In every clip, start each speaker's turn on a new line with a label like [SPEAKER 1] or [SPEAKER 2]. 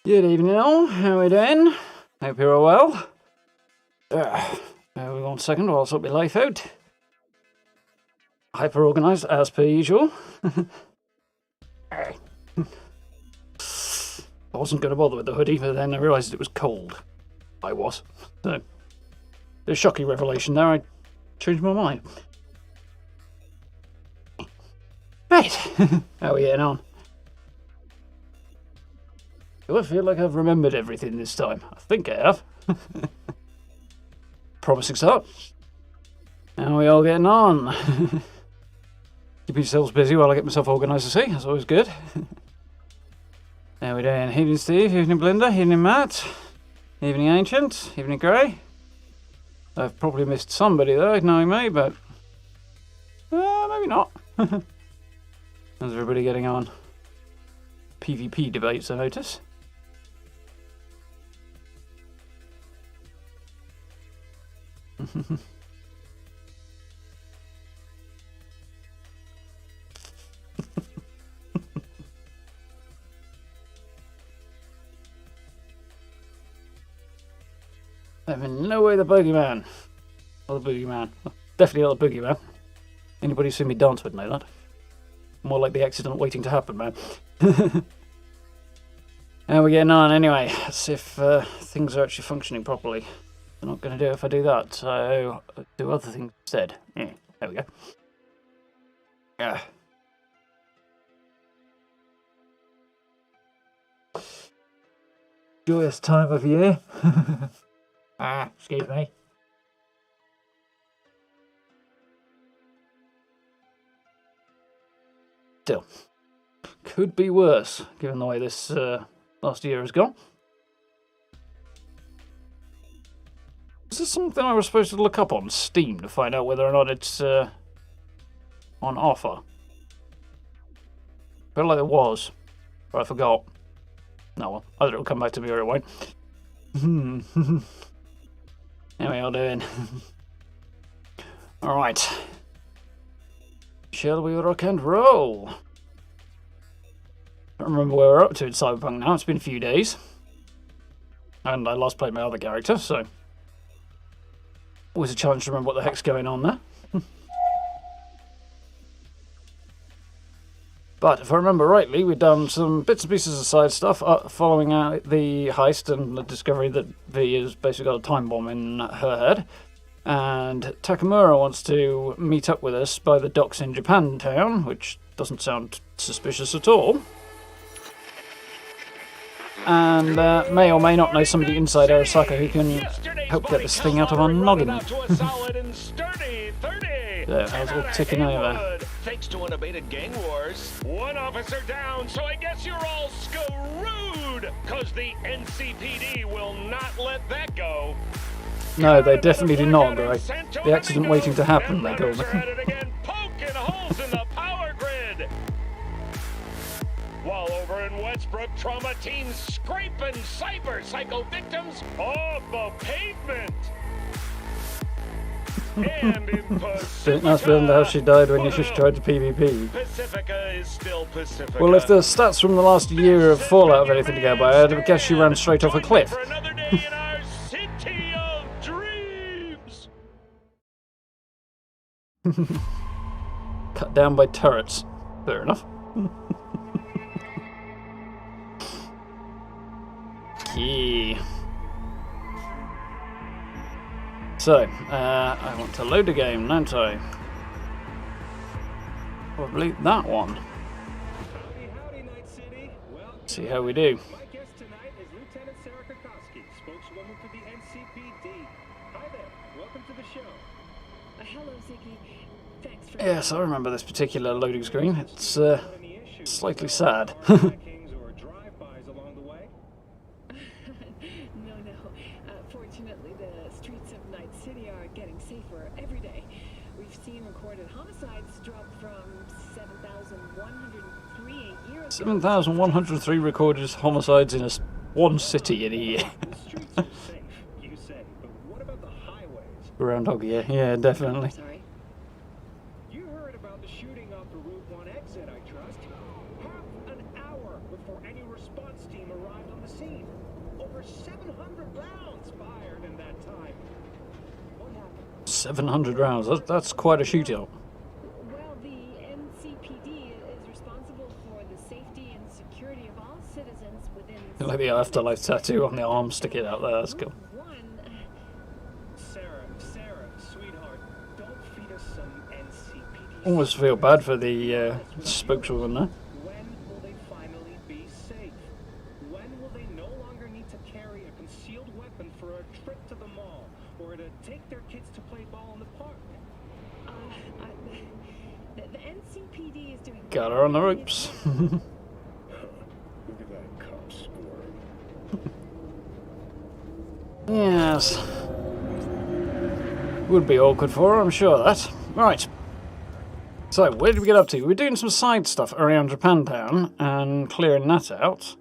[SPEAKER 1] Good evening all, how are we doing? Hope you're all well. Bear with 1 second while I sort my life out. Hyper organised as per usual. I wasn't going to bother with the hoodie, but then I realised it was cold. I was. So, the shocking revelation there, I changed my mind. Right, how are we getting on? Do I feel like I've remembered everything this time? I think I have. Promising start. How are we all getting on? Keep yourselves busy while I get myself organised to see. That's always good. How are we doing? Evening Steve, evening Blinda, evening Matt, evening Ancient, evening Grey. I've probably missed somebody though, knowing me, but maybe not. How's everybody getting on? PvP debates, I notice. I'm in no way the boogeyman. Or the boogeyman. Definitely not the boogeyman. Anybody who's seen me dance would know that. More like the accident waiting to happen, man. How are we getting on anyway? Let's see if things are actually functioning properly. They're not going to do it if I do that, so I'll do other things instead. Yeah, there we go. Yeah. Joyous time of year. Excuse me. Still, could be worse, given the way this last year has gone. Is this something I was supposed to look up on Steam to find out whether or not it's on offer? I feel like it was, but I forgot. No, well, either it'll come back to me or it won't. How are we all doing? Alright. Shall we rock and roll? I don't remember where we're up to in Cyberpunk now. It's been a few days. And I last played my other character, so... always a challenge to remember what the heck's going on there. But if I remember rightly, we've done some bits and pieces of side stuff following out the heist and the discovery that V has basically got a time bomb in her head. And Takamura wants to meet up with us by the docks in Japantown, which doesn't sound suspicious at all. And may or may not know somebody inside Arasaka who can help get this thing out of our noggin. There, I was all ticking over.
[SPEAKER 2] Thanks to unabated gang wars. One officer down, so I guess you're all screwed! Cause the NCPD will not let that go.
[SPEAKER 1] No, they definitely do not, Gray. The accident waiting to happen, they call it.
[SPEAKER 2] Poking holes in the power grid. While over in Westbrook, trauma teams scraping cyber psycho victims off the pavement. And in
[SPEAKER 1] Didn't ask Belinda how she died when you just tried to PvP.
[SPEAKER 2] Pacifica is still Pacifica.
[SPEAKER 1] Well, if the stats from the last year of Fallout have anything to go by, I'd guess she ran straight off a cliff.
[SPEAKER 2] For another day in our city of dreams.
[SPEAKER 1] Cut down by turrets. Fair enough. Key. So, I want to load a game, don't I? Probably that one.
[SPEAKER 3] Howdy, Night City. Well,
[SPEAKER 1] See how we do.
[SPEAKER 3] my guest tonight is Lieutenant Sarah Kokoski, spokeswoman for the NCPD. Hi there. Welcome to the show.
[SPEAKER 4] Hello, Ziggy. Thanks for...
[SPEAKER 1] Yes, I remember this particular loading screen. It's
[SPEAKER 3] Any issues?
[SPEAKER 1] slightly sad.
[SPEAKER 3] Hackings or drive-bys along the way?
[SPEAKER 4] No. Fortunately, the streets of Night City are getting safer every day. We've seen recorded homicides drop from 7,103 a year ago.
[SPEAKER 1] 7,103 recorded homicides in one city in a year.
[SPEAKER 3] The streets are safe, you say, but what about the highways?
[SPEAKER 1] Groundhog year, yeah, definitely.
[SPEAKER 4] Sorry.
[SPEAKER 3] You heard about the shooting off the Route 1 exit, I trust. Half an hour before any response team arrived on the scene. rounds fired in that time. What happened?
[SPEAKER 1] 700 rounds. That's quite a shootout.
[SPEAKER 4] Well, the NCPD is responsible for the safety and security of all citizens within.
[SPEAKER 1] Like the afterlife tattoo on the arm sticking out there. That's cool.
[SPEAKER 3] Sarah, sweetheart, don't feed us some NCPD.
[SPEAKER 1] Almost feel bad for the spokeswoman there.
[SPEAKER 3] When will they finally be safe? When will they no longer need to carry a concealed weapon for a trip to the mall or to take their kids to play ball in the park?
[SPEAKER 4] The NCPD is doing.
[SPEAKER 1] Got her on the ropes.
[SPEAKER 3] Look at that cop squirm.
[SPEAKER 1] Yes. Would be awkward for her, I'm sure of that. Right. So, where did we get up to? We're doing some side stuff around Japantown and clearing that out.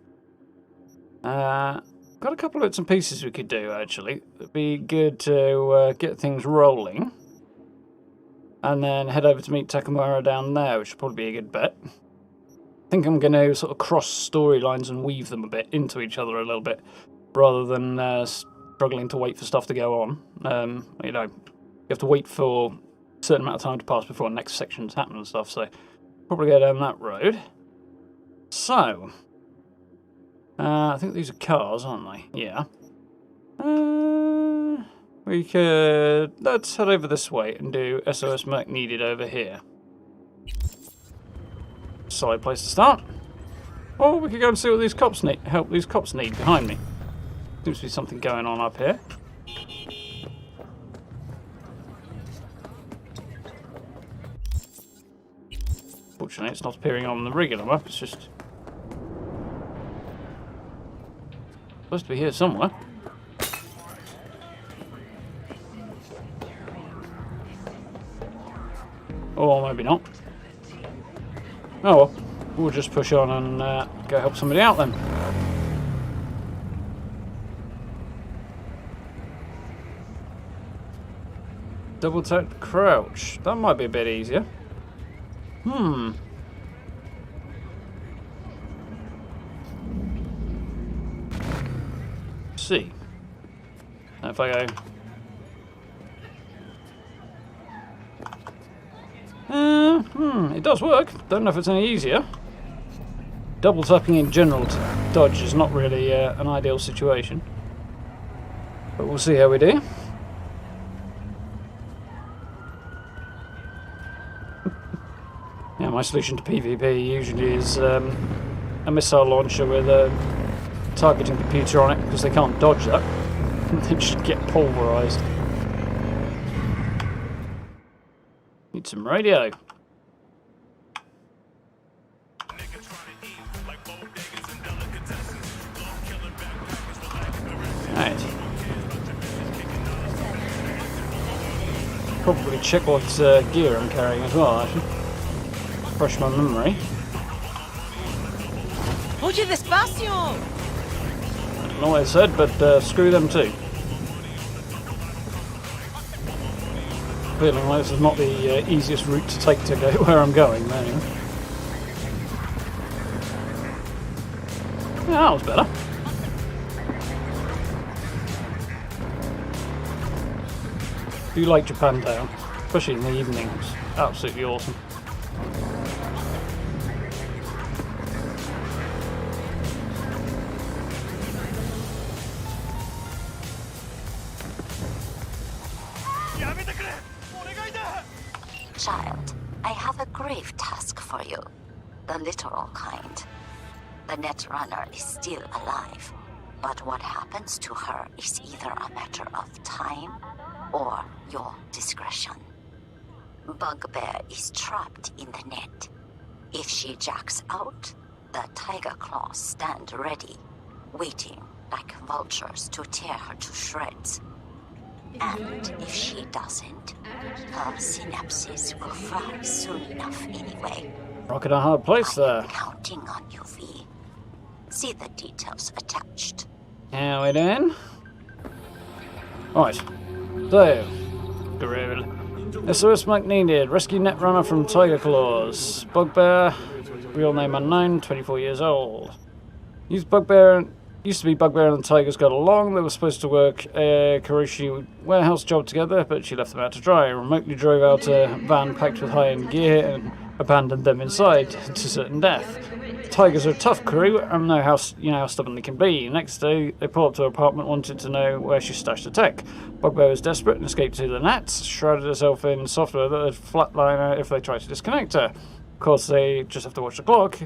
[SPEAKER 1] Got a couple of bits and pieces we could do, actually. It'd be good to get things rolling. And then head over to meet Takamura down there, which would probably be a good bet. I think I'm going to sort of cross storylines and weave them a bit into each other a little bit, rather than struggling to wait for stuff to go on. You know, you have to wait for a certain amount of time to pass before next sections happen and stuff, so probably go down that road. So, I think these are cars, aren't they? Yeah. We could... Let's head over this way and do SOS Merc needed over here. Solid place to start. Or we could go and see what these cops need, help these cops need behind me. Seems to be something going on up here. Fortunately, it's not appearing on the regular map, it's just... supposed to be here somewhere. Or maybe not. Oh well, we'll just push on and go help somebody out then. Double tap crouch. That might be a bit easier. See. Now if I go... it does work. Don't know if it's any easier. Double tapping in general to dodge is not really an ideal situation. But we'll see how we do. Yeah, my solution to PvP usually is a missile launcher with a targeting computer on it, because they can't dodge that. They just get pulverized. Need some radio. Right. Probably check what gear I'm carrying as well, actually. Refresh my memory.
[SPEAKER 5] Oye, despacio!
[SPEAKER 1] I don't know what I said, but screw them too. Feeling like this is not the easiest route to take to go where I'm going, anyway. Yeah, that was better. Do like Japantown, especially in the evenings. Absolutely awesome.
[SPEAKER 6] Child, I have a grave task for you. The literal kind. The Netrunner is still alive, but what happens to her is either a matter of time or your discretion. Bugbear is trapped in the net. If she jacks out, the Tiger Claws stand ready, waiting like vultures to tear her to shreds. And if she doesn't, her synapses will fry soon enough anyway.
[SPEAKER 1] Rocking a hard place there.
[SPEAKER 6] I'm counting on you, V. See the details attached.
[SPEAKER 1] How we doing? Right. So, Gorilla. SOS Monk needed. Rescue Netrunner from Tiger Claws. Bugbear. Real name unknown. 24 years old. Use Bugbear Used to be Bugbear and the Tigers got along. They were supposed to work a Kuroshi warehouse job together, but she left them out to dry. Remotely drove out a van packed with high-end gear and abandoned them inside to certain death. Tigers are a tough crew and know how stubborn they can be. Next day, they pulled up to her apartment, wanted to know where she stashed the tech. Bugbear was desperate and escaped to the nets, shrouded herself in software that would flatline her if they tried to disconnect her. Of course, they just have to watch the clock.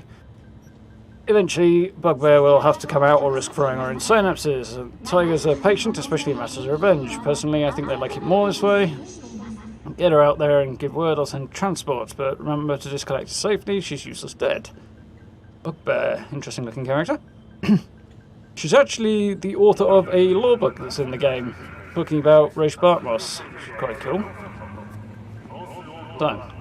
[SPEAKER 1] Eventually, Bugbear will have to come out or risk throwing her in synapses. Tigers are patient, especially in matters of revenge. Personally, I think they like it more this way. Get her out there and give word, I'll send transport, but remember to disconnect her safely, she's useless dead. Bugbear, interesting looking character. She's actually the author of a law book that's in the game, talking about Roche Bartmoss, which is quite cool. So,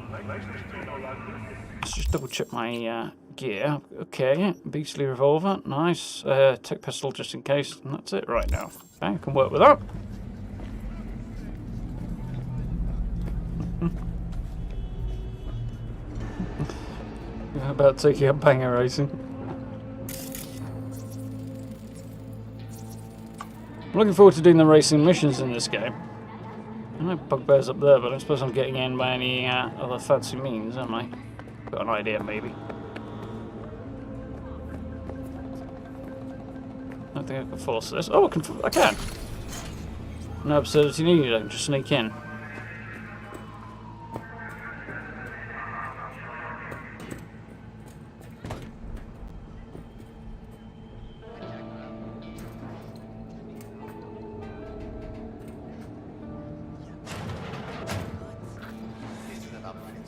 [SPEAKER 1] let's just double check my gear. Okay, beastly revolver, nice. Tech pistol just in case, and that's it right now. Okay, I can work with that. How about taking up banger racing? I'm looking forward to doing the racing missions in this game. I know Bugbear's up there, but I don't suppose I'm getting in by any other fancy means, am I? Got an idea, maybe. I don't think I can force this. Oh, I can! No absurdity needed, I can just sneak in.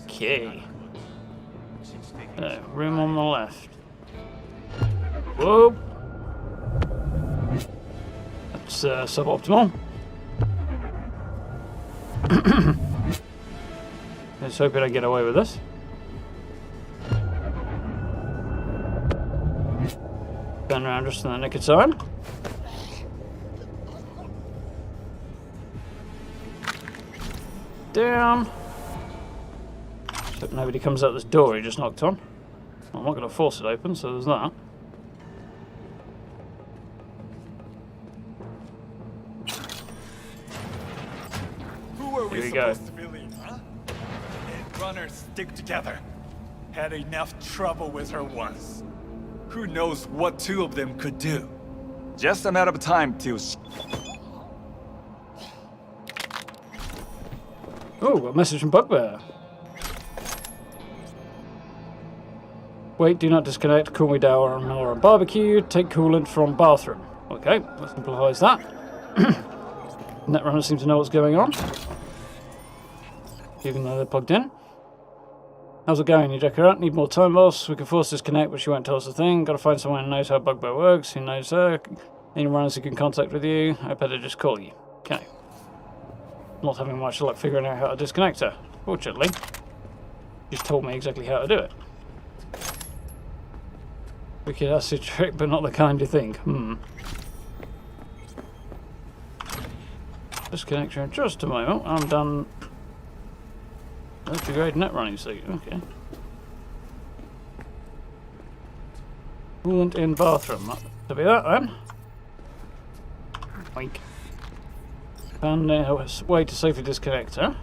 [SPEAKER 1] Okay. Room on the left. Whoa! That's suboptimal. Let's hope I get away with this. Turn around just in the nick of time. Down. Hope nobody comes out this door he just knocked on. Well, I'm not going to force it open, so there's that.
[SPEAKER 5] Who are we
[SPEAKER 1] Here we go.
[SPEAKER 5] supposed to believe, huh? And runners stick together. Had enough trouble with her once. Who knows what two of them could do? Just a matter of time till
[SPEAKER 1] Oh, a message from Bugbear. Wait, do not disconnect. Cool me down or a barbecue. Take coolant from bathroom. Okay, that simplifies that. Netrunner seems to know what's going on. Even though they're plugged in. How's it going? You check her out? Need more time, boss? We can force disconnect, but she won't tell us a thing. Gotta find someone who knows how Bugbear works, who knows her. Any runners who can contact with you. I better just call you. Okay. Not having much luck figuring out how to disconnect her. Fortunately. Just told me exactly how to do it. Wicked acid trick, but not the kind you think. Disconnect her in just a moment. I'm done. That's a great net running suit. Okay. Coolant in bathroom. To be that then. Wink. Found a way to safely disconnect her.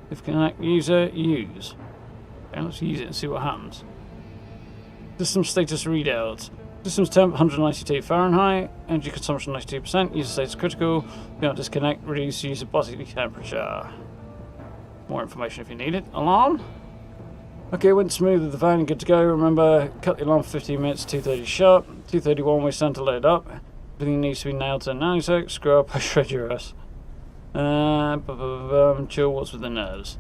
[SPEAKER 1] Disconnect user, use. Okay, let's use it and see what happens. System status readout. System's temp 192 Fahrenheit. Energy consumption 92%. User status critical. Do not disconnect. Reduce user body temperature. More information if you need it. Alarm. Okay, went smooth with the van. Good to go. Remember, cut the alarm for 15 minutes. 2:30 sharp. 2:31 we stand to load up. Everything needs to be nailed to 96. Screw up. I shred your ass. Chill. What's with the nerves?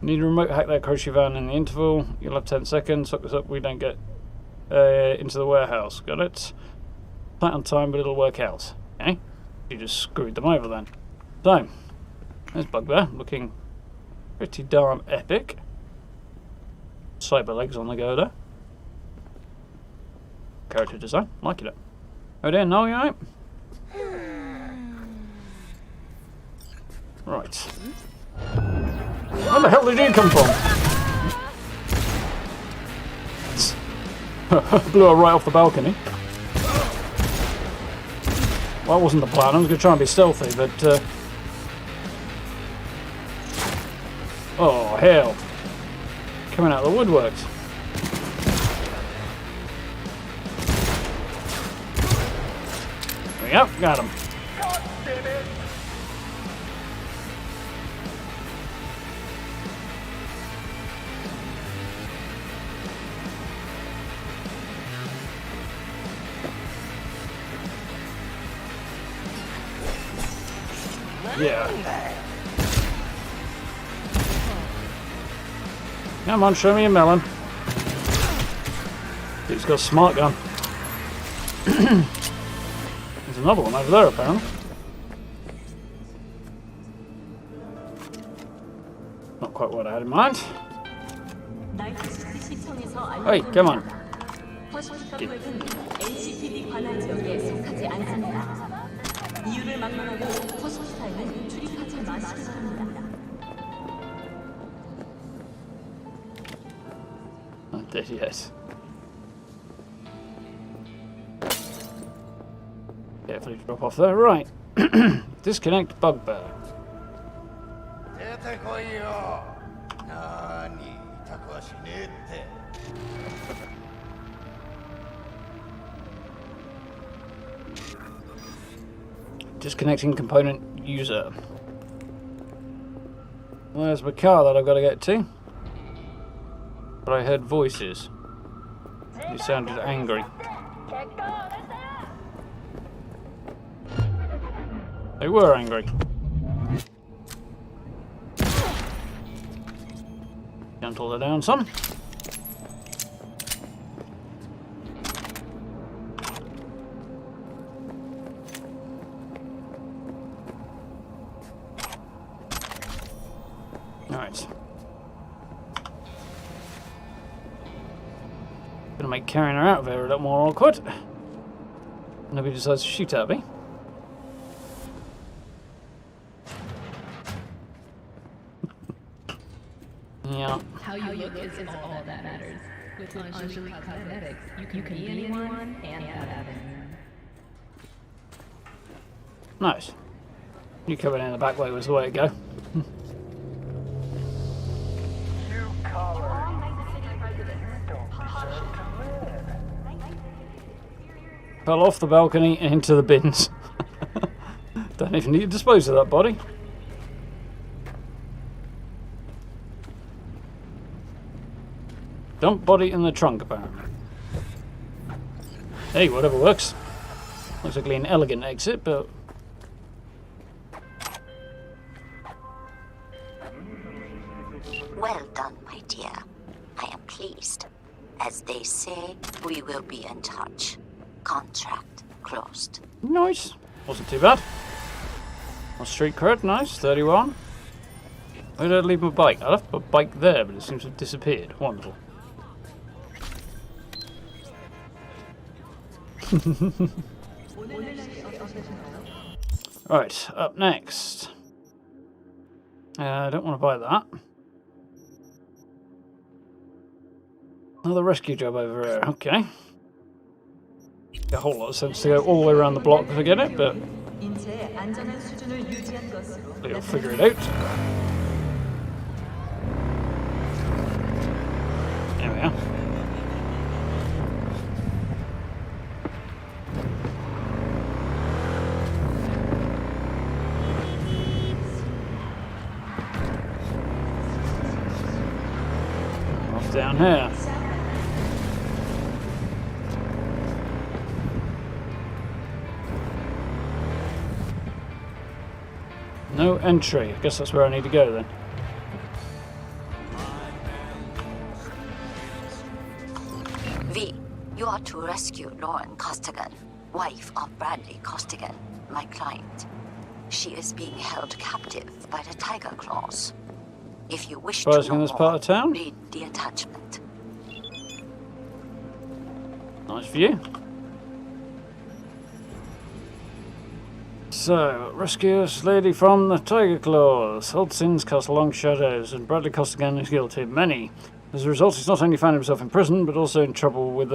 [SPEAKER 1] Need to remote hack that crochet van in the interval. You'll have 10 seconds. Hook this up. We don't get into the warehouse. Got it? Tight on time, but it'll work out. Okay? You just screwed them over then. So, there's Bugbear, looking pretty darn epic. Cyber legs on the go there. Character design, liking it. Oh dear, no, you alright? Right. Where the hell did you come from? Blew her right off the balcony. Well, that wasn't the plan. I was going to try and be stealthy, but... Oh, hell. Coming out of the woodworks. There we go. Got him.
[SPEAKER 2] God damn it!
[SPEAKER 1] Yeah. Come on, show me a melon. Dude's got a smart gun. There's another one over there, apparently. Not quite what I had in mind. Hey, come on.
[SPEAKER 7] NCPD 관할 지역에 속하지 않습니다. 이유를 막론하고 호스피탈은 출입하지 마시기 바랍니다.
[SPEAKER 1] Not dead yet. Carefully drop off there. Right. Disconnect bugbear. Disconnecting component user. Where's my car that I've got to get to? But I heard voices. You sounded angry. They were angry. Gentle her down some. Alright. Gonna make carrying her out of here a little more awkward. Nobody decides to shoot at me. Yeah.
[SPEAKER 7] How you look is all that matters. With lingerie cosmetics, you can be anyone and have anyone.
[SPEAKER 1] Nice. You coming in the back way was the way to go. Fell off the balcony and into the bins. Don't even need to dispose of that body. Dump body in the trunk, apparently. Hey, whatever works. Looks like an elegant exit, but...
[SPEAKER 6] Well done, my dear. I am pleased. As they say, we will be in touch. Contract closed.
[SPEAKER 1] Nice. Wasn't too bad. My street cred, nice. 31. Where did I leave my bike? I left my bike there, but it seems to have disappeared. Wonderful. Right, up next. I don't want to buy that. Another rescue job over here. Okay. A whole lot of sense to go all the way around the block to get it, but we'll figure it out. There we are. Off down here. No entry. I guess that's where I need to go then.
[SPEAKER 6] V, you are to rescue Lauren Costigan, wife of Bradley Costigan, my client. She is being held captive by the Tiger Claws. If you wish to
[SPEAKER 1] Surprising
[SPEAKER 6] know
[SPEAKER 1] in this
[SPEAKER 6] more,
[SPEAKER 1] part of town?
[SPEAKER 6] read the attachment.
[SPEAKER 1] Nice view. So, rescue this lady from the Tiger Claws. Old sins cast long shadows, and Bradley Costigan is guilty of many. As a result, he's not only found himself in prison, but also in trouble with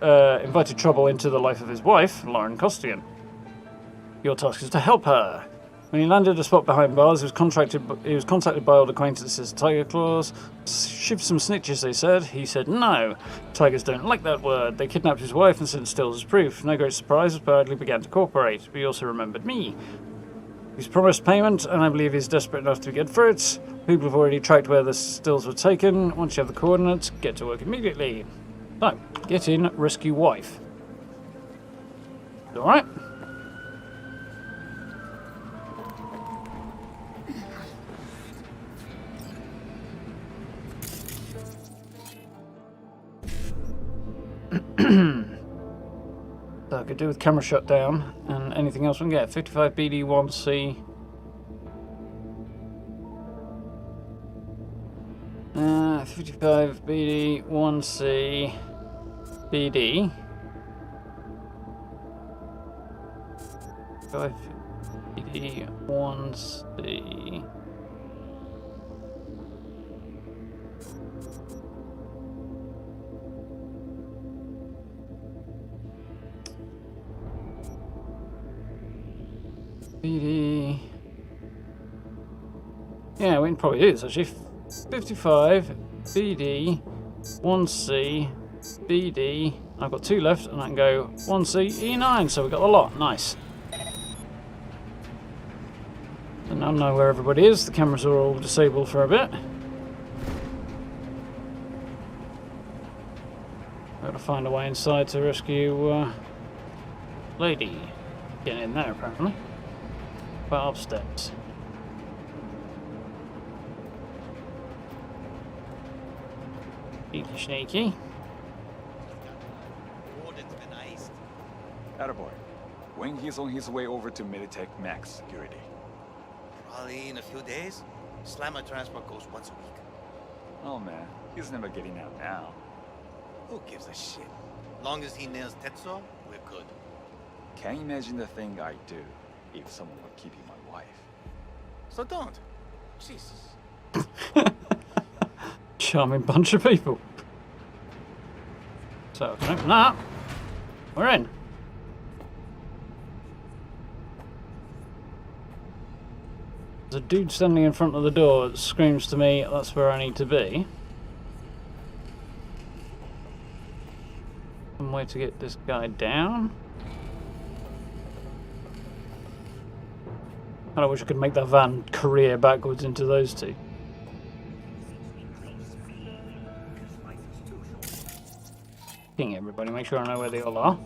[SPEAKER 1] invited trouble into the life of his wife, Lauren Costigan. Your task is to help her. When he landed a spot behind bars, he was contacted by old acquaintances, Tiger Claws. Shiv some snitches, they said. He said no. Tigers don't like that word. They kidnapped his wife and sent stills as proof. No great surprise, as Bradley began to cooperate. But he also remembered me. He's promised payment, and I believe he's desperate enough to get for it. People have already tracked where the stills were taken. Once you have the coordinates, get to work immediately. So, get in, rescue wife. Alright. So I could do with camera shutdown and anything else we can get. 55 BD 1C. 55 BD 1C BD. 5 BD 1C. BD. Yeah, we can probably do this actually. 55 BD 1C BD. I've got 2 left, and I can go 1C E9. So we've got a lot. Nice. And now I know where everybody is. The cameras are all disabled for a bit. Got to find a way inside to rescue lady. Getting in there apparently. But upstairs. Sneaky, sneaky.
[SPEAKER 5] Attaboy. When he's on his way over to Militech Max Security.
[SPEAKER 8] Probably in a few days. Slammer transport goes once a week.
[SPEAKER 5] Oh man, he's never getting out now.
[SPEAKER 8] Who gives a shit? Long as he nails Tetsuo, we're good.
[SPEAKER 5] Can't imagine the thing I'd do if someone were keeping my wife.
[SPEAKER 8] So don't. Jesus.
[SPEAKER 1] Charming bunch of people. So, can I open that? We're in. There's a dude standing in front of the door that screams to me, that's where I need to be. Some way to get this guy down. I wish I could make that van career backwards into those two. Ping everybody, make sure I know where they all are.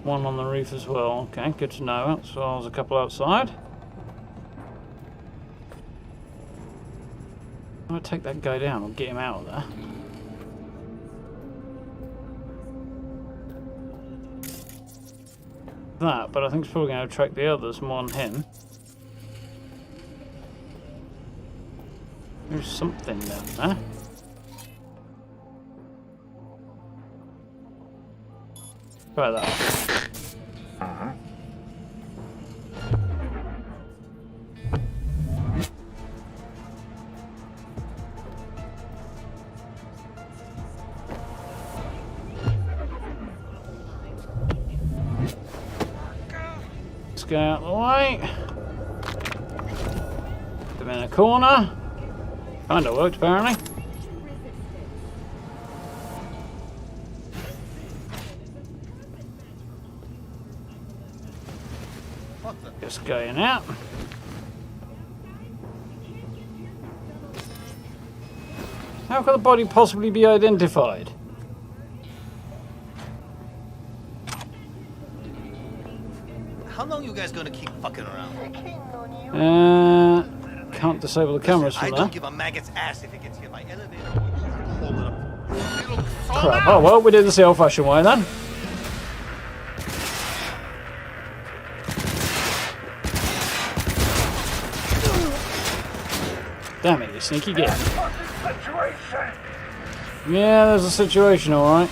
[SPEAKER 1] One on the roof as well. Okay, good to know. So there's a couple outside. I'm gonna take that guy down or get him out of there. That, but I think it's probably going to attract the others more than him. There's something down there. Try that. Let's go out the way. Put them in a corner. Kinda worked, apparently. Just going out. How could the body possibly be identified?
[SPEAKER 8] How long you guys gonna keep fucking around?
[SPEAKER 1] Can't disable the cameras
[SPEAKER 8] I
[SPEAKER 1] from there.
[SPEAKER 8] don't give a maggot's ass if it gets hit by elevator or you just hold it up.
[SPEAKER 1] Crap. Oh well, we did this the old-fashioned way then. Damn it, you sneaky git. Yeah, there's a situation, alright.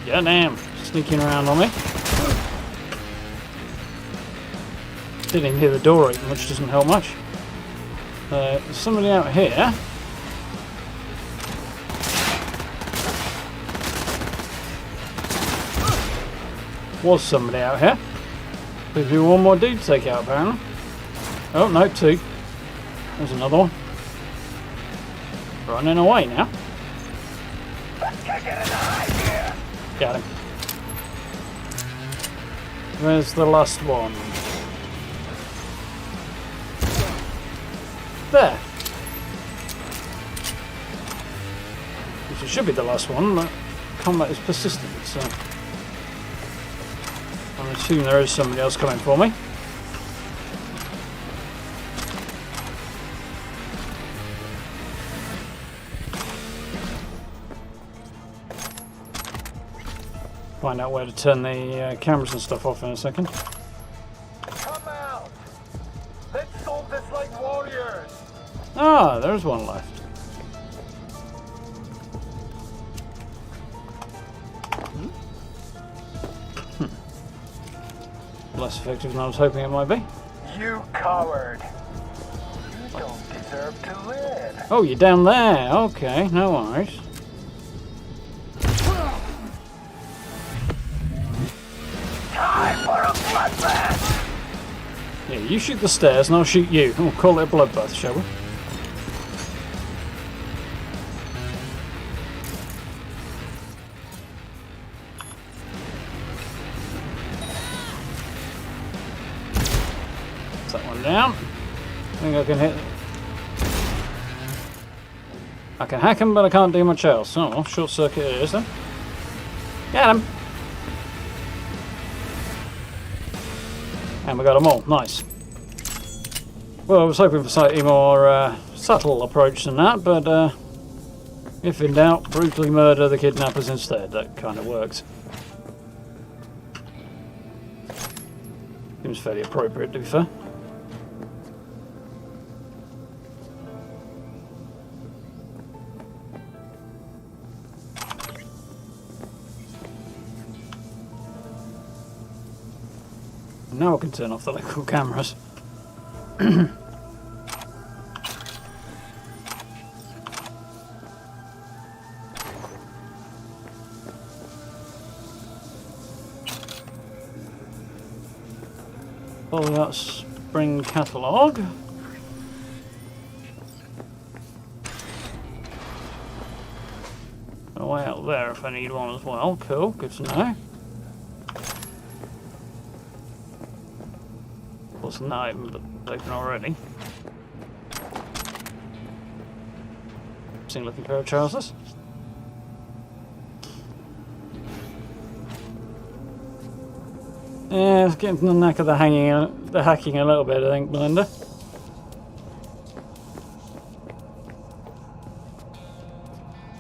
[SPEAKER 1] Yeah, damn. Sneaking around on me. Didn't hear the door open, which doesn't help much. There's somebody out here. Was somebody out here. There's be one more dude to take out, apparently. Oh, no, two. There's another one. Running away now. Got him. Where's the last one? There. Which it should be the last one, but combat is persistent, so I assume there is somebody else coming for me. Find out where to turn the cameras and stuff off in a second.
[SPEAKER 2] Come out! Let's solve this like warriors!
[SPEAKER 1] Ah, there's one left. Less effective than I was hoping it might be.
[SPEAKER 2] You coward! You don't deserve to live!
[SPEAKER 1] Oh, you're down there. Okay, no worries.
[SPEAKER 2] Time for a bloodbath!
[SPEAKER 1] Yeah, you shoot the stairs and I'll shoot you. We'll call it a bloodbath, shall we? That one down. I think I can hit. I can hack him, but I can't do much else. Oh, well, short circuit it is then. Get him! And we got them all. Nice. Well, I was hoping for slightly more subtle approach than that, but if in doubt, brutally murder the kidnappers instead. That kind of works. Seems fairly appropriate, to be fair. Now I can turn off the local cameras. Follow that spring catalogue. Way out there if I need one as well. Cool, good to know. Wasn't that open already? Seen looking pair of trousers. Yeah, it's getting to the knack of the hacking a little bit, I think, Melinda.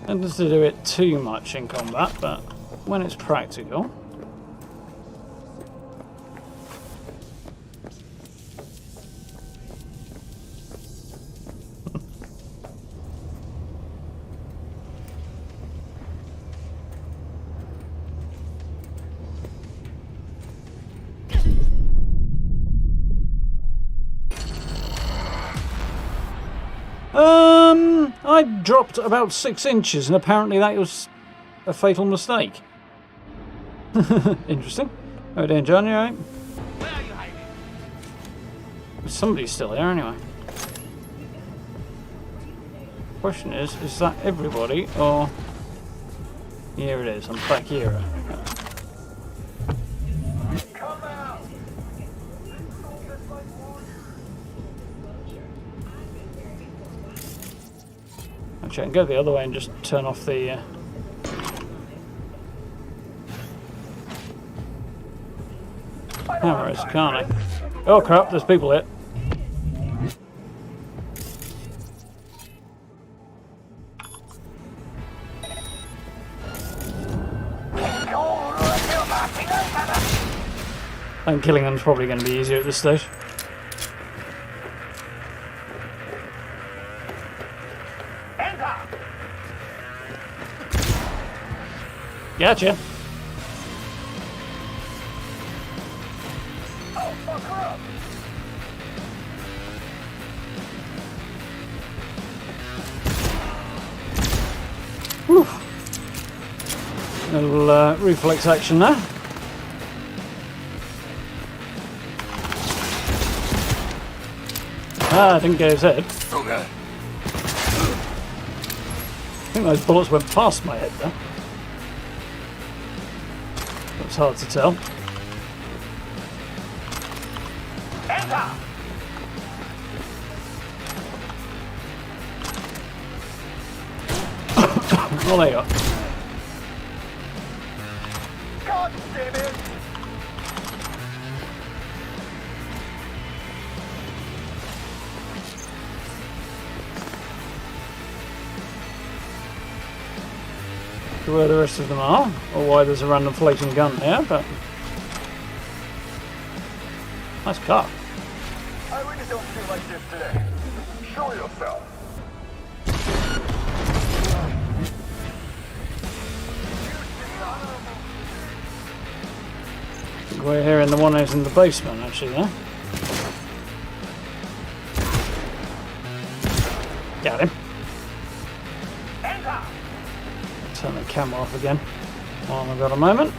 [SPEAKER 1] And just to do it too much in combat, but when it's practical. I dropped about 6 inches and apparently that was a fatal mistake. Interesting. How are you doing, John? You alright?
[SPEAKER 8] Where are you hiding?
[SPEAKER 1] Somebody's still here anyway. Question is that everybody or... Here it is, I'm back here.
[SPEAKER 2] Come out!
[SPEAKER 1] Actually, I can go the other way and just turn off the... cameras, can't I? Oh crap, there's people here. I think killing them's probably going to be easier at this stage. Gotcha.
[SPEAKER 2] up.
[SPEAKER 1] Whew. Little reflex action there. Ah, didn't get his head.
[SPEAKER 5] Okay.
[SPEAKER 1] I think those bullets went past my head there. It's hard to tell.
[SPEAKER 2] Enter!
[SPEAKER 1] Oh, there you go.
[SPEAKER 2] God damn it!
[SPEAKER 1] Where the rest of them are, or why there's a random floating gun here, but nice car.
[SPEAKER 2] I really don't feel like this today. Show yourself.
[SPEAKER 1] We're here in the one who's in the basement, actually, yeah? Got him.
[SPEAKER 2] Enter!
[SPEAKER 1] Turn the camera off again while I've got a moment.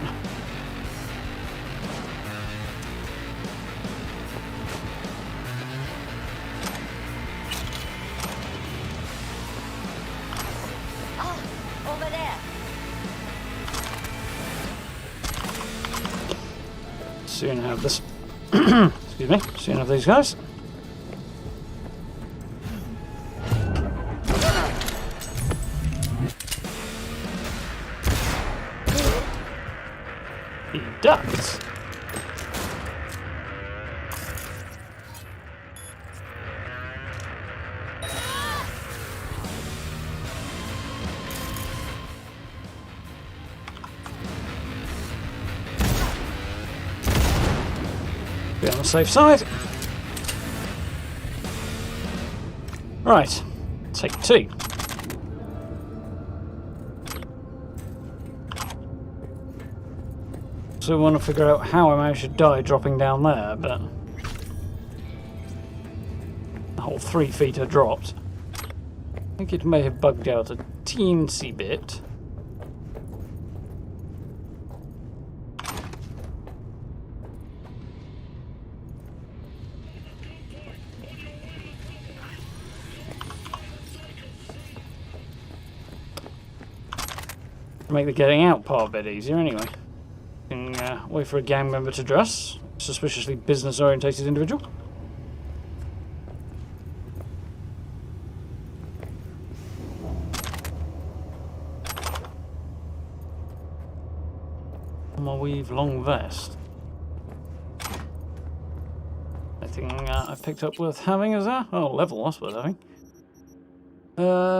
[SPEAKER 6] Over there.
[SPEAKER 1] Soon have this. Excuse me. Soon have these guys. He ducks. Be on the safe side. Right, take two. So I want to figure out how I managed to die dropping down there, but the whole 3 feet I dropped. I think it may have bugged out a teensy bit. Make the getting out part a bit easier anyway. Can wait for a gang member to dress. Suspiciously business orientated individual. My weave long vest. Anything I've picked up worth having, is there? Oh, level, that's worth having.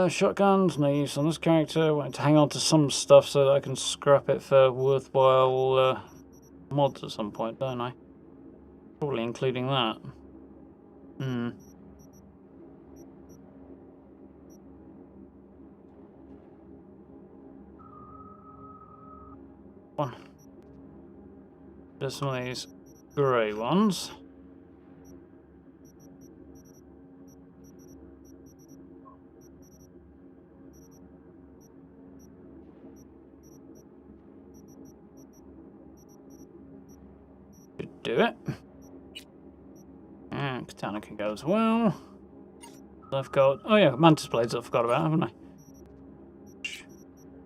[SPEAKER 1] Shotguns, no use on this character. Want to hang on to some stuff so that I can scrap it for worthwhile mods at some point, don't I? Probably including that. One. There's some of these grey ones. Do it. And katana can go as well. I've got, oh yeah, mantis blades I forgot about, haven't I?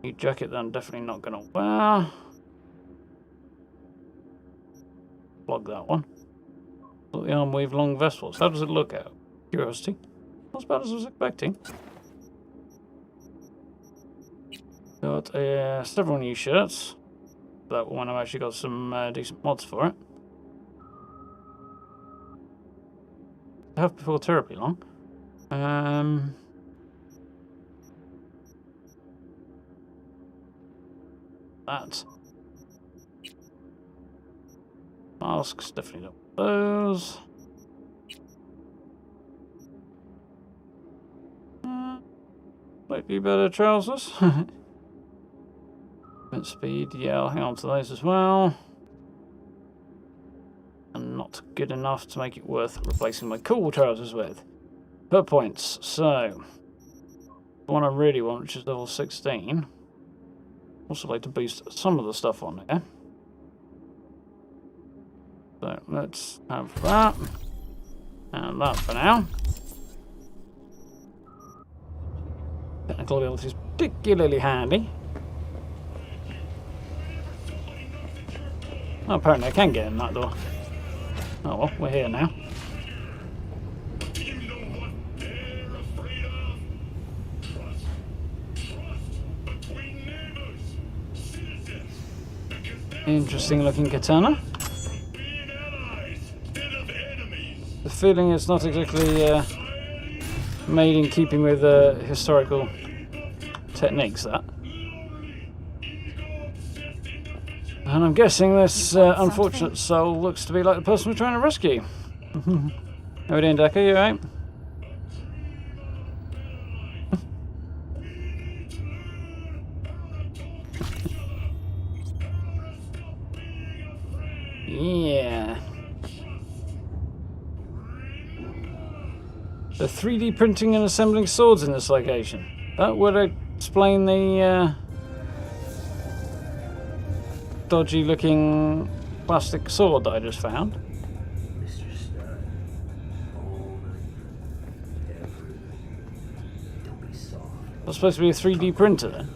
[SPEAKER 1] New jacket that I'm definitely not going to wear. Plug that one. Look, the arm weave long vessels. How does it look out? Curiosity. Not as bad as I was expecting. Got several new shirts. That one I've actually got some decent mods for it. I have before terribly long. That. Masks, definitely not those. Slightly better trousers. Speed, yeah, I'll hang on to those as well. And not good enough to make it worth replacing my cool trousers with. Per points. So, the one I really want, which is level 16. Also like to boost some of the stuff on here. So let's have that. And that for now. Technical ability is particularly handy. Oh, apparently I can get in that door. Oh well, we're here now. Interesting looking katana. The feeling it's not exactly made in keeping with historical techniques, that. And I'm guessing this unfortunate soul looks to be like the person we're trying to rescue. How we doing, Decker? You alright? Yeah. The 3D printing and assembling swords in this location. That would explain the dodgy looking plastic sword that I just found. That's supposed to be a 3D printer then.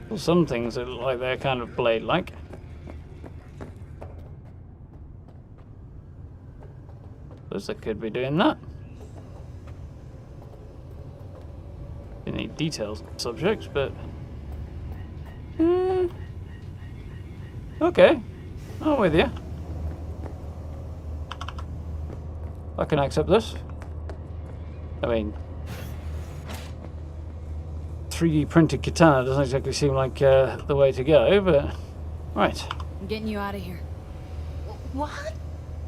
[SPEAKER 1] Well, some things that look like they're kind of blade-like. Looks like could be doing that. Didn't need details on the subject, but okay, I'm with you. I can accept this. I mean, 3D printed katana doesn't exactly seem like the way to go, but right.
[SPEAKER 9] I'm getting you out of here.
[SPEAKER 7] What?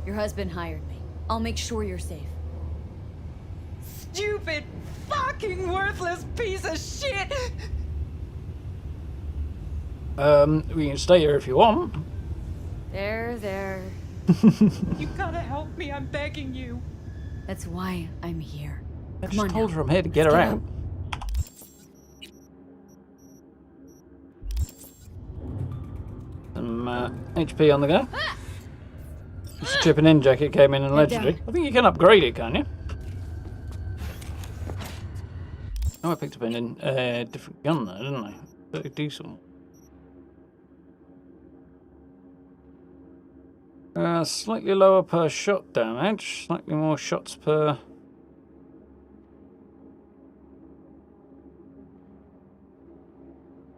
[SPEAKER 9] Your husband hired me. I'll make sure you're safe.
[SPEAKER 7] Stupid, fucking worthless piece of shit!
[SPEAKER 1] We can stay here if you want.
[SPEAKER 9] There.
[SPEAKER 7] You gotta help me, I'm begging you.
[SPEAKER 9] That's why I'm here.
[SPEAKER 1] I
[SPEAKER 9] Come on
[SPEAKER 1] just told
[SPEAKER 9] now.
[SPEAKER 1] her I'm here to get her out. Some HP on the go. This chipping in jacket came in and legendary. I think you can upgrade it, can you? Oh, I picked up a different gun there, didn't I? Pretty decent. Slightly lower per shot damage, slightly more shots per...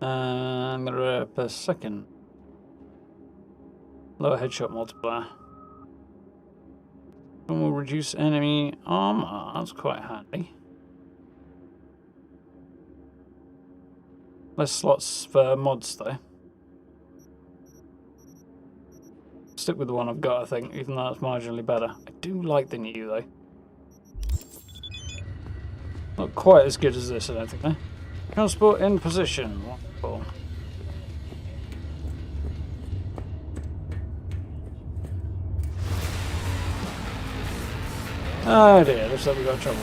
[SPEAKER 1] per second. Lower headshot multiplier. And will reduce enemy armor. That's quite handy. Less slots for mods though. Stick with the one I've got, I think, even though it's marginally better. I do like the new though. Not quite as good as this, I don't think, though. Transport in position. Wonderful. Oh dear, looks like we got trouble.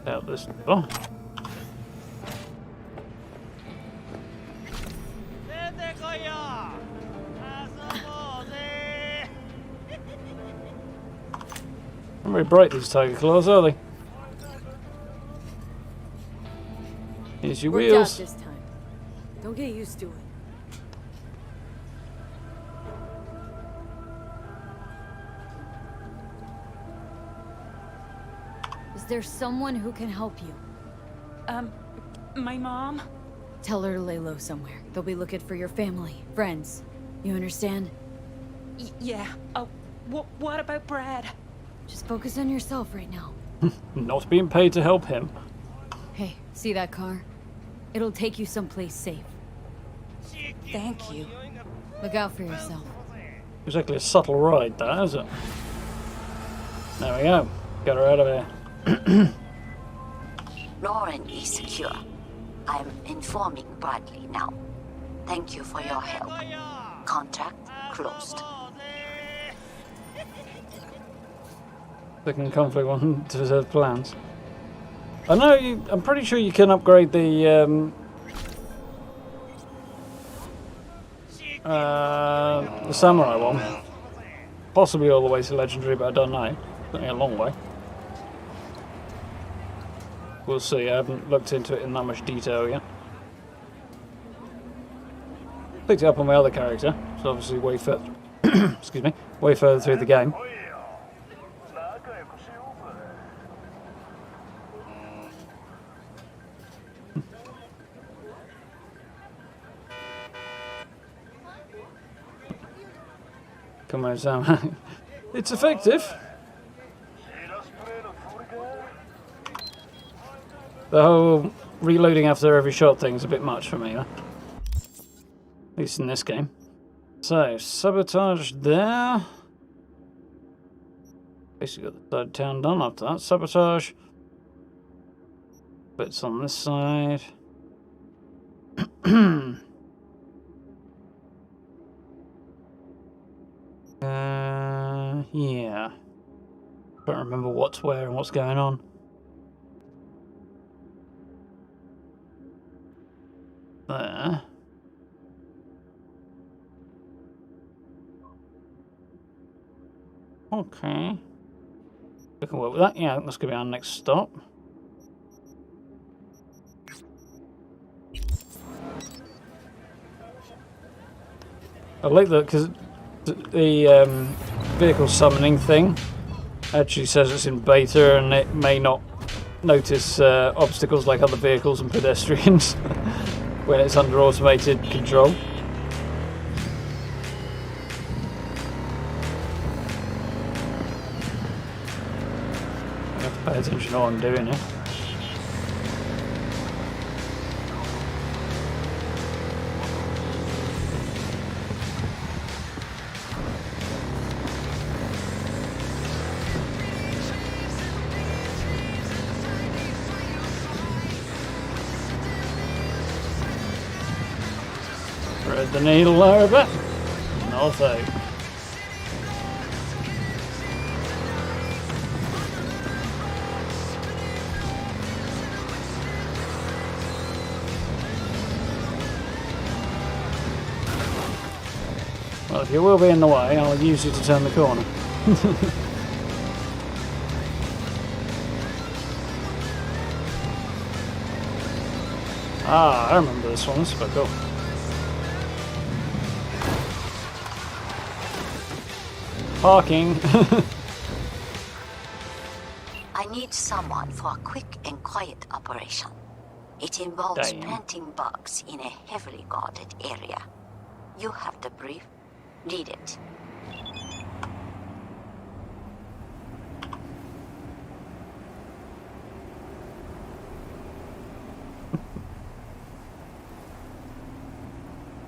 [SPEAKER 1] Out this door. Not very bright, these tiger claws, are they? Here's your
[SPEAKER 9] Worked
[SPEAKER 1] wheels.
[SPEAKER 9] out this time. Don't get used to it. Is there someone who can help you?
[SPEAKER 7] My mom?
[SPEAKER 9] Tell her to lay low somewhere. They'll be looking for your family, friends. You understand?
[SPEAKER 7] Yeah. Oh, what about Brad?
[SPEAKER 9] Just focus on yourself right now.
[SPEAKER 1] Not being paid to help him.
[SPEAKER 9] Hey, see that car? It'll take you someplace safe.
[SPEAKER 7] Thank you.
[SPEAKER 9] Look out for yourself.
[SPEAKER 1] Exactly a subtle ride, that, is it? There we go. Got her out of here.
[SPEAKER 6] Lauren is secure. I'm informing Bradley now. Thank you for your help. Contract closed.
[SPEAKER 1] Second conflict one to reserve plans. I know you. I'm pretty sure you can upgrade the samurai one. Possibly all the way to legendary, but I don't know. Only a long way. We'll see. I haven't looked into it in that much detail yet. Picked it up on my other character, so obviously way further. Excuse me, way further through the game. Come on, Sam. It's effective. The whole reloading after every shot thing's a bit much for me, huh? At least in this game. So, sabotage there. Basically got the third town done after that. Sabotage. Bits on this side. Yeah. Don't remember what's where and what's going on. There. Okay. We can work with that. Yeah, that's going to be our next stop. I like that because the vehicle summoning thing actually says it's in beta and it may not notice obstacles like other vehicles and pedestrians when it's under automated control. I have to pay attention to what I'm doing here. Thread the needle there a bit. North out. Well, if you will be in the way, I'll use you to turn the corner. Ah, I remember this one. This is quite cool. Parking.
[SPEAKER 6] I need someone for a quick and quiet operation. It involves planting bugs in a heavily guarded area. You have the brief. Read it.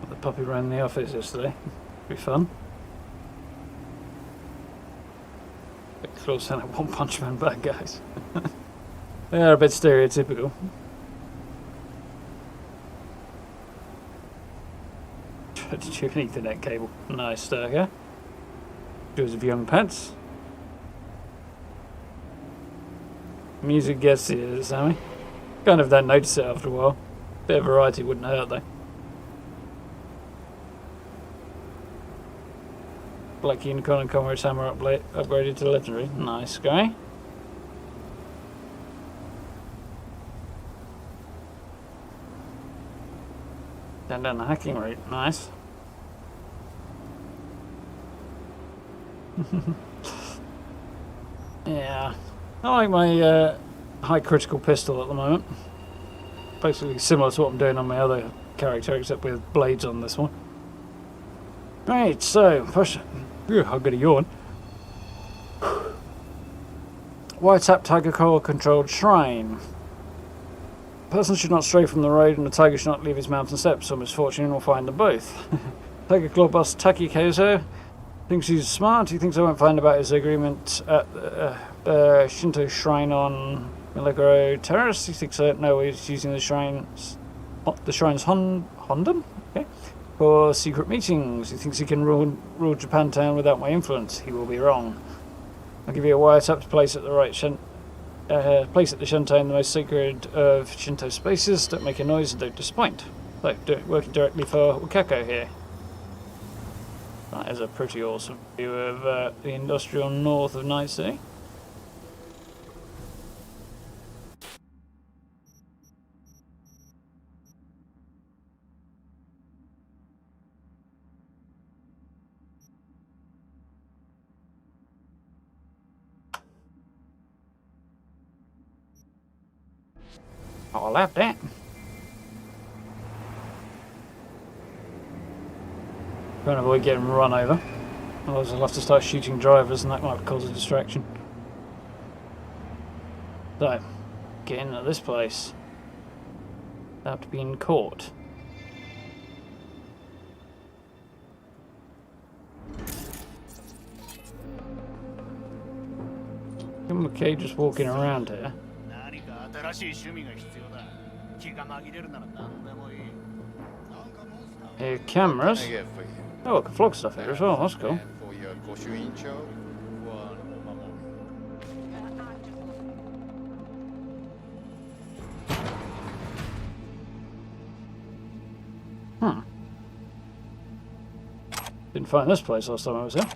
[SPEAKER 1] The puppy ran the office yesterday. Be fun. Close down at One Punch Man bad guys. They are a bit stereotypical. Tried to tune an Ethernet cable. Nice stuff, yeah? Pictures of young pets. Music gets you, Sammy. Kind of don't notice it after a while. Bit of variety wouldn't hurt though. Black Unicorn and Comrade Hammer upgraded to legendary. Nice guy. Down the hacking route. Nice. Yeah. I like my high critical pistol at the moment. Basically similar to what I'm doing on my other character, except with blades on this one. Right, so, push it. I've got a yawn. Wiretap tiger coil controlled shrine. Person should not stray from the road and the tiger should not leave his mountain steps, or misfortune will find them both. Tiger claw boss Takikozo Thinks he's smart. He thinks I won't find about his agreement at the Shinto shrine on Milagro Terrace. He thinks I don't know he's using the shrine's Hondan? Okay. For secret meetings. He thinks he can rule Japantown without my influence. He will be wrong. I'll give you a wiretapped place at the right place at the Shinto in the most sacred of Shinto spaces. Don't make a noise and don't disappoint. So, working directly for Wakako here. That is a pretty awesome view of the industrial north of Night City. Oh, I'll have that. Trying to avoid getting run over. Otherwise I'll have to start shooting drivers and that might cause a distraction. So, get into this place. I'll have to be in court. McKay just walking around here. Here, cameras. Oh, I can vlog stuff here as well, that's cool. Didn't find this place last time I was here.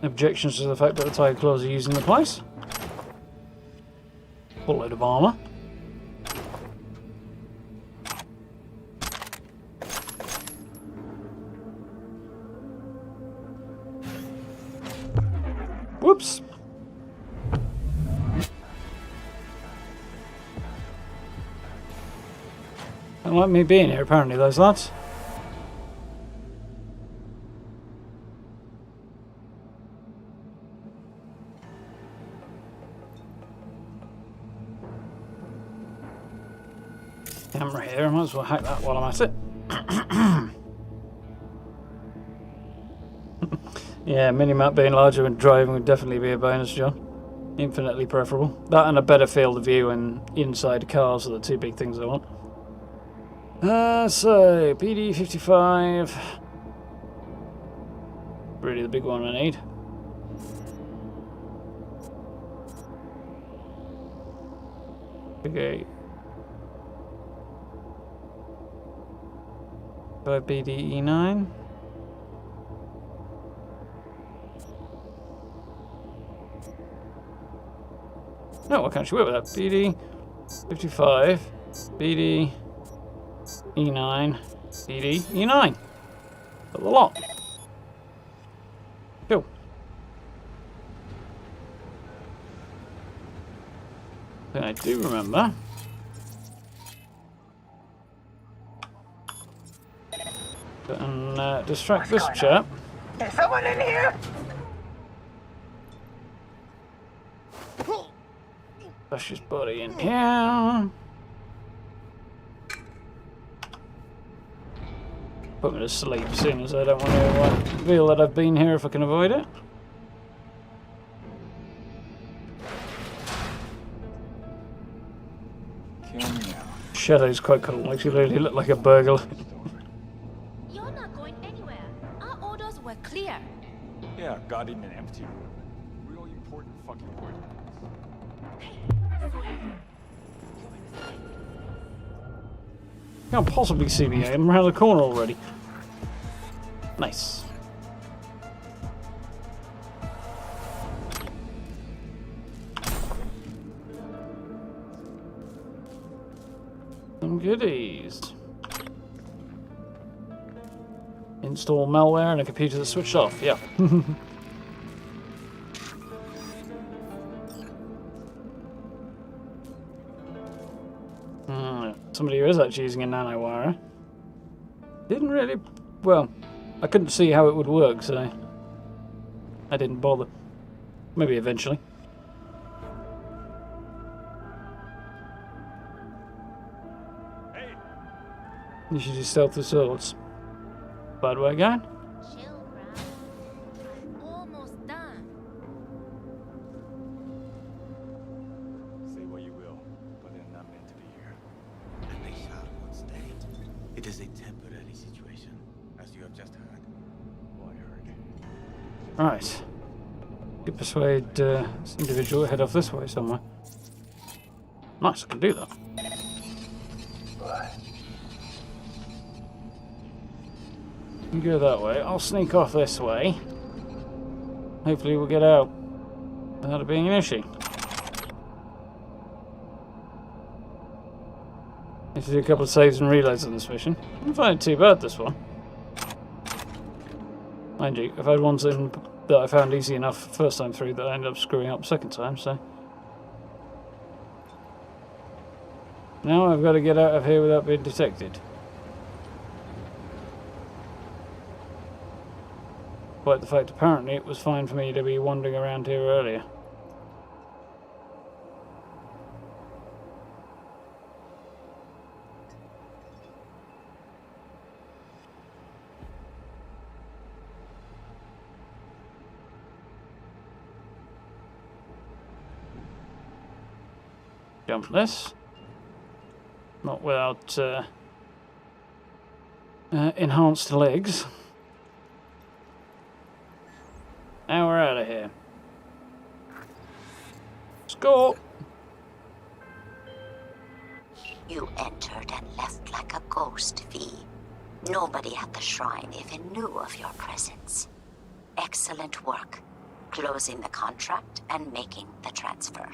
[SPEAKER 1] Objections to the fact that the Tiger Claws are using the place. Full load of armour. Whoops. Don't like me being here apparently, those lads. Camera here, I might as well hack that while I'm at it. Yeah, minimap being larger when driving would definitely be a bonus, John. Infinitely preferable. That and a better field of view and inside cars are the two big things I want. So, PD 55. Really the big one I need. Okay. 5 BD E9. No, I can actually work with that. BD 55, BD E9, BD E9. That's a lot. Cool. Then I do remember. And distract this chap.
[SPEAKER 10] Is someone in here?
[SPEAKER 1] Push his body in here. Put me to sleep as soon as I don't want to reveal that I've been here if I can avoid it. Shadow's quite cool, makes you really look like a burglar.
[SPEAKER 11] You're not going anywhere. Our orders were clear.
[SPEAKER 5] Yeah, got in an empty room. Real important fucking word.
[SPEAKER 1] Can't possibly see me, I'm around the corner already. Nice. Some goodies. Install malware and a computer that's switched off, yeah. Somebody who is actually using a nanowire. Didn't really... well, I couldn't see how it would work, so I didn't bother. Maybe eventually. You should use stealth with swords. Bad way going?
[SPEAKER 11] Chill, bruh. I'm almost done.
[SPEAKER 5] Say what you will, but they're not meant to be here.
[SPEAKER 8] And they shall not stay. It is a temporary situation, as you have just heard.
[SPEAKER 5] Well, I heard.
[SPEAKER 1] Right. Could persuade this individual to head off this way somewhere. Nice, I can do that. You go that way. I'll sneak off this way. Hopefully we'll get out without it being an issue. Need to do a couple of saves and reloads on this mission. I don't find it too bad, this one. Mind you, I've had ones in that I found easy enough first time through that I ended up screwing up second time, so... Now I've got to get out of here without being detected. Despite the fact apparently it was fine for me to be wandering around here earlier. Jump this. Not without enhanced legs. Now we're out of here. Score!
[SPEAKER 6] You entered and left like a ghost, V. Nobody at the shrine even knew of your presence. Excellent work, closing the contract and making the transfer.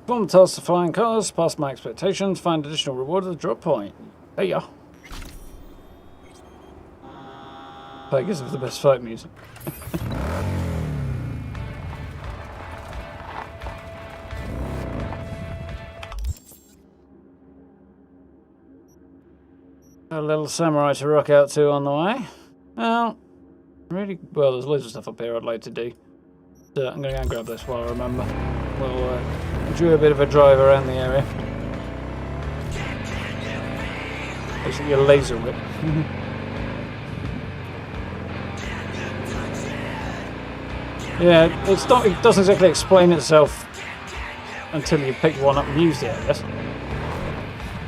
[SPEAKER 1] Perform the task to flying cars, past my expectations, find additional reward at the drop point. There you are. I guess it's the best fight music. A little samurai to rock out to on the way. Well, there's loads of stuff up here I'd like to do. So I'm going to go and grab this while I remember. We'll enjoy a bit of a drive around the area. Basically a laser whip. Yeah, it doesn't exactly explain itself until you pick one up and used it, I guess.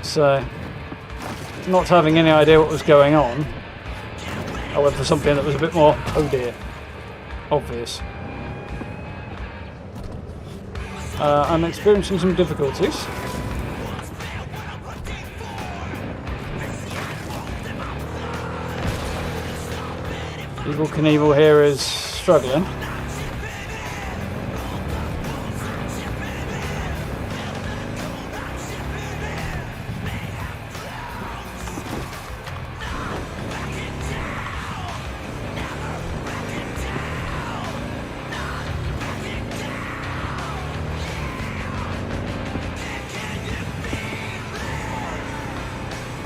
[SPEAKER 1] So, not having any idea what was going on, I went for something that was a bit more, oh dear, obvious. I'm experiencing some difficulties. Evil Knievel here is struggling.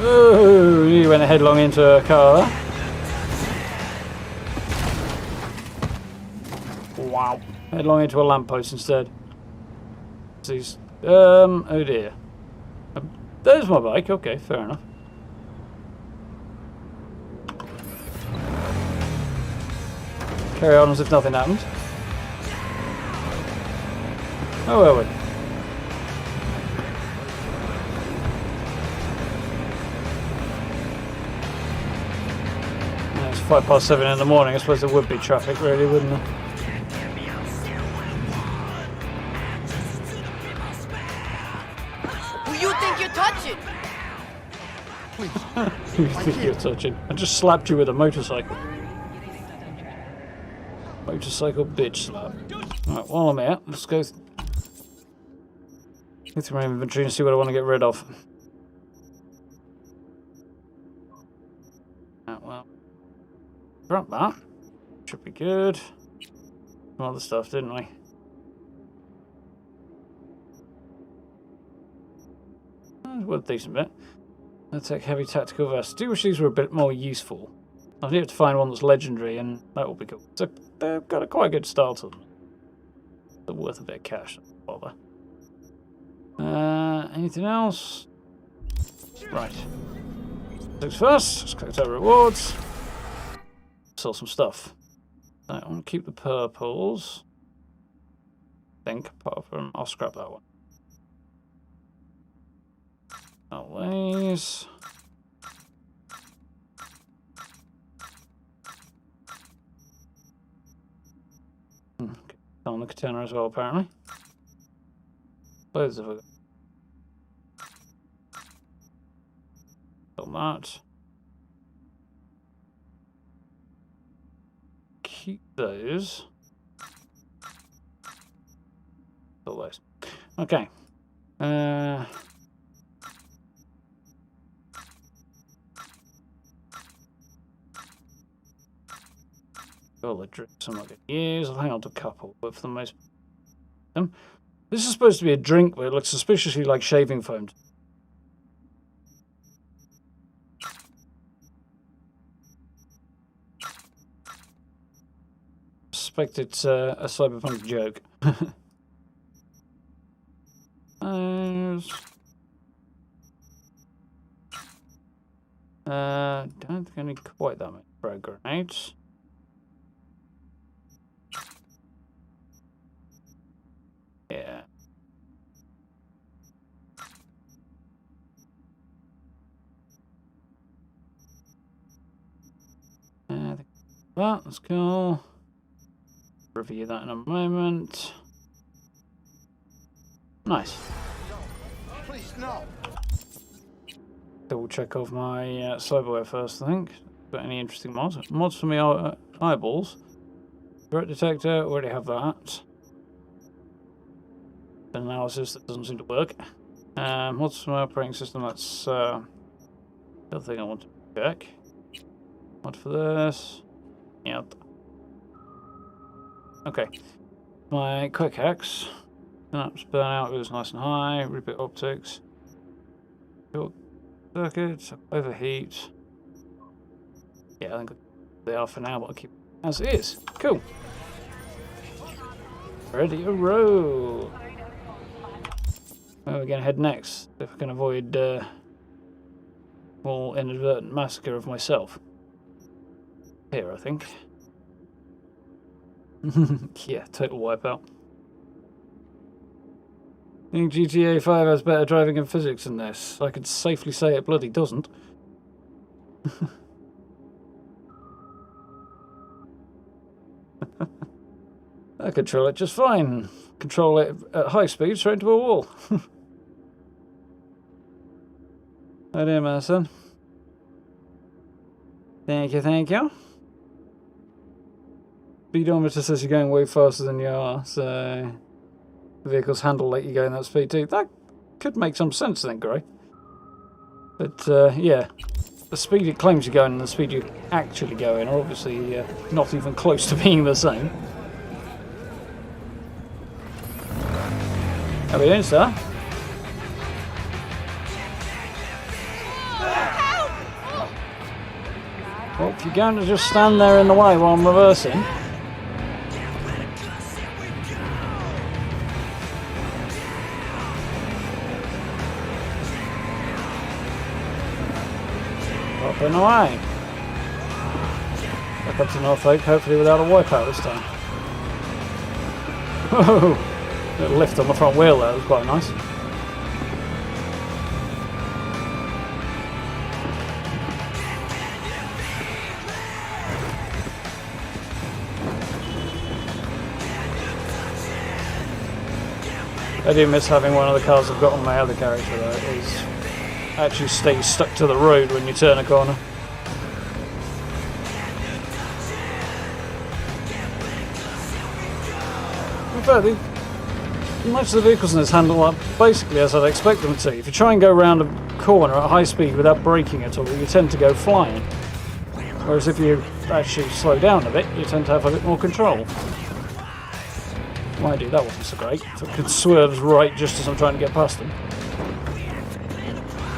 [SPEAKER 1] Oh, you went headlong into a car. Wow. Headlong into a lamppost instead. Oh dear. There's my bike. Okay, fair enough. Carry on as if nothing happened. Oh, where were we? It's 7:05 in the morning. I suppose there would be traffic, really, wouldn't there?
[SPEAKER 10] Who you think you're touching?
[SPEAKER 1] Who you think you're touching? I just slapped you with a motorcycle. Motorcycle bitch slap. Right, while I'm here, let's go through my inventory and see what I want to get rid of. Well, grab that. Should be good. Some other stuff, didn't we? Well, a decent bit. Let's take heavy tactical vests. I do wish these were a bit more useful. I need to find one that's legendary, and that will be cool. So they've got a quite good style to them. They're worth a bit of cash. Bother. Anything else? Right. Things first. Let's collect our rewards. Sell some stuff. I want to keep the purples. I think, apart from I'll scrap that one. Always. On the katana as well, apparently. Loads of it. Sell that. Keep those. Sell those. Okay. All the drinks I'm not going to use. I'll hang on to a couple, but for the most part. This is supposed to be a drink, but it looks suspiciously like shaving foam. I suspect it's a Cyberpunk joke. Don't think I need quite that many frag grenades. Yeah. Let's go. Review that in a moment. Nice.
[SPEAKER 10] Please, no.
[SPEAKER 1] Double check off my cyberware first, I think. Got any interesting mods? Mods for me are eyeballs. Threat detector, already have that. Analysis that doesn't seem to work. Mods for my operating system, that's the other thing I want to check. Mod for this. Yep. Okay. My quick hacks. Synapse burnout goes nice and high. Reboot optics. Short circuits. Overheat. Yeah, I think they are for now, but I'll keep it as is. Cool. Ready to roll. Where are we going to head next? If I can avoid more inadvertent massacre of myself. Here, I think. Yeah, total wipeout. I think GTA 5 has better driving and physics than this. I could safely say it bloody doesn't. I control it just fine. Control it at high speed straight into a wall. Oh dear, my son. Thank you, thank you. Speedometer says you're going way faster than you are, so the vehicle's handle let you go in that speed too. That could make some sense, I think, Gray. But yeah, the speed it claims you're going and the speed you actually go in are obviously not even close to being the same. How are we doing, sir? Well, if you're going to just stand there in the way while I'm reversing. Up and away. Back up to Norfolk, hopefully without a wipeout this time. Whoa! Little lift on the front wheel there, that was quite nice. I do miss having one of the cars I've got on my other character though. It is actually stays stuck to the road when you turn a corner. In fact, most of the vehicles in this handle up basically as I'd expect them to. If you try and go around a corner at high speed without braking at all, you tend to go flying. Whereas if you actually slow down a bit, you tend to have a bit more control. Mind you, that wasn't so great. So it swerves right just as I'm trying to get past them.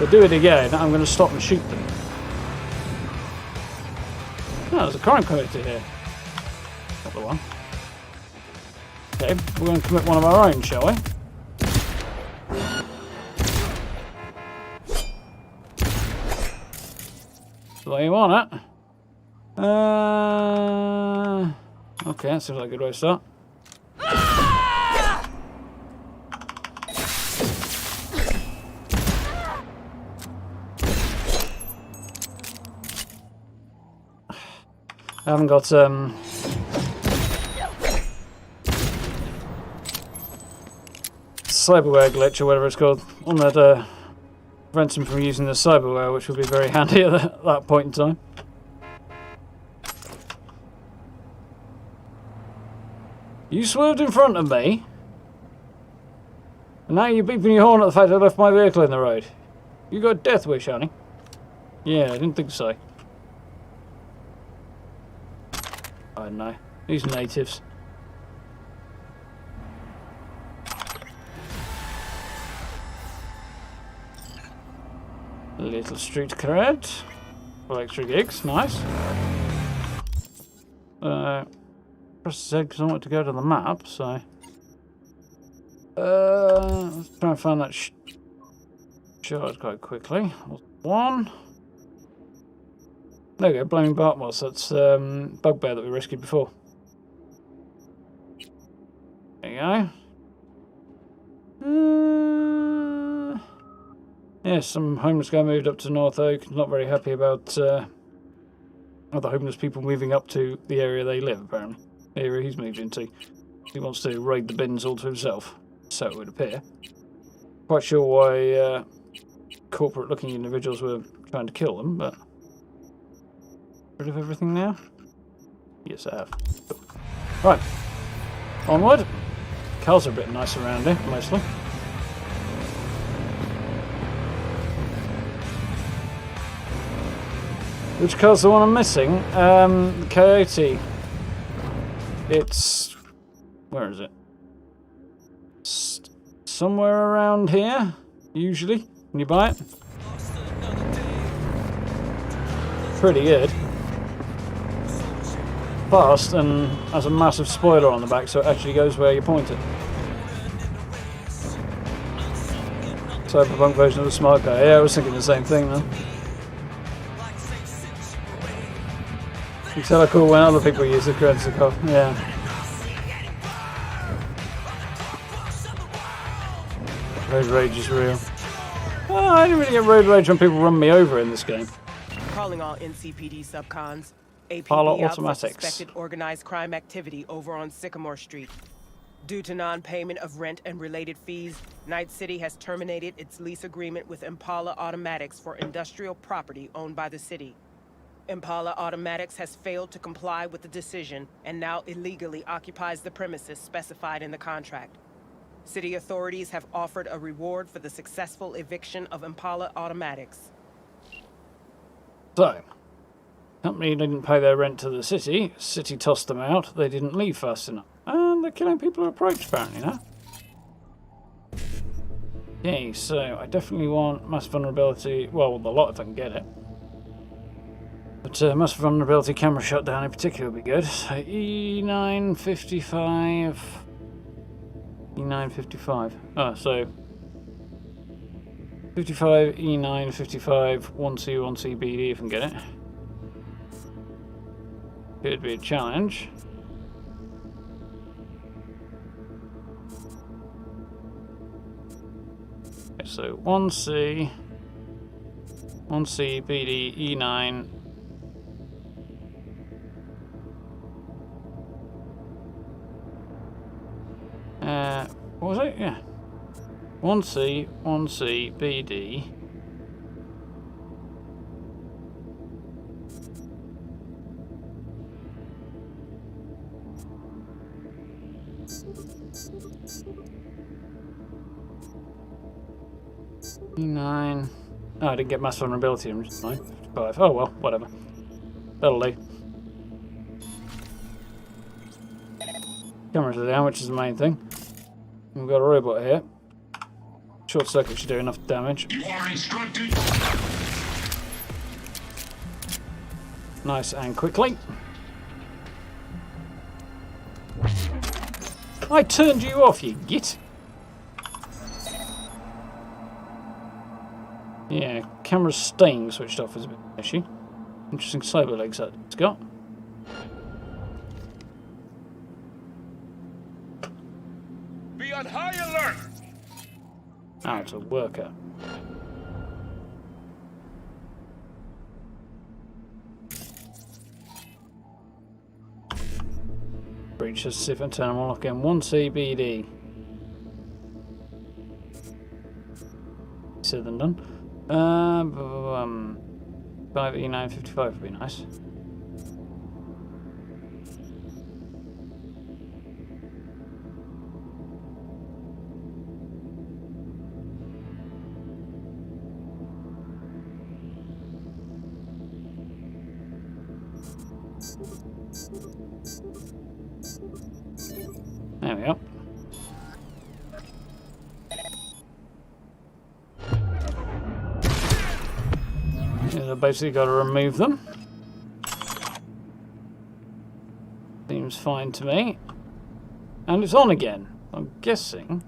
[SPEAKER 1] If I do it again, I'm going to stop and shoot them. there's a crime committed here. Not the one. Okay, we're going to commit one of our own, shall we? So there you want it. Okay, that seems like a good way to start. I haven't got cyberware glitch or whatever it's called on that prevents him from using the cyberware, which would be very handy at that point in time. You swerved in front of me, and now you're beeping your horn at the fact I left my vehicle in the road. You got a death wish, honey? Yeah, I didn't think so. I don't know. These natives. Little street cred. For extra gigs. Nice. Press Z because I want to go to the map, so... let's try and find that shard quite quickly. One. There we go, Blaming Bartmoss. That's Bugbear that we rescued before. There you go. Yeah, some homeless guy moved up to North Oak. Not very happy about other homeless people moving up to the area they live, apparently. The area he's moved into. He wants to raid the bins all to himself. So it would appear. Quite sure why corporate-looking individuals were trying to kill them, but... Rid of everything now? Yes, I have. Cool. Right. Onward. Cars are a bit nice around here, mostly. Which car's the one I'm missing? The Coyote. It's... Where is it? Somewhere around here, usually, when you buy it. Pretty good. Fast and has a massive spoiler on the back, so it actually goes where you point it. Cyberpunk version of the smart car. Yeah, I was thinking the same thing then. You tell how cool when other people use the currency car. Yeah. Road rage is real. Oh, I didn't really get road rage when people run me over in this game.
[SPEAKER 12] Calling all NCPD subcons.
[SPEAKER 1] Parla
[SPEAKER 12] APB out for
[SPEAKER 1] Automatics.
[SPEAKER 12] suspected organized crime activity over on Sycamore Street. Due to non-payment of rent and related fees, Night City has terminated its lease agreement with Impala Automatics for industrial property owned by the city. Impala Automatics has failed to comply with the decision and now illegally occupies the premises specified in the contract. City authorities have offered a reward for the successful eviction of Impala Automatics.
[SPEAKER 1] So, company didn't pay their rent to the city. City tossed them out. They didn't leave fast enough. And they're killing people who approach, apparently, now. Okay, so I definitely want mass vulnerability. Well, the lot if I can get it. But mass vulnerability camera shutdown in particular would be good. So E955. E955. Oh, so 55, E9, 55, 1C, 1C, BD if I can get it. Could be a challenge. Okay, so 1C, BD, E9. What was it? Yeah. 1C, BD. E9. Oh, I didn't get mass vulnerability. I'm just 9. 5. Oh well, whatever. That'll do. Cameras are down, which is the main thing. We've got a robot here. Short circuit should do enough damage.
[SPEAKER 2] You are instructed.
[SPEAKER 1] nice and quickly. I turned you off, you git. Yeah, camera's staying switched off is a bit of an issue. Interesting cyber legs that it's got.
[SPEAKER 2] Be on high alert!
[SPEAKER 1] Ah, it's a worker. Breach the siphon terminal, again 1 CBD. Easier than done. 5E955 would be nice. There we go. Yeah, I've basically got to remove them. Seems fine to me. And it's on again. I'm guessing.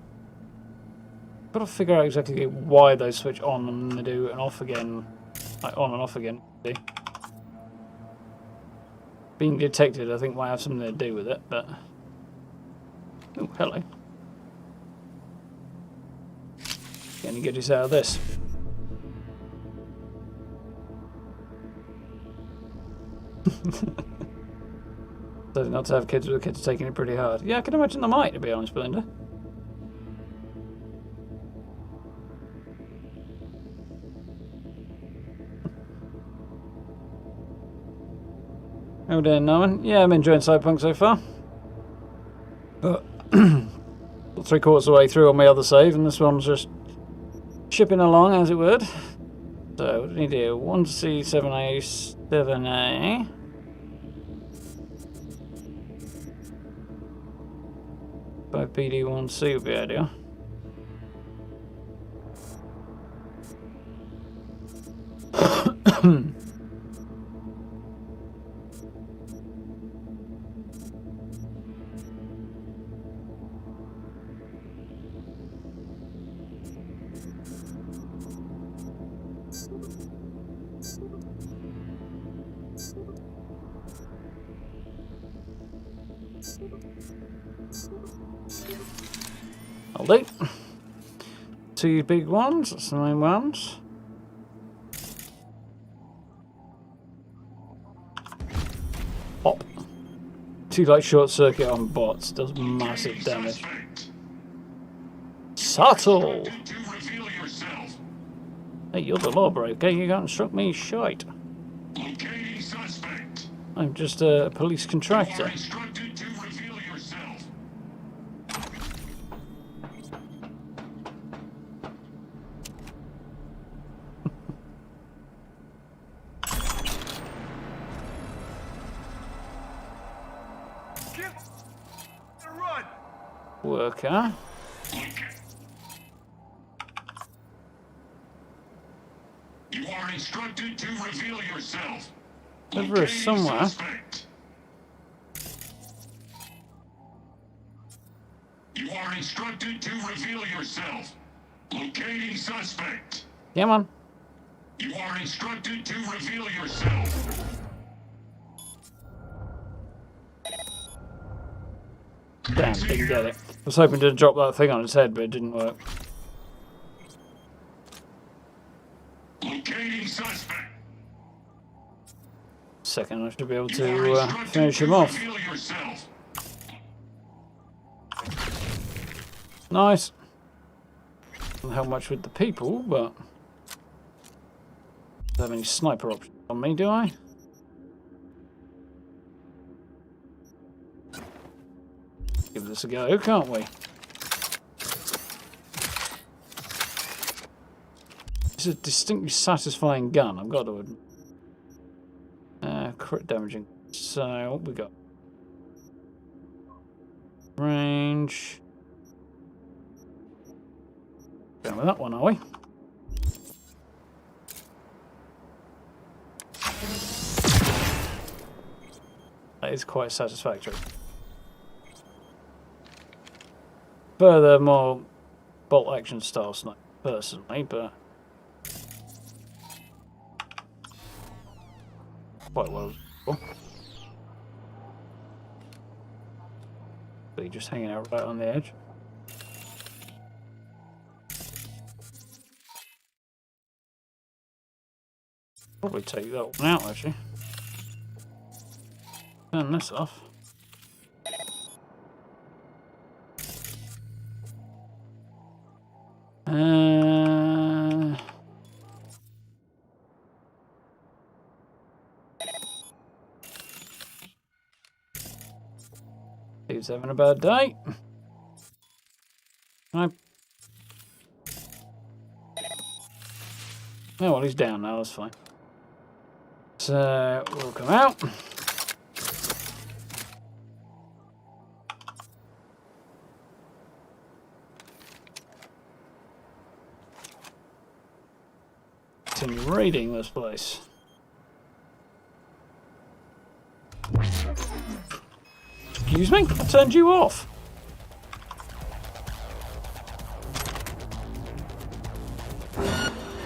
[SPEAKER 1] Got to figure out exactly why they switch on and they do and off again. Like on and off again. Being detected, I think, might have something to do with it, but... Oh, hello. Get any goodies out of this? So not to have kids with the kids taking it pretty hard. Yeah, I can imagine they might, to be honest, Belinda. Oh dear, Norman. Yeah, I'm enjoying Cyberpunk so far. But 3/4 of the way through on my other save, and this one's just shipping along, as it would. So, what do we need here? 1C7A, 7A. By PD1C would be ideal. I'll do. 2 big ones, that's the main ones. Pop. 2 light short circuit on bots, does massive damage. Subtle! Hey, you're the lawbreaker, you can't instruct me shite. I'm just a police contractor. Worker.
[SPEAKER 2] You are instructed to reveal yourself.
[SPEAKER 1] Over here somewhere.
[SPEAKER 2] You are instructed to reveal yourself. Locating suspect.
[SPEAKER 1] Come on.
[SPEAKER 2] You are instructed to reveal yourself.
[SPEAKER 1] Damn, didn't get it. I was hoping to drop that thing on its head, but it didn't work.
[SPEAKER 2] Locating suspect.
[SPEAKER 1] Second, I should be able to finish him off. Nice. Doesn't help much with the people, but... Don't have any sniper options on me, do I? Give this a go, can't we? It's a distinctly satisfying gun, I've got to admit. Crit damaging. So, what we got? Range. Going with that one, are we? that is quite satisfactory. Further, more bolt action style snipe, personally, but quite well. But just hanging out right on the edge. Probably take that one out actually. Turn this off. He's having a bad day. Oh well, he's down now, that's fine. So we'll come out. Continue raiding this place. Excuse me? I turned you off.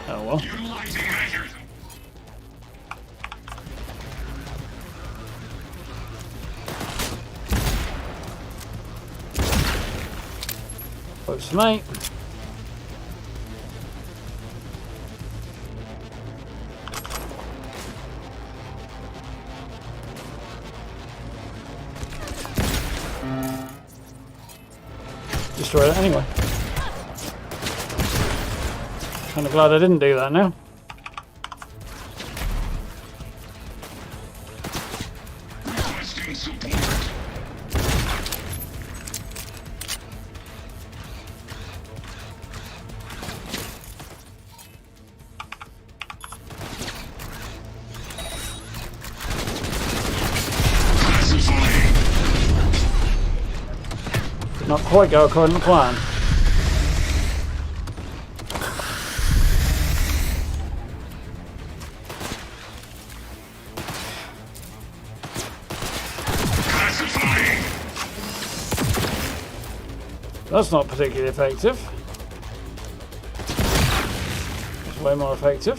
[SPEAKER 1] Oh well. Close, mate. Destroy it anyway. Kind of glad I didn't do that now. Not quite go according to plan. That's not particularly effective. It's way more effective.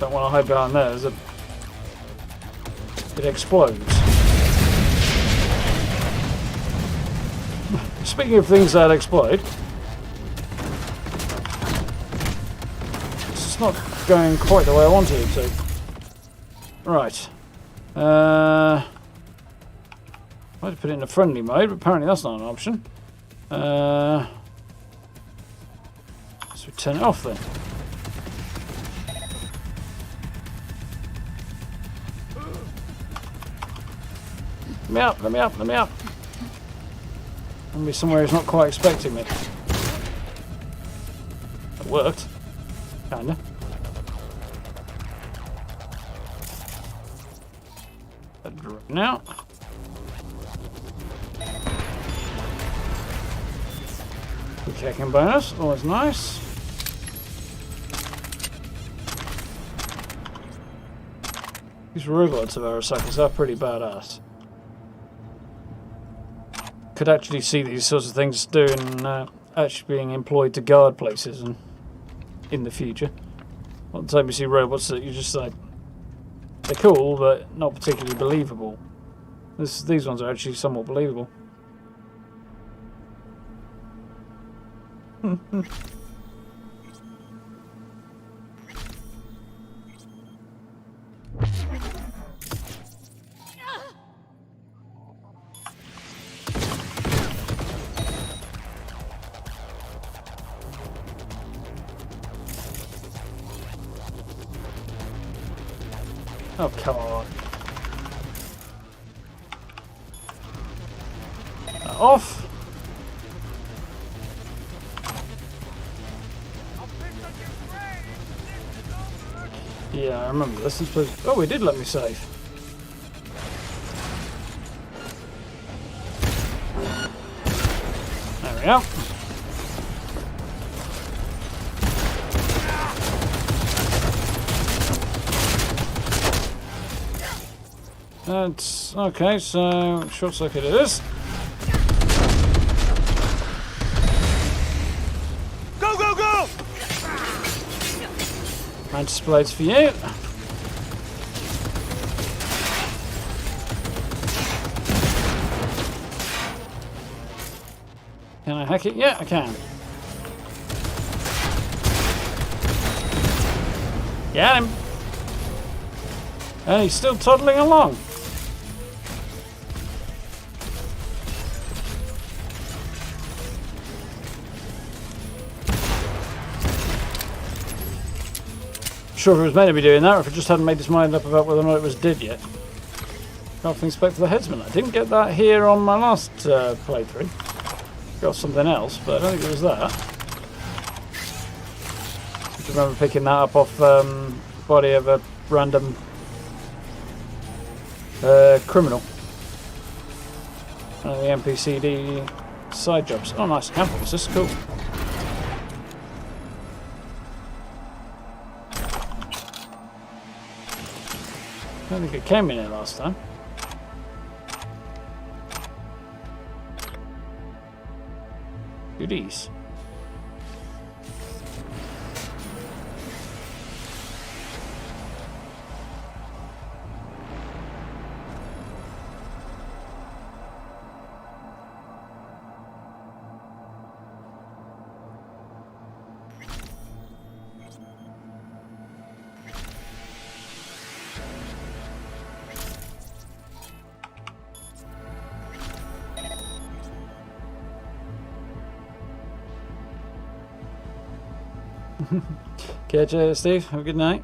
[SPEAKER 1] Don't want to hide behind there. It explodes. Speaking of things that explode, it's not going quite the way I wanted it to. Right. I had to put it in a friendly mode, but apparently that's not an option. So we turn it off then. Let me up, let me up, let me up. Be somewhere he's not quite expecting me. It worked. Kinda. Now. Quick checking bonus, always nice. These robots of Arasakas are pretty badass. Could actually see these sorts of things doing, actually being employed to guard places and in the future. All the time you see robots that you're just like, they're cool, but not particularly believable. These ones are actually somewhat believable. Oh, come on. Off! Yeah, I remember this. Oh, we did let me save. There we are. That's okay, so short circuit it is.
[SPEAKER 5] Go, go, go!
[SPEAKER 1] Mantis blades for you. Can I hack it? Yeah, I can. Get him! And he's still toddling along. Sure if it was meant to be doing that, or if it just hadn't made its mind up about whether or not it was dead yet. Nothing spec for the headsman. I didn't get that here on my last playthrough. Got something else, but I don't think it was that. I remember picking that up off the body of a random criminal. One of the NPCD side jobs. Oh, nice campus. This is cool. I don't think it came in here last time. Goodies. Catch you, Steve. Have a good night.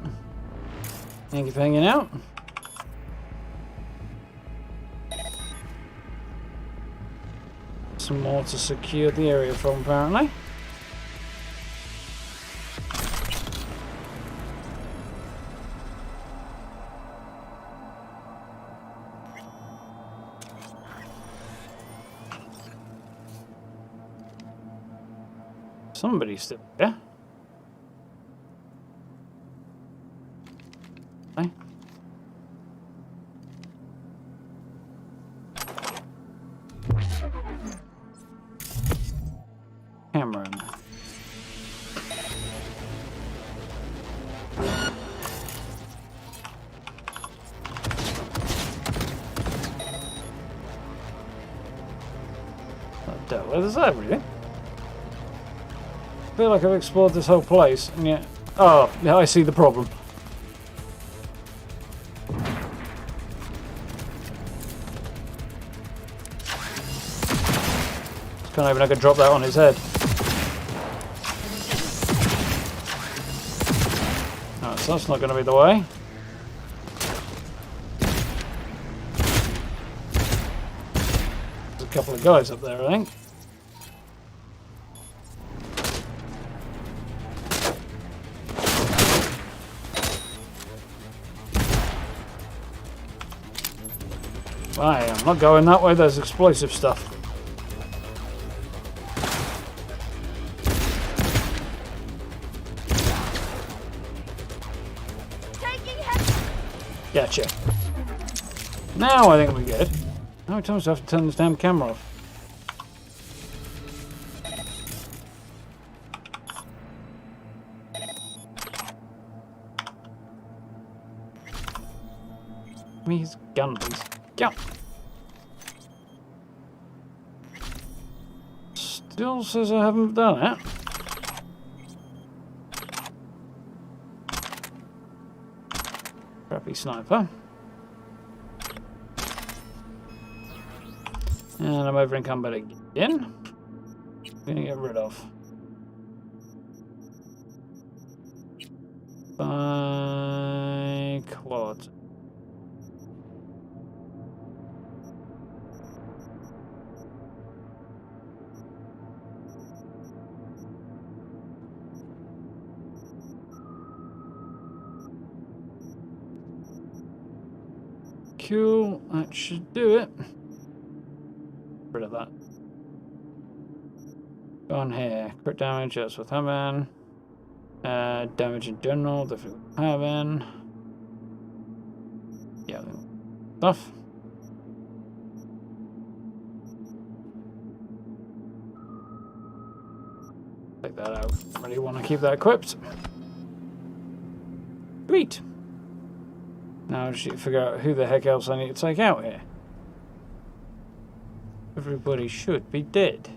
[SPEAKER 1] Thank you for hanging out. Some more to secure the area from, apparently. Somebody's still there. Cameron. I've dealt with everything. I feel like I've explored this whole place, and yet... Oh, yeah, I see the problem. Can't even I could drop that on his head. Alright, so that's not going to be the way. There's a couple of guys up there, I think. I'm not going that way, there's explosive stuff. Gotcha. Now I think we're good. How many times do I have to turn this damn camera off? Give me his gun, please. Go! Still says I haven't done it. Crappy sniper. And I'm over encumbered again. Gonna get rid of. By Claude. Cool, that should do it. Rid of that. Go on here. Crit damage, that's with having. Damage in general, definitely having. Yeah. stuff. Take that out. Really want to keep that equipped. Sweet. Now I just need to figure out who the heck else I need to take out here. Everybody should be dead.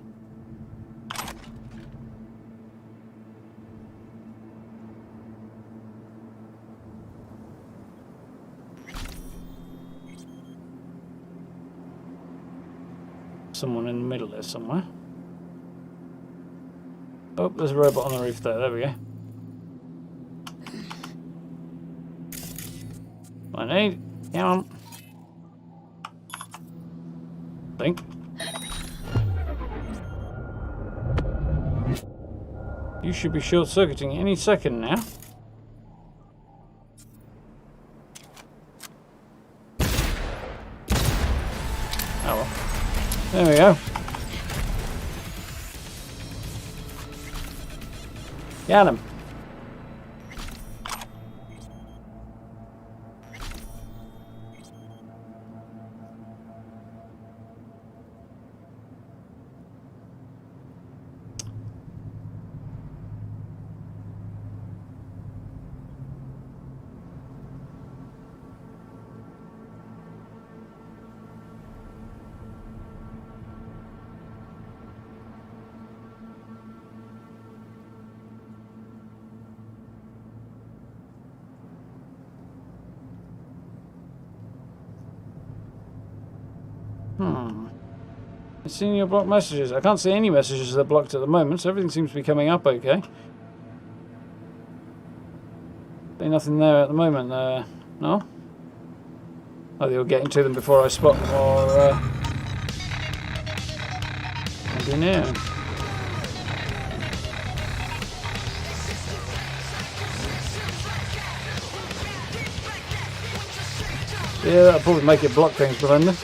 [SPEAKER 1] Someone in the middle there somewhere. Oh, there's a robot on the roof there. There we go. I need. Come on. Think. You should be short-circuiting any second now. Oh well. There we go. Got him. Seeing your blocked messages. I can't see any messages that are blocked at the moment, so everything seems to be coming up okay. There's nothing there at the moment. No? Oh, you're getting to them before I spot them, or maybe now. Yeah, that'll probably make it block things behind them.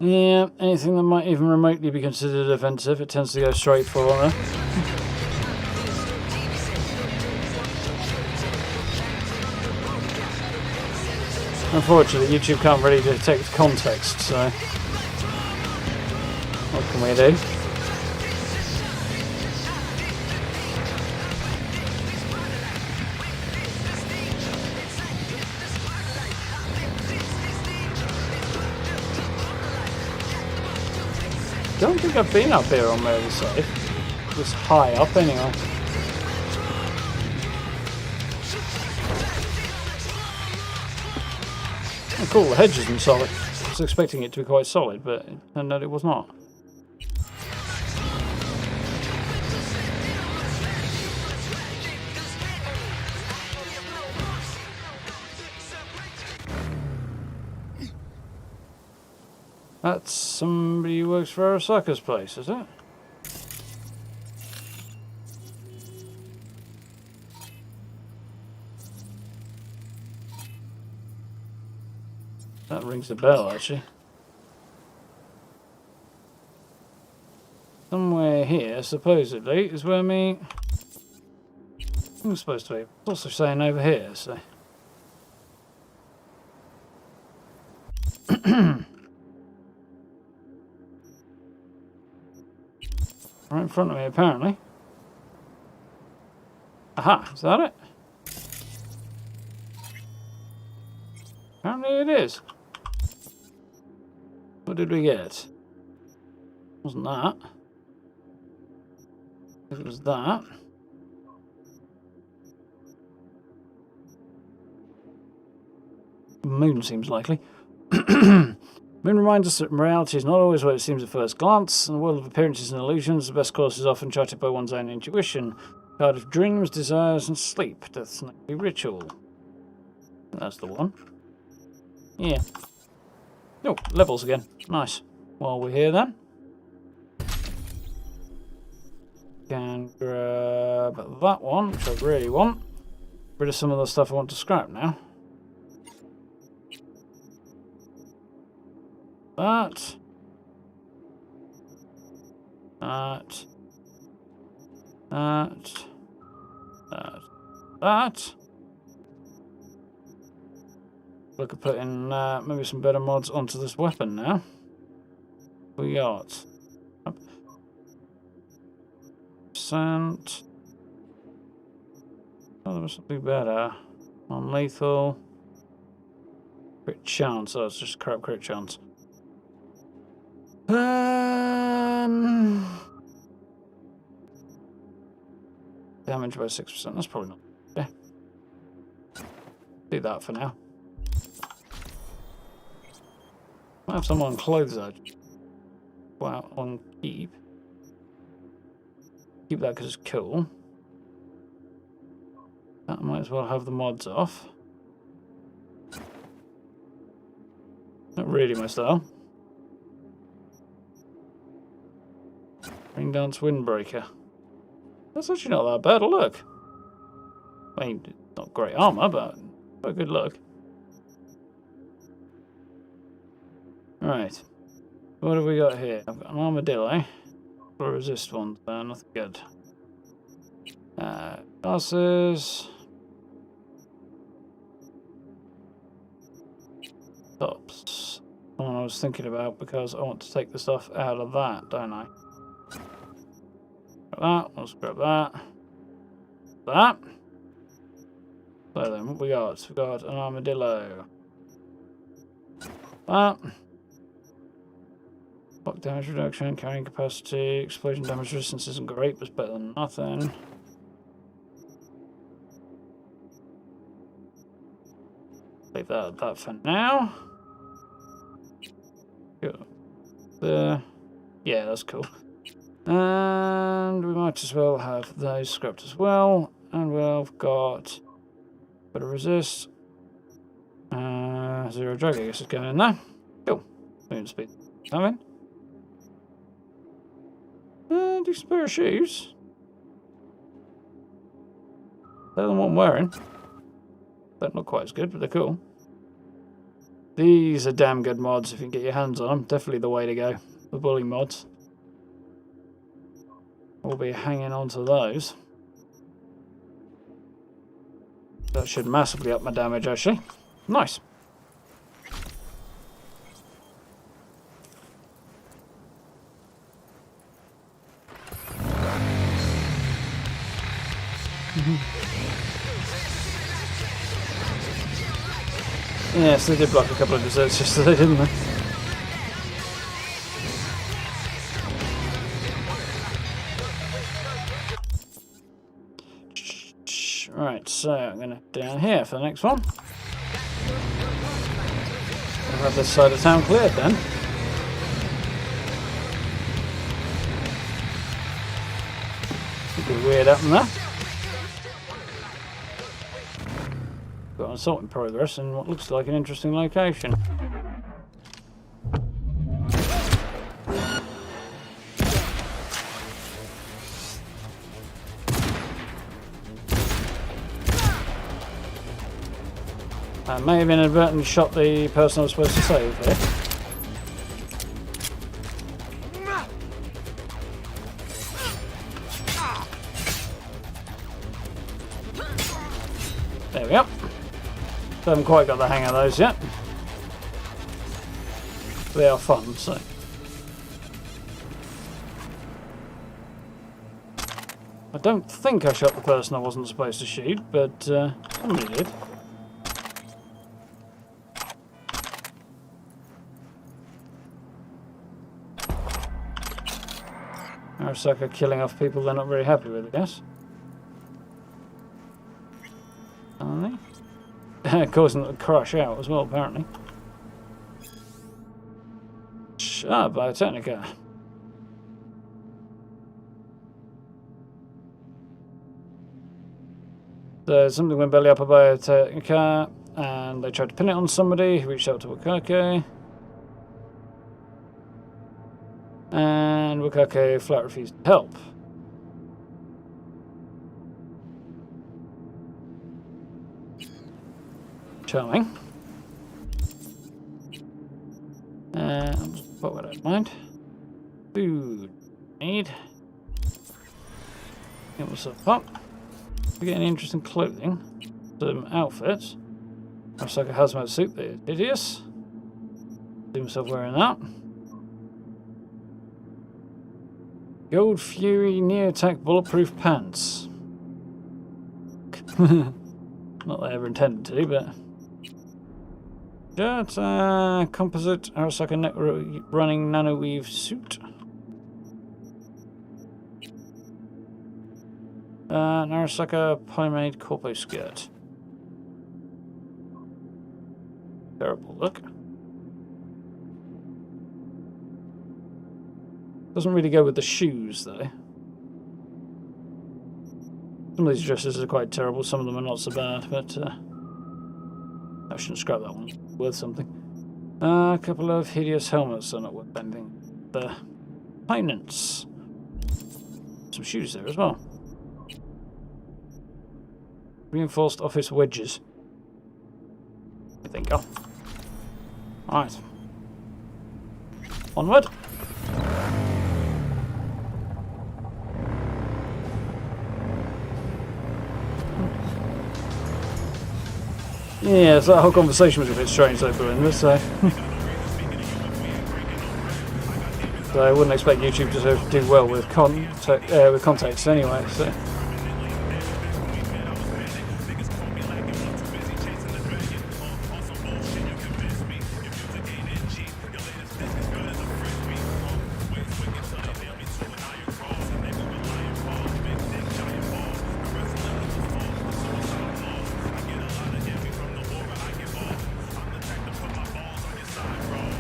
[SPEAKER 1] Yeah, anything that might even remotely be considered offensive, it tends to go straight for honor. Unfortunately, YouTube can't really detect context, so what can we do? I don't think I've been up here on the other side. Just high up anyway. Oh, cool, the hedge isn't solid. I was expecting it to be quite solid, but it turned out it was not. That's somebody who works for Arasaka's place, is it? That rings a bell, actually. Somewhere here, supposedly, is where I'm supposed to be. It's also saying over here, so. Right in front of me, apparently. Aha, is that it? Apparently it is. What did we get? Wasn't that? It was that. Moon seems likely. Moon reminds us that morality is not always what it seems at first glance. In the world of appearances and illusions, the best course is often charted by one's own intuition. Card of dreams, desires, and sleep. Death's nightly ritual. That's the one. Yeah. Oh, levels again. Nice. While we're here then. Can grab that one, which I really want. Rid of some of the stuff I want to scrap now. that. That. Look at putting maybe some better mods onto this weapon now. We got percent. Oh, there was something better. Non-lethal. Crit chance. Oh, it's just crap crit chance. Damage by 6%. That's probably not. Yeah. Do that for now. Might have some on clothes though. Wow, on keep. Keep that because it's cool. That might as well have the mods off. Not really my style. Ring Dance Windbreaker. That's actually not that bad a look. I mean, not great armor, but a good look. Right. What have we got here? I've got an armadillo. Or resist one. Nothing good. Glasses. Tops. One I was thinking about because I want to take the stuff out of that, don't I? Grab that. Let's grab that. That. So then, what we got? We got an armadillo. That. Block damage reduction, carrying capacity, explosion damage resistance isn't great, but it's better than nothing. Leave that at that for now. Good. There. Yeah, that's cool. And we might as well have those scrapped as well. And we've got a bit of resist. Zero drag, I guess, is going in there. Cool. Moving speed. Coming. Decent pair of shoes. Better than what I'm wearing. They're not quite as good, but they're cool. These are damn good mods if you can get your hands on them. Definitely the way to go. The bully mods. We'll be hanging on to those. That should massively up my damage, actually. Nice. Yes, they did block a couple of desserts yesterday, didn't they? Right, so I'm going to head down here for the next one. We'll have this side of town cleared then. Could be weird up in there. Got an assault in progress in what looks like an interesting location. I may have inadvertently shot the person I was supposed to save here. There we go. Haven't quite got the hang of those yet. They are fun, so. I don't think I shot the person I wasn't supposed to shoot, but somebody did. Arasaka killing off people they're not very happy with, I guess. Aren't they? Causing them to crash out as well, apparently. Biotechnica. So something went belly up a Biotechnica, and they tried to pin it on somebody who reached out to Wakake. And Wakake flat refused to help. Charming. What would I mind? Food. Need. Get myself up. We get any interesting clothing. Some outfits. Looks like a hazmat suit there. Hideous. See myself wearing that. Gold Fury Neo-Attack Bulletproof Pants. Not that I ever intended to, but... Shirt, composite Arasaka neck running nano weave suit. An Arasaka polymade Corpo skirt. Terrible look. Doesn't really go with the shoes though. Some of these dresses are quite terrible, some of them are not so bad, but I shouldn't scrap that one. It's worth something. A couple of hideous helmets are not worth anything. The components. Some shoes there as well. Reinforced office wedges. I think. Oh. Alright. Onward. Yeah, so that whole conversation was a bit strange though, Belinda, so... so I wouldn't expect YouTube to do well with context anyway, so...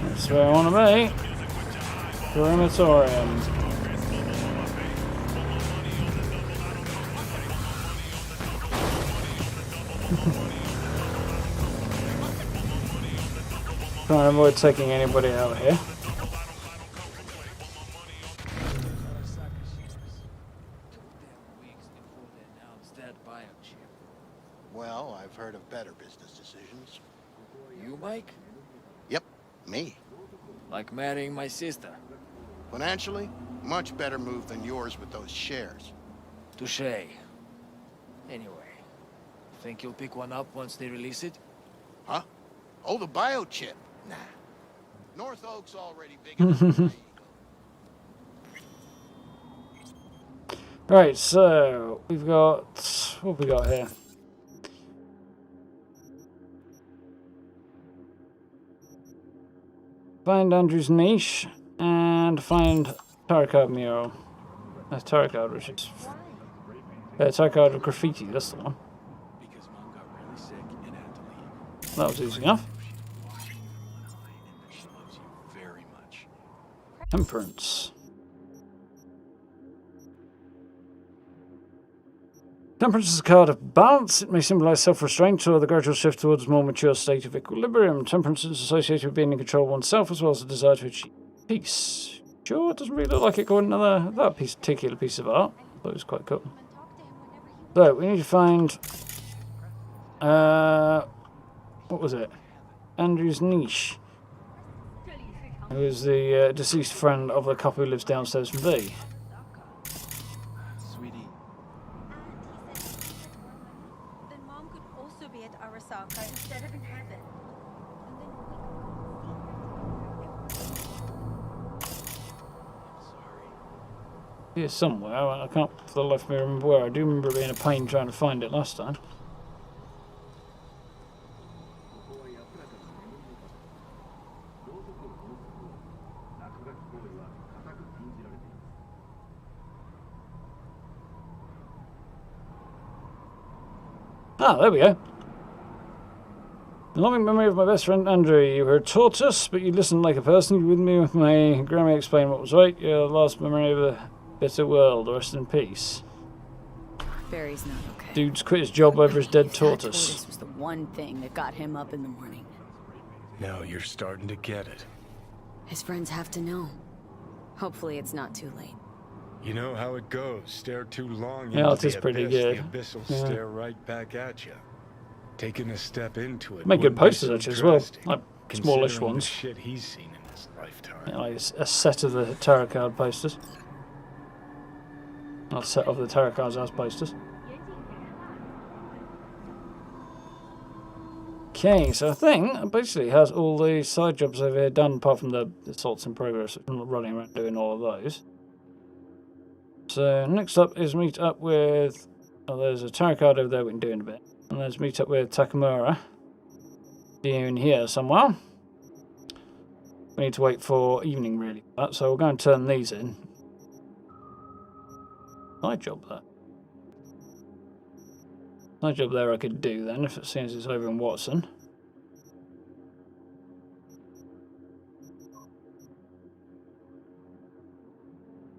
[SPEAKER 1] That's where I want to be. Crematorium. Trying to avoid taking anybody out here.
[SPEAKER 10] Well, I've heard of better business decisions.
[SPEAKER 13] You, Mike?
[SPEAKER 10] Yep, me.
[SPEAKER 13] Like marrying my sister.
[SPEAKER 10] Financially, much better move than yours with those shares.
[SPEAKER 13] Touché. Anyway, think you'll pick one up once they release it?
[SPEAKER 10] Huh? Oh, the biochip? Nah. North Oak's already big enough.
[SPEAKER 1] Right, so we've got what have we got here? Find Andrew's niche and find tarot card mural. That's tarot card, which is tarot card with graffiti. That's the one. That was easy enough. Temperance. Temperance is a card of balance. It may symbolize self-restraint or the gradual shift towards a more mature state of equilibrium. Temperance is associated with being in control of oneself as well as a desire to achieve peace. Sure, it doesn't really look like it going into that particular piece of art. I thought it was quite cool. So, we need to find... what was it? Andrew's niche. Who is the deceased friend of the couple who lives downstairs from V.
[SPEAKER 13] Sweetie.
[SPEAKER 11] Then Mom could also be at Arasaka instead of in heaven.
[SPEAKER 1] Here somewhere. I can't for the life of me remember where. I do remember it being a pain trying to find it last time. Ah, there we go. In loving memory of my best friend Andrew, you were a tortoise, but you listened like a person. You with me with my grandma explained what was right. Your last memory of a better world. Rest in peace.
[SPEAKER 9] Barry's not okay.
[SPEAKER 1] Dude's quit his job over his dead tortoise.
[SPEAKER 9] Tortoise was the one thing that got him up in the morning.
[SPEAKER 14] Now you're starting to get it.
[SPEAKER 9] His friends have to know. Hopefully it's not too late.
[SPEAKER 14] You know how it goes. Stare too long
[SPEAKER 1] Yeah,
[SPEAKER 14] into
[SPEAKER 1] it is
[SPEAKER 14] the
[SPEAKER 1] pretty
[SPEAKER 14] abyss,
[SPEAKER 1] good.
[SPEAKER 14] the abyss will
[SPEAKER 1] Yeah.
[SPEAKER 14] stare right back at you. Taking a step into it.
[SPEAKER 1] Make good
[SPEAKER 14] wouldn't be
[SPEAKER 1] posters
[SPEAKER 14] so
[SPEAKER 1] actually as well.
[SPEAKER 14] drastic.
[SPEAKER 1] Like smallish
[SPEAKER 14] considering the
[SPEAKER 1] ones.
[SPEAKER 14] shit he's seen in his lifetime.
[SPEAKER 1] You know, like a set of the tarot card posters. Not a set of the tarot cards as posters. Okay, so I think it basically has all the side jobs over here done, apart from the assaults in progress. I'm not running around doing all of those. So next up is meet up with... Oh, there's a tarot card over there we can do in a bit. And let's meet up with Takamura. In here somewhere. We need to wait for evening really for that, so we'll go and turn these in. Side job there. Side job there I could do then, if it seems it's over in Watson.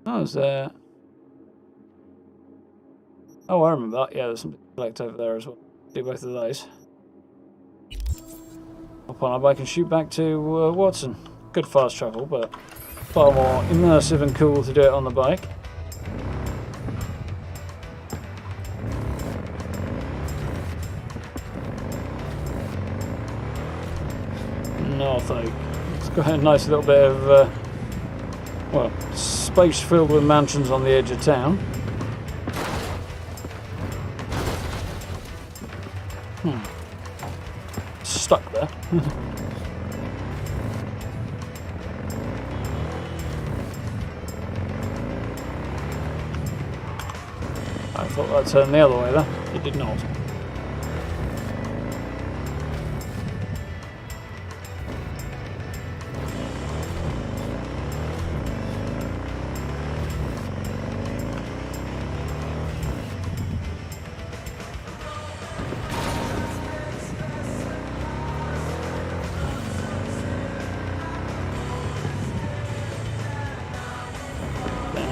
[SPEAKER 1] Oh, is there... Oh, I remember that. Yeah, there's some collect over there as well. Do both of those. Hop on our bike and shoot back to Watson. Good fast travel, but far more immersive and cool to do it on the bike. Norfolk. It's got a nice little bit of, well, space filled with mansions on the edge of town. Stuck there. I thought that turned the other way there. It did not.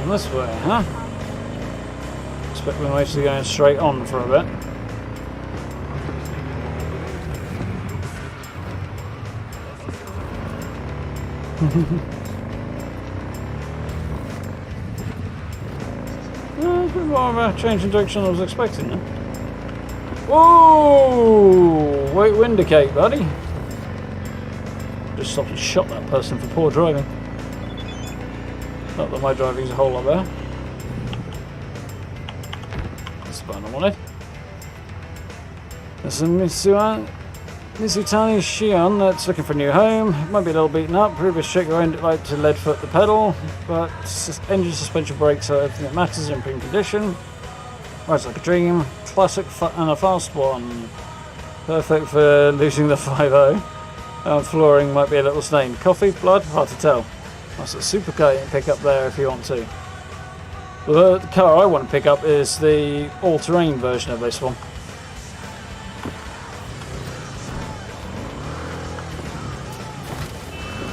[SPEAKER 1] This way, huh? Expect we're mostly going straight on for a bit. A bit more of a change in direction than I was expecting then. Whoa! Wait, Windicate, buddy. Just stopped and shot that person for poor driving. Not that my driving's a whole lot better. That's the one I wanted. There's a Mizutani Xion that's looking for a new home. Might be a little beaten up. Previous chick won't like to lead foot the pedal, but engine, suspension, brakes are everything that matters in prime condition. Rides like a dream. Classic and a fast one. Perfect for losing the 5.0. Flooring might be a little stained. Coffee, blood, hard to tell. That's a super car you can pick up there if you want to. Well, the car I want to pick up is the all-terrain version of this one.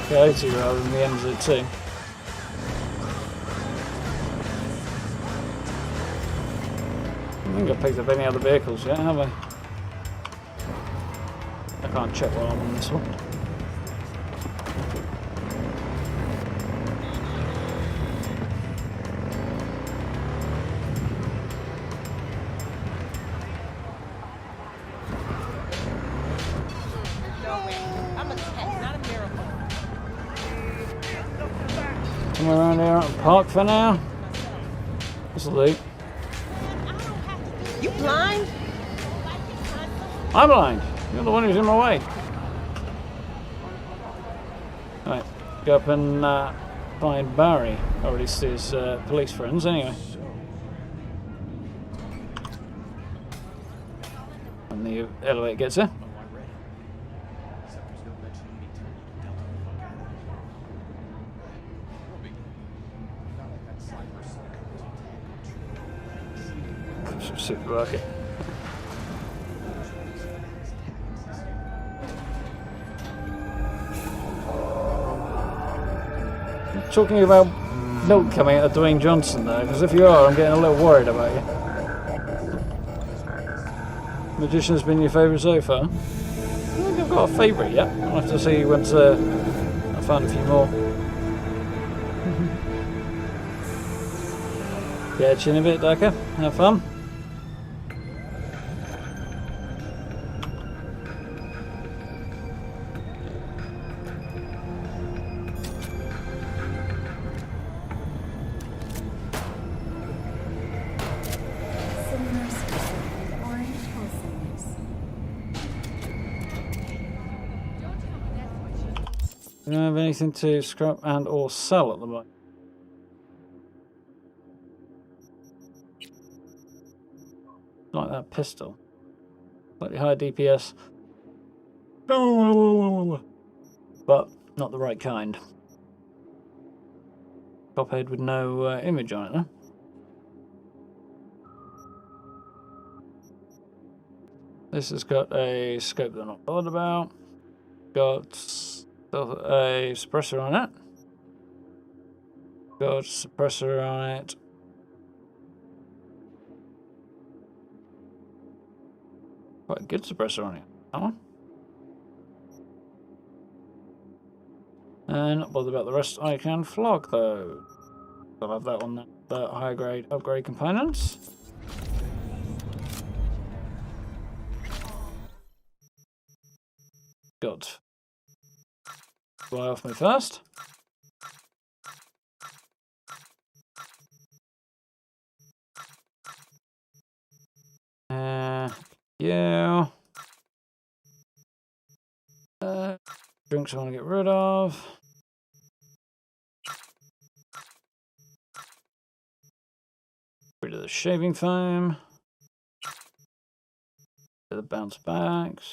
[SPEAKER 1] Coyote rather than the MZ2. I think I've picked up any other vehicles yet, have I? I can't check while I'm on this one. Come around here at the park for now. This'll do.
[SPEAKER 12] You blind?
[SPEAKER 1] I'm blind. You're the one who's in my way. Right, go up and find Barry, or at least his police friends anyway. When the elevator gets here. Supermarket. Talking about milk coming out of Dwayne Johnson though, because if you are, I'm getting a little worried about you. Magician's been your favourite so far? I don't think I've got a favourite yet. I'll have to see once I find a few more. Yeah, chin a bit, Daka. Have fun. We don't have anything to scrap and or sell at the moment. Like that pistol. Slightly higher DPS. But not the right kind. Top head with no image on it, though. This has got a scope that I'm not bothered about. Got a suppressor on it. Got a suppressor on it. Quite a good suppressor on it. That one. And not bothered about the rest. I can flog though. I'll have that on the higher grade upgrade components. Got fly off me first. Yeah. Drinks I want to get rid of. Rid of the shaving foam. The bounce backs.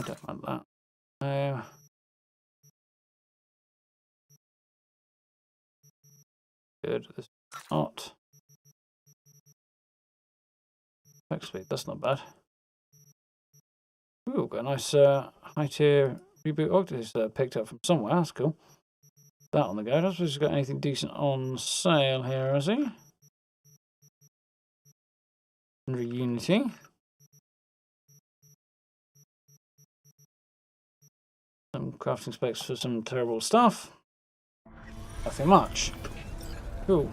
[SPEAKER 1] Don't want that. No. Good. This is not. Back speed, that's not bad. Ooh, got a nice high tier reboot Octus picked up from somewhere. That's cool. That on the go. I don't suppose he's got anything decent on sale here, has he? Under Unity. Some crafting specs for some terrible stuff. Nothing much. Cool.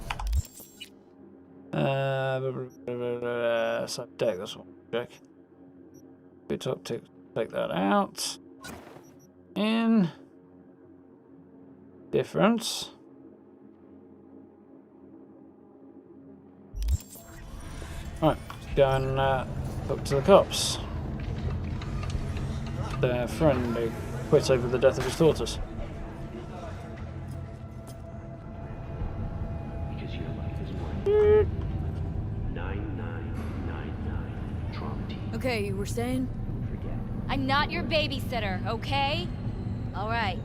[SPEAKER 1] Side deck, that's what I'll check. Bit up, take that out. In. Difference. Right, let's go and talk to the cops. Their friend who quit over the death of his daughters.
[SPEAKER 15] Because your life is worth 9999 Trump team.
[SPEAKER 9] Okay, you were saying?
[SPEAKER 11] I'm not your babysitter, okay? All right.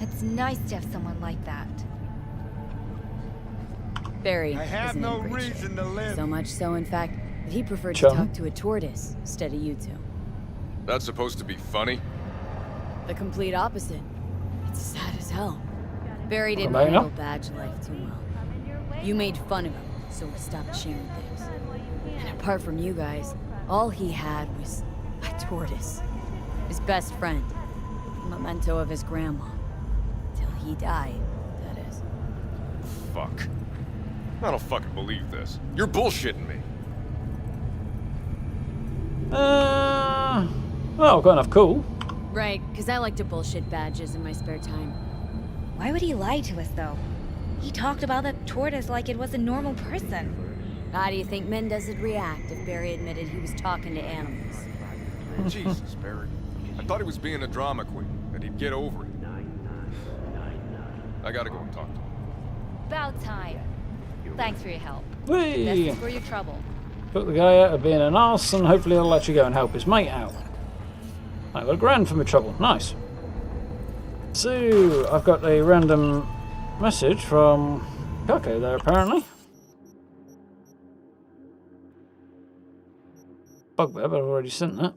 [SPEAKER 11] It's nice to have someone like that.
[SPEAKER 9] Barry.
[SPEAKER 5] I have
[SPEAKER 9] isn't
[SPEAKER 5] no
[SPEAKER 9] in great
[SPEAKER 5] reason
[SPEAKER 9] shape.
[SPEAKER 5] to live.
[SPEAKER 9] So much so, in fact, that he preferred
[SPEAKER 1] Chum?
[SPEAKER 9] to talk to a tortoise instead of you two.
[SPEAKER 16] That's supposed to be funny?
[SPEAKER 9] The complete opposite. It's sad as hell. Barry didn't
[SPEAKER 1] Come on,
[SPEAKER 9] handle badge life too well. You made fun of him, so he stopped sharing things. And apart from you guys, all he had was a tortoise. His best friend. A memento of his grandma. Till he died, that is.
[SPEAKER 16] Fuck. I don't fucking believe this. You're bullshitting me.
[SPEAKER 1] Well, kind of cool.
[SPEAKER 9] Right, because I like to bullshit badges in my spare time.
[SPEAKER 11] Why would he lie to us, though? He talked about the tortoise like it was a normal person.
[SPEAKER 9] How do you think Mendez would react if Barry admitted he was talking to animals?
[SPEAKER 16] Jesus, Barry. I thought he was being a drama queen, that he'd get over it. I gotta go and talk to him.
[SPEAKER 11] About time. Thanks for your help.
[SPEAKER 1] Whee!
[SPEAKER 11] This is for your trouble.
[SPEAKER 1] Took the guy out of being an arse, and hopefully he'll let you go and help his mate out. I got $1,000 for my trouble. Nice. So, I've got a random message from Kako there, apparently. Bugbear, but I've already sent that.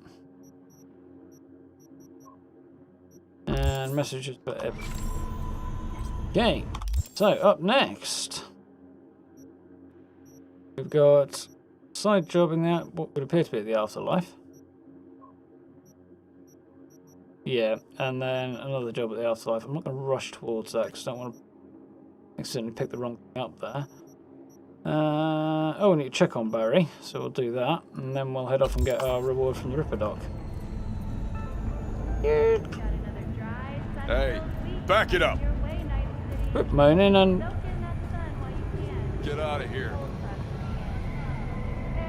[SPEAKER 1] And messages for everything. Okay, so up next, we've got a side job in the what would appear to be the afterlife. Yeah, and then another job at the afterlife. I'm not going to rush towards that because I don't want to accidentally pick the wrong thing up there. Oh, we need to check on Barry, so we'll do that, and then we'll head off and get our reward from the Ripper Doc.
[SPEAKER 16] Hey, back it up.
[SPEAKER 1] Quit moaning and...
[SPEAKER 16] Get out of here.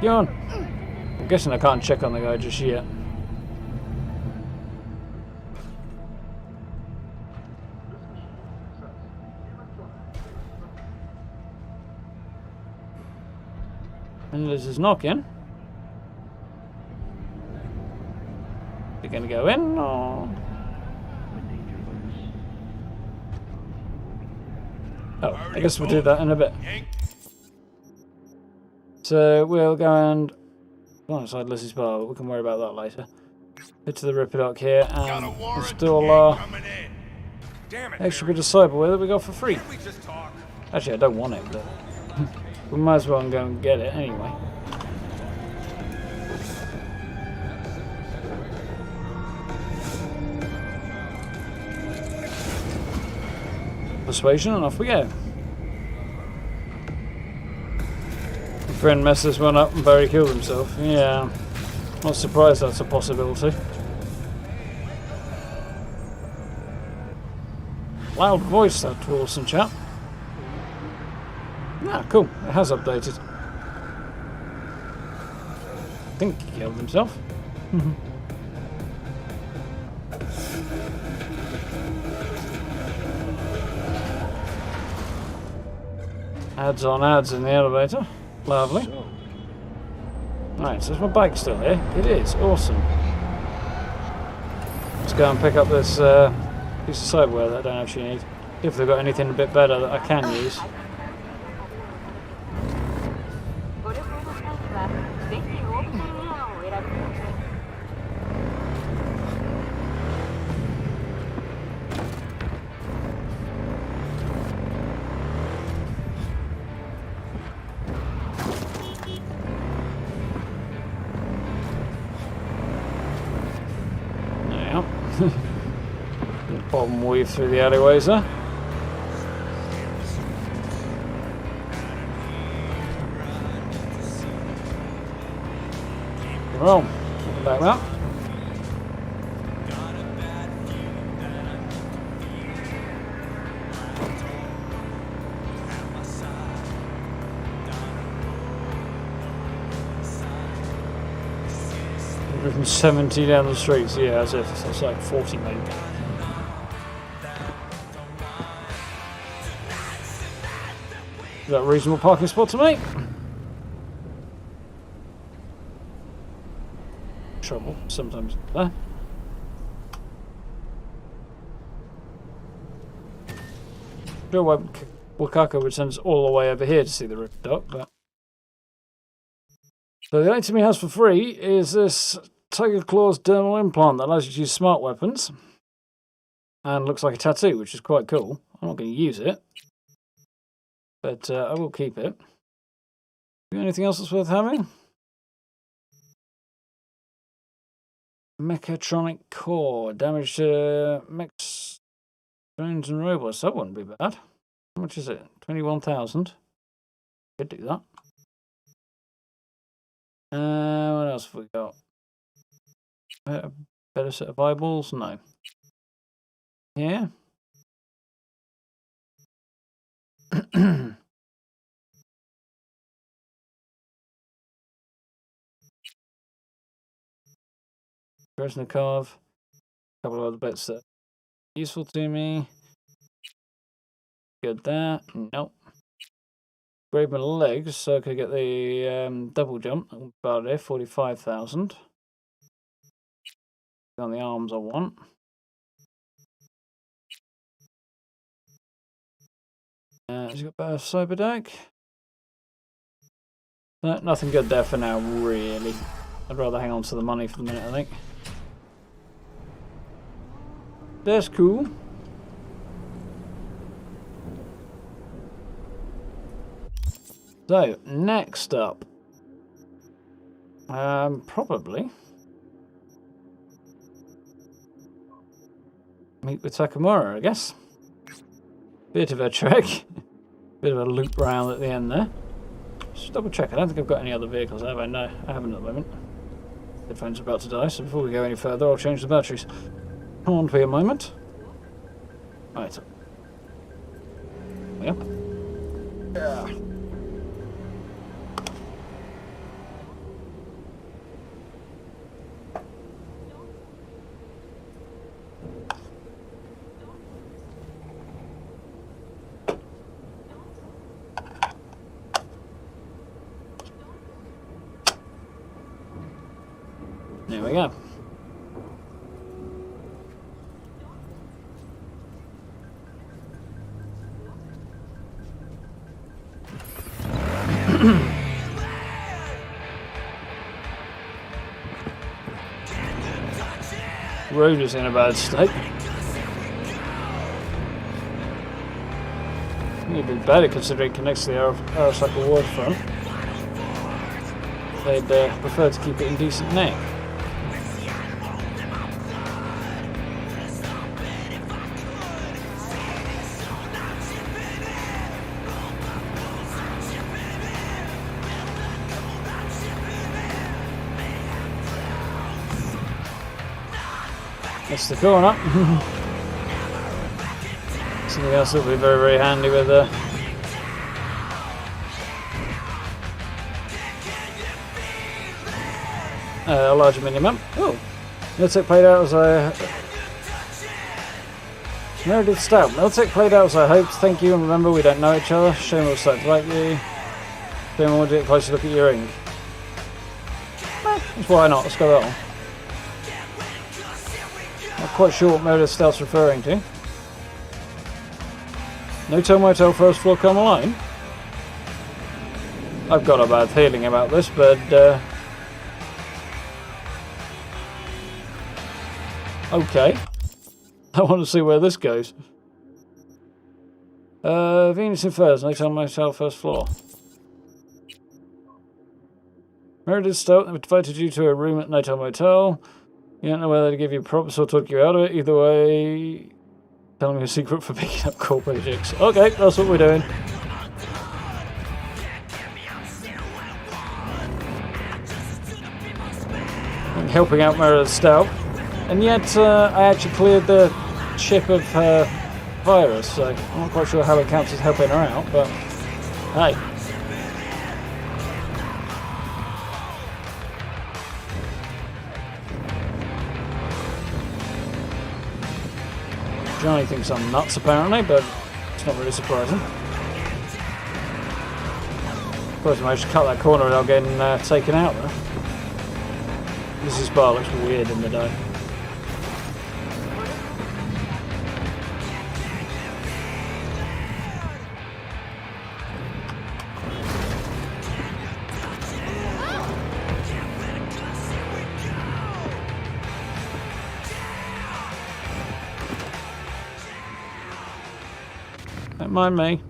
[SPEAKER 1] Xion! I'm guessing I can't check on the guy just yet. And there's his knock-in. You gonna go in, or...? Oh, I guess we'll do that in a bit. So we'll go and go inside Lizzie's bar, but we can worry about that later. Head to the Ripidoc here and install our extra bit of cyberware that we got for free. Actually, I don't want it, but we might as well go and get it anyway. Persuasion, and off we go. My friend messed this one up and Barry killed himself. Yeah, not surprised that's a possibility. Loud voice, that Dwarson chap. Ah, cool. It has updated. I think he killed himself. Ads on ads in the elevator. Lovely. Right, so is my bike still here? It is. Awesome. Let's go and pick up this piece of cyberware that I don't actually need. If they've got anything a bit better that I can use. Bob and weave through the alleyways there. Well, looking back that. From 70 down the streets, yeah, as if that's like 40 maybe. Is that a reasonable parking spot to me? Trouble, sometimes there. Sure why Wakaka would send us all the way over here to see the Rip Dock, but... So the item he has for free is this Tiger Claws dermal implant that allows you to use smart weapons. And looks like a tattoo, which is quite cool. I'm not going to use it. But I will keep it. Anything else that's worth having? Mechatronic core. Damage to mechs, drones and robots. That wouldn't be bad. How much is it? 21,000. Could do that. What else have we got? Better set of eyeballs? No. Yeah. Resnikov. A couple of other bits that are useful to me. Good that. Nope. Grade my legs so I could get the double jump. About it, 45,000. On the arms I want. Has he got better cyber deck? No, nothing good there for now, really. I'd rather hang on to the money for the minute, I think. That's cool. So, next up. Probably. Meet with Takamura, I guess. Bit of a trek. Bit of a loop round at the end there. Just double check. I don't think I've got any other vehicles, have I? No, I haven't at the moment. Headphones are about to die, so before we go any further, I'll change the batteries. Hold on for a moment. Right. Yeah. we go. Road is in a bad state. It'd be better considering it connects to the Arasaka waterfront. They'd prefer to keep it in decent nick. That's the corner. Something else that will be very, very handy with a larger minimap. Oh, Militech played out as I. Meredith Stout. Militech played out as I hoped. Thank you, and remember we don't know each other. Shame I was so like you. Then we'll get a closer look at your ring. Why not? Let's go that one. Not quite sure what Meredith Stout's referring to. No Motel first floor come alone. I've got a bad feeling about this, but okay. I want to see where this goes. Venus in Furs, No Motel first floor. Meredith Stout invited you to a room at Noto Motel. You don't know whether to give you props or talk you out of it. Either way, tell me a secret for picking up core projects. Okay, that's what we're doing. I'm helping out Meredith Stout. And yet, I actually cleared the ship of her virus, so I'm not quite sure how it counts as helping her out, but hey. Johnny thinks I'm nuts apparently, but it's not really surprising. Of course, I managed to cut that corner without getting taken out there. This bar looks weird in the day. Don't mind me.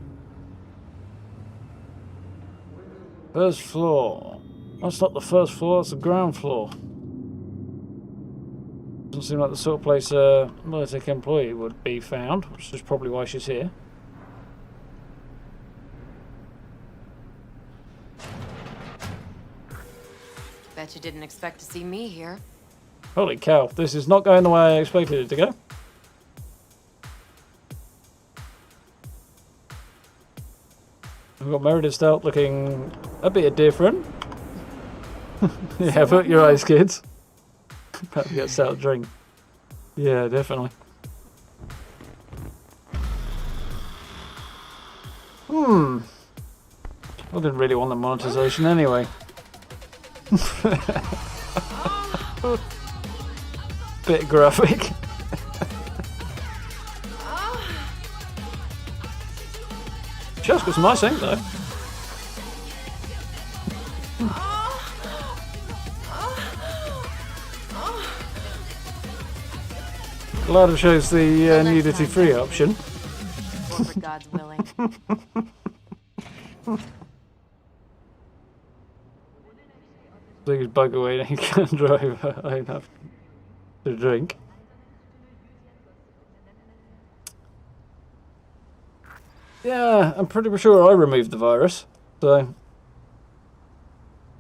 [SPEAKER 1] First floor. That's not the first floor, that's the ground floor. Doesn't seem like the sort of place a Militech employee would be found, which is probably why she's here.
[SPEAKER 17] Bet you didn't expect to see me here.
[SPEAKER 1] Holy cow, this is not going the way I expected it to go. We've got Meredith Stout looking a bit different. Yeah, put your eyes, kids. About to get Stout a drink. Yeah, definitely. I didn't really want the monetization anyway. Bit graphic. Just got some nice ink though. Glad it shows the nudity-free option.
[SPEAKER 17] For God's willing.
[SPEAKER 1] Biggest bug away that you can drive. I have to drink. Yeah, I'm pretty sure I removed the virus. So,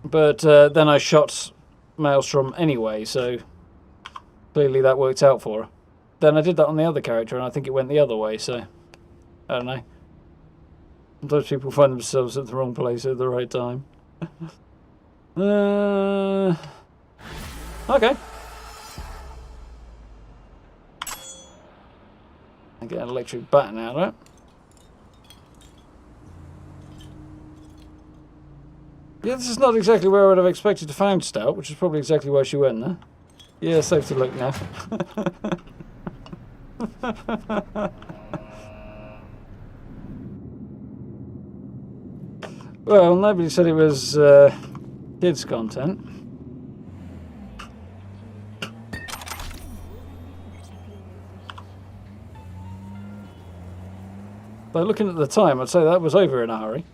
[SPEAKER 1] but then I shot Maelstrom anyway, so clearly that worked out for her. Then I did that on the other character, and I think it went the other way. So I don't know. Sometimes people find themselves at the wrong place at the right time. Okay. I get an electric baton out of it. Yeah, this is not exactly where I would have expected to find Stout, which is probably exactly why she went there. Yeah, safe to look now. Well, nobody said it was kids' content. But looking at the time, I'd say that was over in a hurry.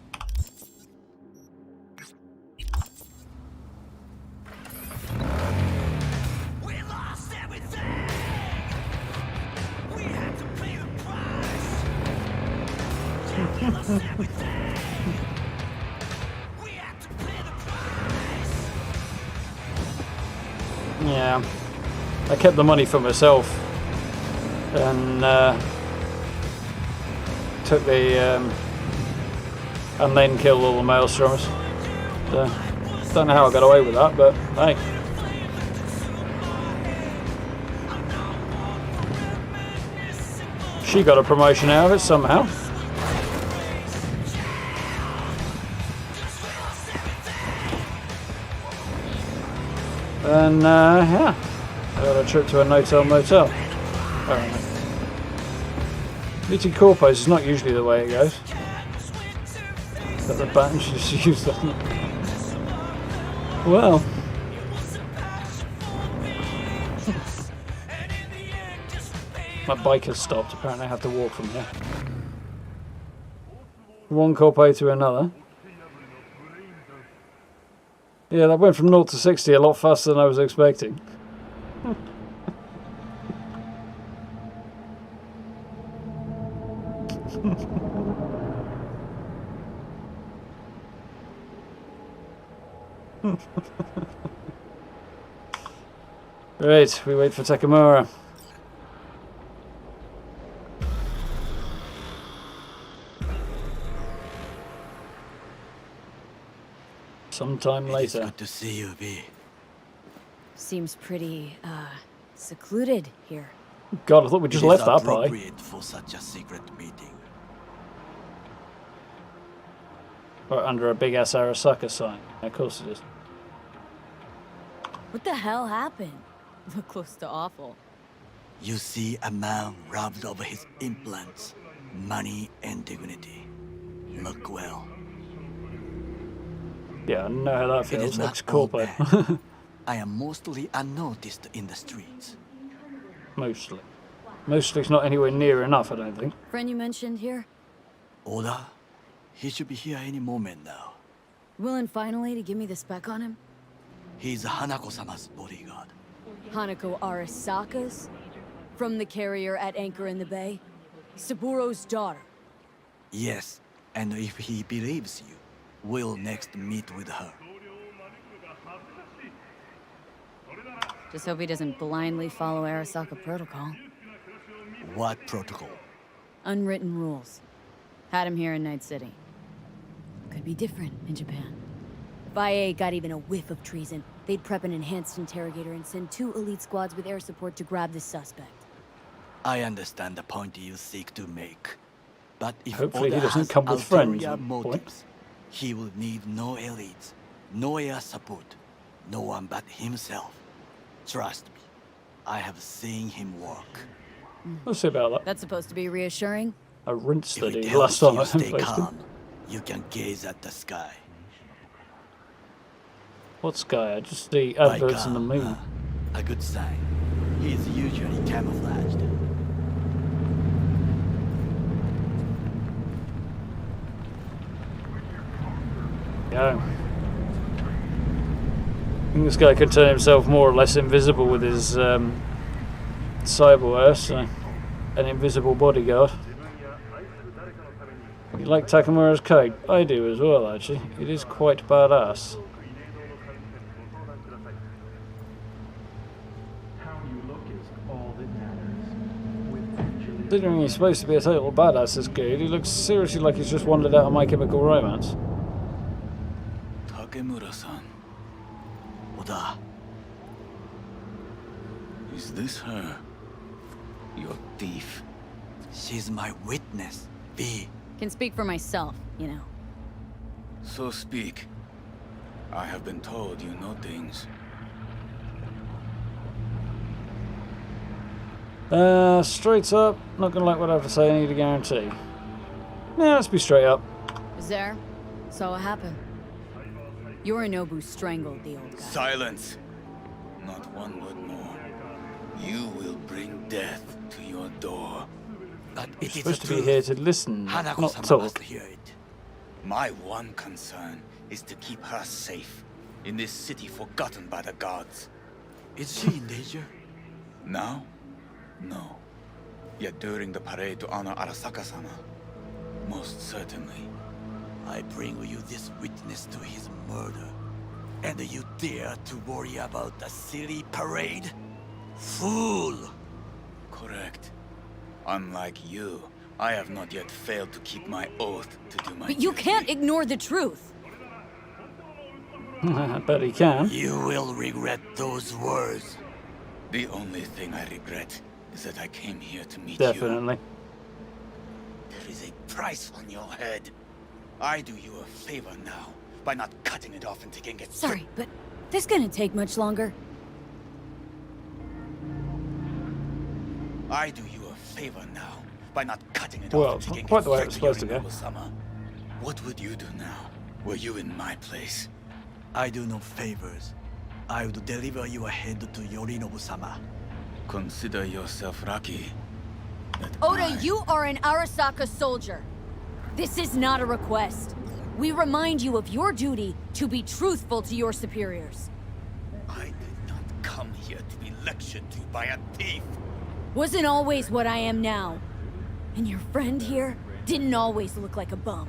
[SPEAKER 1] Yeah, I kept the money for myself and took the and then killed all the maelstroms. So, don't know how I got away with that, but hey. She got a promotion out of it somehow. And yeah, I got a trip to a no-tell motel. Apparently. Meeting corpos is not usually the way it goes. But the button just used them. Well. My bike has stopped. Apparently I have to walk from here. One corpo to another. Yeah, that went from 0 to 60 a lot faster than I was expecting. Right, we wait for Takamura. Sometime later.
[SPEAKER 8] It's good to see you, V.
[SPEAKER 9] Seems pretty, secluded here.
[SPEAKER 1] God, I thought we just left that by.
[SPEAKER 8] Appropriate for such a secret meeting.
[SPEAKER 1] Or under a big ass Arasaka sign. Of course it is.
[SPEAKER 9] What the hell happened? Look close to awful.
[SPEAKER 8] You see a man robbed of his implants, money and dignity. Look well.
[SPEAKER 1] Yeah, I know how that feels. Looks Corpo.
[SPEAKER 8] I am mostly unnoticed in the streets.
[SPEAKER 1] Mostly. Mostly's not anywhere near enough, I don't think.
[SPEAKER 9] Friend you mentioned here?
[SPEAKER 8] Oda? He should be here any moment now.
[SPEAKER 9] Willing finally to give me the spec on him?
[SPEAKER 8] He's Hanako-sama's bodyguard.
[SPEAKER 9] Hanako Arasaka's? From the carrier at anchor in the bay? Saburo's daughter?
[SPEAKER 8] Yes, and if he believes you, we'll next meet with her.
[SPEAKER 9] Just hope he doesn't blindly follow Arasaka protocol.
[SPEAKER 8] What protocol?
[SPEAKER 9] Unwritten rules. Had him here in Night City. Could be different in Japan. If IA got even a whiff of treason, they'd prep an enhanced interrogator and send 2 elite squads with air support to grab the suspect.
[SPEAKER 8] I understand the point you seek to make. But if
[SPEAKER 1] hopefully
[SPEAKER 8] Oda
[SPEAKER 1] he doesn't
[SPEAKER 8] has
[SPEAKER 1] come with friends.
[SPEAKER 8] ulterior motives, he will need no elites, no air support, no one but himself. Trust me, I have seen him work.
[SPEAKER 1] We'll see about that.
[SPEAKER 9] That's supposed to be reassuring?
[SPEAKER 1] I rinsed
[SPEAKER 8] If it
[SPEAKER 1] the last time I
[SPEAKER 8] helps you stay
[SPEAKER 1] faced him.
[SPEAKER 8] calm, you can gaze at the sky.
[SPEAKER 1] What sky? I just see adverts in the
[SPEAKER 8] Like,
[SPEAKER 1] moon.
[SPEAKER 8] a good sign. He is usually camouflaged.
[SPEAKER 1] Yeah. I think this guy could turn himself more or less invisible with his cyberware, so an invisible bodyguard. You like Takamura's coat? I do as well, actually. It is quite badass. Considering he's supposed to be a total badass, this dude, he looks seriously like he's just wandered out of My Chemical Romance.
[SPEAKER 8] Takemura-san. Oda.
[SPEAKER 14] Is this her? Your thief?
[SPEAKER 8] She's my witness, V.
[SPEAKER 9] Can speak for myself, you know.
[SPEAKER 14] So speak. I have been told you know things.
[SPEAKER 1] Straight up, not gonna like what I have to say, I need a guarantee. Yeah, let's be straight up.
[SPEAKER 9] Is there? Saw what happened. Yorinobu strangled the old guy.
[SPEAKER 14] Silence! Not one word more. You will bring death to your door.
[SPEAKER 8] But
[SPEAKER 1] You're
[SPEAKER 8] it is
[SPEAKER 1] supposed
[SPEAKER 8] the
[SPEAKER 1] to be
[SPEAKER 8] truth.
[SPEAKER 1] here to listen, not
[SPEAKER 8] Hanako-sama
[SPEAKER 1] talk.
[SPEAKER 8] must hear it.
[SPEAKER 14] My one concern is to keep her safe in this city forgotten by the gods.
[SPEAKER 8] Is she in danger?
[SPEAKER 14] Now? No. Yet during the parade to honor Arasaka-sama, most certainly.
[SPEAKER 8] I bring you this witness to his murder. And you dare to worry about the silly parade? Fool!
[SPEAKER 14] Correct. Unlike you, I have not yet failed to keep my oath to do my
[SPEAKER 9] But you
[SPEAKER 14] duty.
[SPEAKER 9] can't ignore the truth.
[SPEAKER 1] I bet he can.
[SPEAKER 8] You will regret those words.
[SPEAKER 14] The only thing I regret is that I came here to meet
[SPEAKER 1] Definitely.
[SPEAKER 14] you. There is a price on your head. I do you a favor now by not cutting it off and taking it.
[SPEAKER 9] Sorry, but this gonna take much longer.
[SPEAKER 14] I do you a favor now by not cutting it
[SPEAKER 1] Well,
[SPEAKER 14] off and
[SPEAKER 1] it's
[SPEAKER 14] taking
[SPEAKER 1] not quite
[SPEAKER 14] it
[SPEAKER 1] the way
[SPEAKER 14] straight
[SPEAKER 1] it's supposed to go.
[SPEAKER 14] Yorinobu-sama. What would you do now? Were you in my place?
[SPEAKER 8] I do no favors. I would deliver your head to Yorinobu-sama.
[SPEAKER 14] Consider yourself lucky.
[SPEAKER 9] Oda, you are an Arasaka soldier. This is not a request. We remind you of your duty to be truthful to your superiors.
[SPEAKER 14] I did not come here to be lectured to by a thief.
[SPEAKER 9] Wasn't always what I am now. And your friend here didn't always look like a bum.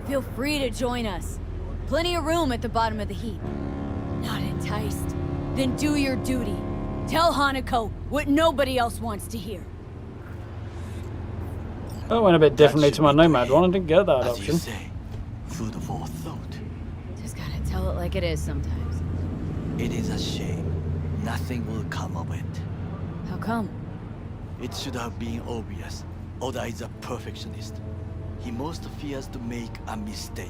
[SPEAKER 9] Feel free to join us. Plenty of room at the bottom of the heap. Not enticed? Then do your duty. Tell Hanako what nobody else wants to hear.
[SPEAKER 1] I went a bit differently to my Nomad one. I didn't get that
[SPEAKER 8] As you
[SPEAKER 1] option.
[SPEAKER 8] say, food for thought.
[SPEAKER 9] Just gotta tell it like it is sometimes.
[SPEAKER 8] It is a shame. Nothing will come of it.
[SPEAKER 9] How come?
[SPEAKER 8] It should have been obvious. Oda is a perfectionist. He most fears to make a mistake.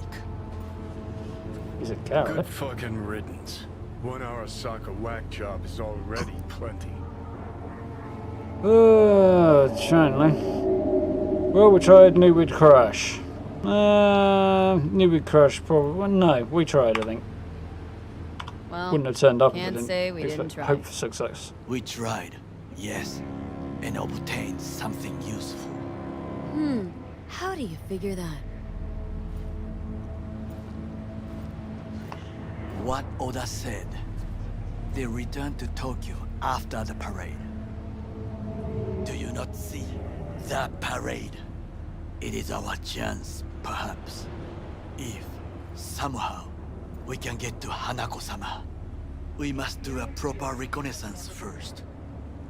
[SPEAKER 1] He's a carrot.
[SPEAKER 18] Good fucking riddance. One Arasaka whack job is already plenty.
[SPEAKER 1] Chanley. Well, we tried, knew we'd crash. Knew we'd crash, probably. Well, no, we tried, I think.
[SPEAKER 9] Well,
[SPEAKER 1] Wouldn't have turned up if
[SPEAKER 9] can't
[SPEAKER 1] we
[SPEAKER 9] say
[SPEAKER 1] didn't
[SPEAKER 9] we didn't try.
[SPEAKER 1] hope for success.
[SPEAKER 8] We tried, yes, and obtained something useful.
[SPEAKER 9] How do you figure that?
[SPEAKER 8] What Oda said. They returned to Tokyo after the parade. Do you not see? The parade. It is our chance, perhaps. If, somehow, we can get to Hanako-sama. We must do a proper reconnaissance first.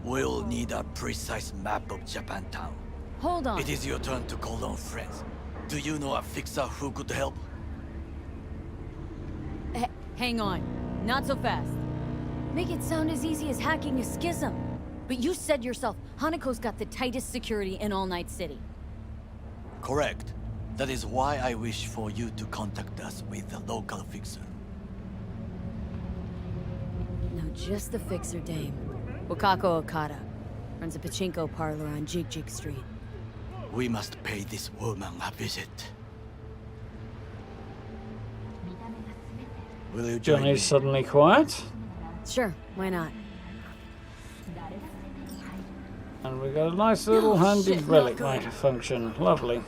[SPEAKER 8] We'll need a precise map of Japantown.
[SPEAKER 9] Hold on.
[SPEAKER 8] It is your turn to call on friends. Do you know a fixer who could help?
[SPEAKER 9] Hang on. Not so fast. Make it sound as easy as hacking a schism. But you said yourself, Hanako's got the tightest security in all Night City.
[SPEAKER 8] Correct. That is why I wish for you to contact us with the local fixer.
[SPEAKER 9] No, just the fixer dame. Wakako Okada. Runs a pachinko parlor on Jig Jig Street.
[SPEAKER 8] We must pay this woman a visit. Will you join me?
[SPEAKER 1] Johnny's suddenly quiet.
[SPEAKER 9] Sure, why not?
[SPEAKER 1] And we got a nice little handy
[SPEAKER 9] shit,
[SPEAKER 1] relic
[SPEAKER 9] not good.
[SPEAKER 1] light function. Lovely.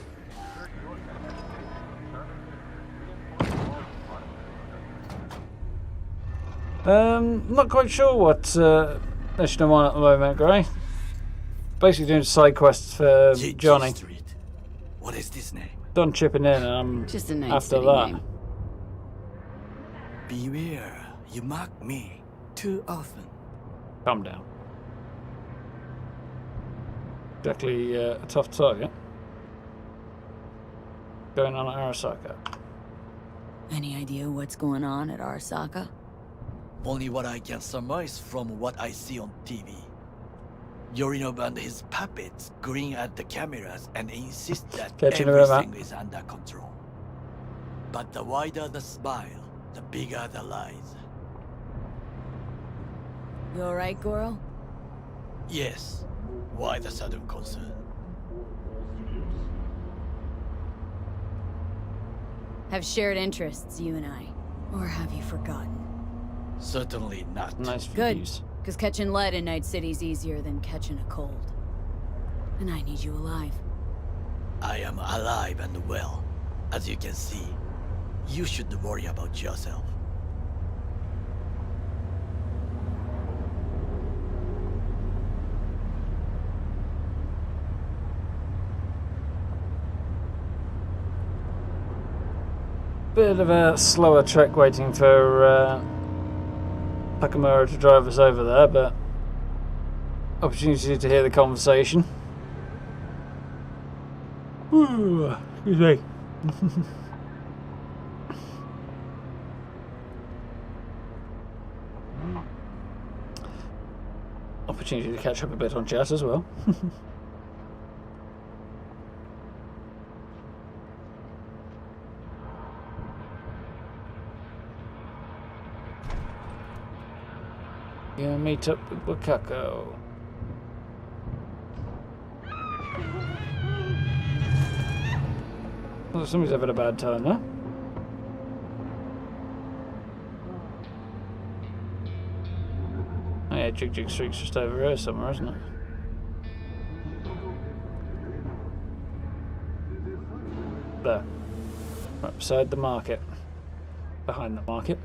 [SPEAKER 1] Not quite sure what mission I'm on at the moment, Gray. Basically doing side quests for Johnny.
[SPEAKER 8] Street. What is this name?
[SPEAKER 1] Done chipping in and I'm
[SPEAKER 9] Just a Night
[SPEAKER 1] after
[SPEAKER 9] City
[SPEAKER 1] that.
[SPEAKER 9] name.
[SPEAKER 8] Beware, you mock me too often.
[SPEAKER 1] Calm down. Exactly a tough target. Going on at Arasaka.
[SPEAKER 9] Any idea what's going on at Arasaka?
[SPEAKER 8] Only what I can surmise from what I see on TV. Yorinobu and his puppets grin at the cameras and insist that
[SPEAKER 1] Catching a rhythm.
[SPEAKER 8] everything is under control. But the wider the smile, the bigger the lies.
[SPEAKER 9] You alright, Goro?
[SPEAKER 8] Yes, Why the sudden concern?
[SPEAKER 9] Have shared interests, you and I. Or have you forgotten?
[SPEAKER 8] Certainly not.
[SPEAKER 1] Nice
[SPEAKER 9] Good,
[SPEAKER 1] views.
[SPEAKER 9] because catching lead in Night City's easier than catching a cold. And I need you alive.
[SPEAKER 8] I am alive and well. As you can see, you should worry about yourself.
[SPEAKER 1] Bit of a slower trek waiting for Takamura to drive us over there, but opportunity to hear the conversation. Ooh, excuse me. Opportunity to catch up a bit on chat as well. Yeah, meet up with Wakako. Well, somebody's having a bad time, huh? Oh yeah, Jig Street's just over here somewhere, isn't it? There. Right beside the market. Behind the market.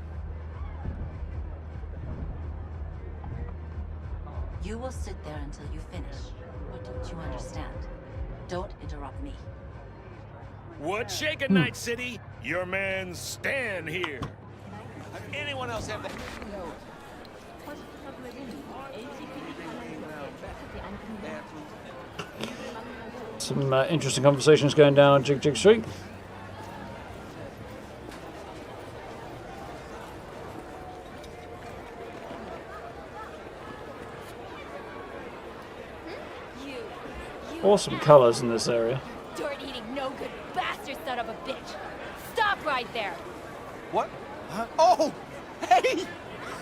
[SPEAKER 6] You will sit there until you finish. Or don't you understand? Don't interrupt me.
[SPEAKER 2] What's shaking, Night City? Your man Stan here.
[SPEAKER 14] Anyone else have that?
[SPEAKER 1] Some interesting conversations going down on Jig Street. Awesome colours in this area.
[SPEAKER 11] Dirt-eating, no-good bastard son of a bitch! Stop right there!
[SPEAKER 14] What? Huh? Oh! Hey!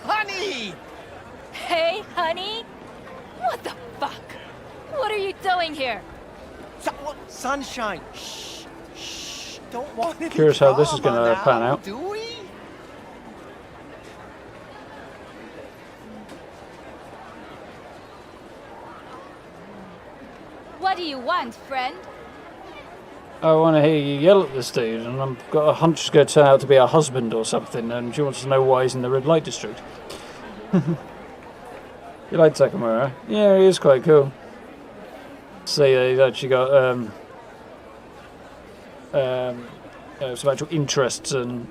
[SPEAKER 14] Honey!
[SPEAKER 11] Hey, honey? What the fuck? What are you doing here?
[SPEAKER 14] Sunshine! Shh! Shh! Don't want any
[SPEAKER 1] Curious how this is going to
[SPEAKER 14] drama
[SPEAKER 1] pan
[SPEAKER 14] now,
[SPEAKER 1] out.
[SPEAKER 14] do we?
[SPEAKER 11] What do you want, friend?
[SPEAKER 1] I want to hear you yell at this dude, and I've got a hunch it's going to turn out to be her husband or something, and she wants to know why he's in the red light district. You like Takamura? Yeah, he is quite cool. See, he's actually got some actual interests and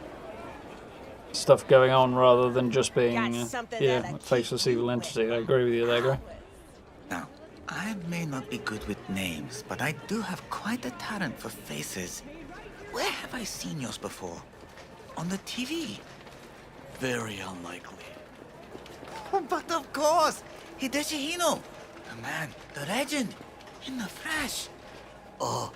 [SPEAKER 1] stuff going on rather than just being a faceless evil entity. I agree with you there, Gray.
[SPEAKER 14] Now, I may not be good with names, but I do have quite a talent for faces. Where have I seen yours before? On the TV?
[SPEAKER 8] Very unlikely.
[SPEAKER 14] But of course! Hideshi Hino! The man, the legend, in the flesh!
[SPEAKER 8] Oh,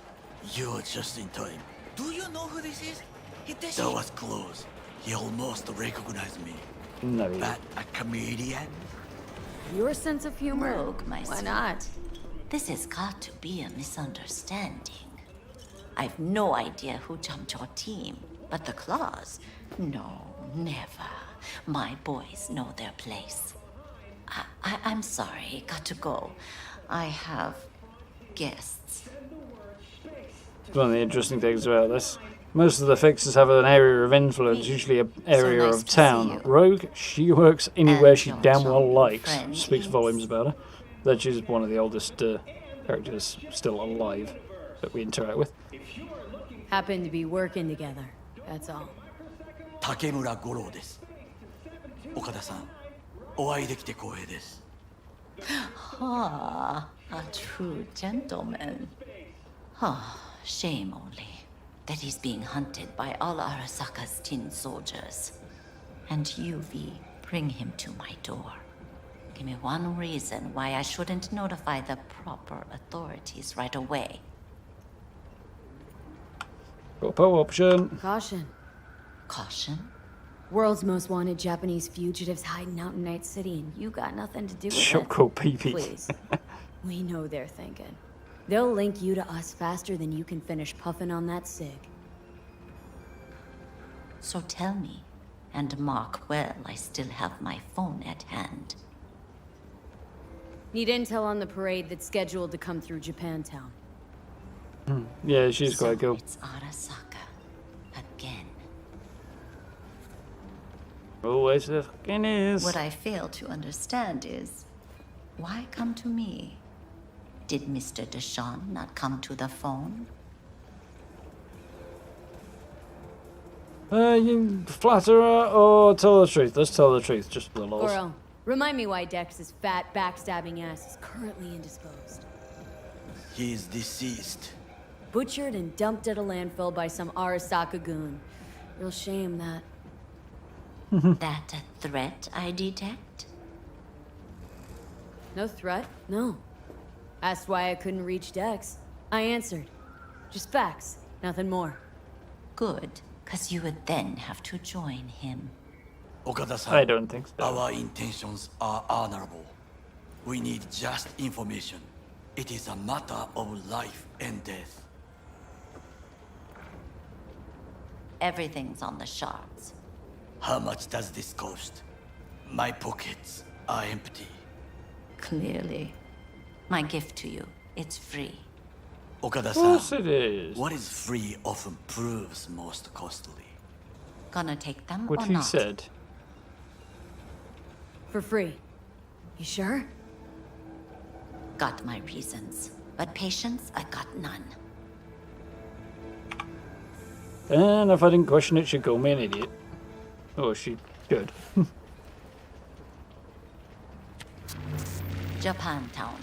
[SPEAKER 8] you're just in time.
[SPEAKER 14] Do you know who this is? Hideshi?
[SPEAKER 8] That was close. He almost recognized me.
[SPEAKER 1] No.
[SPEAKER 8] But a comedian?
[SPEAKER 9] Your sense of humor?
[SPEAKER 6] Rogue, my
[SPEAKER 9] Why
[SPEAKER 6] sweet.
[SPEAKER 9] not?
[SPEAKER 6] This has got to be a misunderstanding. I've no idea who jumped your team, but the claws? No, never. My boys know their place. I'm sorry, got to go. I have guests.
[SPEAKER 1] One of the interesting things about this. Most of the fixers have an area of influence, usually an area
[SPEAKER 6] nice
[SPEAKER 1] of
[SPEAKER 6] to see
[SPEAKER 1] town.
[SPEAKER 6] you.
[SPEAKER 1] Rogue, she works anywhere
[SPEAKER 6] And
[SPEAKER 1] she
[SPEAKER 6] your
[SPEAKER 1] damn well
[SPEAKER 6] childhood
[SPEAKER 1] likes.
[SPEAKER 6] friend
[SPEAKER 1] Speaks
[SPEAKER 6] is-
[SPEAKER 1] volumes about her. That she's one of the oldest characters still alive that we interact with.
[SPEAKER 9] Happen to be working together. That's all.
[SPEAKER 8] Takemura Goro です。岡田さん、お会いできて光栄です。
[SPEAKER 6] Ah, a true gentleman. Ah, shame only that he's being hunted by all Arasaka's tin soldiers. And you, V, bring him to my door. Give me one reason why I shouldn't notify the proper authorities right away.
[SPEAKER 1] Corpo option.
[SPEAKER 9] Caution.
[SPEAKER 6] Caution?
[SPEAKER 9] World's most wanted Japanese fugitives hiding out in Night City, and you got nothing to do with
[SPEAKER 1] Shop
[SPEAKER 9] it.
[SPEAKER 1] called PP.
[SPEAKER 9] Please. We know they're thinking. They'll link you to us faster than you can finish puffing on that cig.
[SPEAKER 6] So tell me, and mark well I still have my phone at hand.
[SPEAKER 9] Need intel on the parade that's scheduled to come through Japantown.
[SPEAKER 1] Yeah, she's quite cool.
[SPEAKER 6] It's Arasaka. Again.
[SPEAKER 1] Always fucking is.
[SPEAKER 6] What I fail to understand is, why come to me? Did Mr. Xion not come to the phone?
[SPEAKER 1] You flatter her or tell the truth? Let's tell the truth, just for the lols.
[SPEAKER 9] Goro, remind me why Dex's fat, backstabbing ass is currently indisposed.
[SPEAKER 8] He is deceased.
[SPEAKER 9] Butchered and dumped at a landfill by some Arasaka goon. Real shame that.
[SPEAKER 6] That a threat I detect?
[SPEAKER 9] No threat, no. Asked why I couldn't reach Dex. I answered. Just facts, nothing more.
[SPEAKER 6] Good, because you would then have to join him.
[SPEAKER 8] Okada-san,
[SPEAKER 1] I don't think so.
[SPEAKER 8] Our intentions are honorable. We need just information. It is a matter of life and death.
[SPEAKER 6] Everything's on the shards.
[SPEAKER 8] How much does this cost? My pockets are empty.
[SPEAKER 6] Clearly. My gift to you, it's free.
[SPEAKER 8] Okada-san,
[SPEAKER 1] Of course it is.
[SPEAKER 8] what is free often proves most costly.
[SPEAKER 6] Gonna take them
[SPEAKER 1] What
[SPEAKER 6] or
[SPEAKER 1] he
[SPEAKER 6] not?
[SPEAKER 1] said.
[SPEAKER 9] For free. You sure?
[SPEAKER 6] Got my reasons, but patience, I got none.
[SPEAKER 1] And if I didn't question it, she'd call me an idiot. Oh, she could.
[SPEAKER 6] Japantown.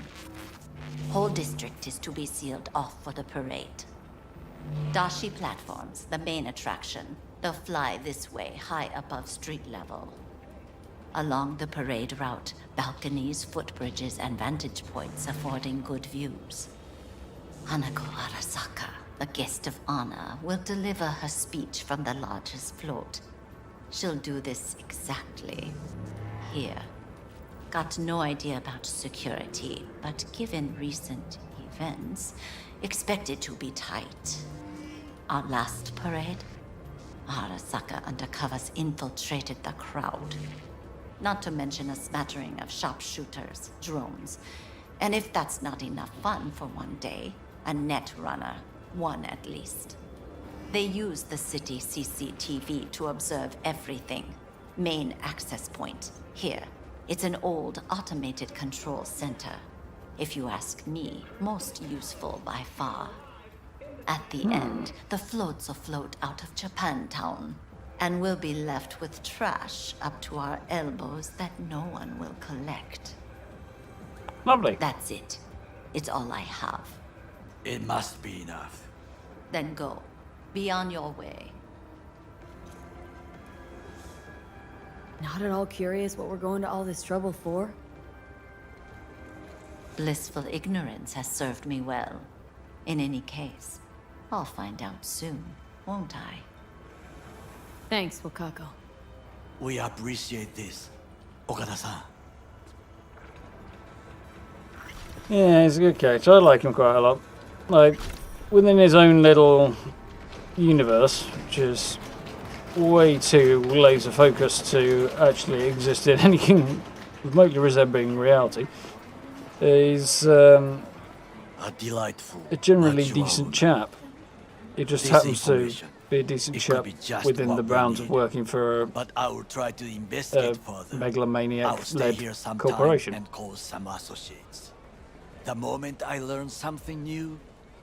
[SPEAKER 6] Whole district is to be sealed off for the parade. Dashi platforms, the main attraction. They'll fly this way, high above street level. Along the parade route, balconies, footbridges, and vantage points affording good views. Hanako Arasaka, the guest of honor, will deliver her speech from the largest float. She'll do this exactly here. Got no idea about security, but given recent events, expect it to be tight. Our last parade, Arasaka undercovers infiltrated the crowd. Not to mention a smattering of sharpshooters, drones, and if that's not enough fun for one day, a net runner, one at least. They use the city CCTV to observe everything. Main access point, here. It's an old automated control center. If you ask me, most useful by far. At the end, the floats will float out of Japantown, and we'll be left with trash up to our elbows that no one will collect.
[SPEAKER 1] Lovely.
[SPEAKER 6] That's it. It's all I have.
[SPEAKER 8] It must be enough.
[SPEAKER 6] Then go. Be on your way.
[SPEAKER 9] Not at all curious what we're going to all this trouble for?
[SPEAKER 6] Blissful ignorance has served me well. In any case, I'll find out soon, won't I?
[SPEAKER 9] Thanks, Wakako.
[SPEAKER 8] We appreciate this, Okada-san.
[SPEAKER 1] Yeah, he's a good character. I like him quite a lot. Like, within his own little universe, which is way too laser focused to actually exist in anything remotely resembling reality. He's
[SPEAKER 8] a delightful,
[SPEAKER 1] a generally
[SPEAKER 8] natural
[SPEAKER 1] decent chap. He just
[SPEAKER 8] This
[SPEAKER 1] happens to
[SPEAKER 8] information,
[SPEAKER 1] be a decent
[SPEAKER 8] it could
[SPEAKER 1] chap
[SPEAKER 8] be just
[SPEAKER 1] within
[SPEAKER 8] what
[SPEAKER 1] the
[SPEAKER 8] we
[SPEAKER 1] bounds of
[SPEAKER 8] need.
[SPEAKER 1] working for
[SPEAKER 8] But I will try to investigate
[SPEAKER 1] a
[SPEAKER 8] further. I'll stay
[SPEAKER 1] megalomaniac-led
[SPEAKER 8] here some
[SPEAKER 1] corporation.
[SPEAKER 8] time and call some associates. The moment I learn something new,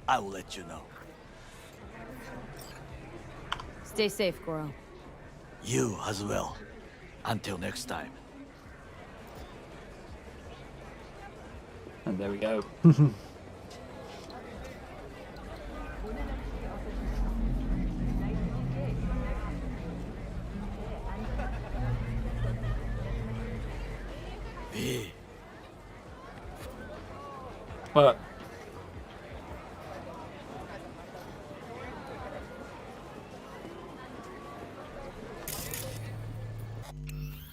[SPEAKER 8] I will let you know.
[SPEAKER 9] Stay safe, Goro.
[SPEAKER 8] You as well. Until next time.
[SPEAKER 1] And there we go.
[SPEAKER 8] Hey,
[SPEAKER 1] But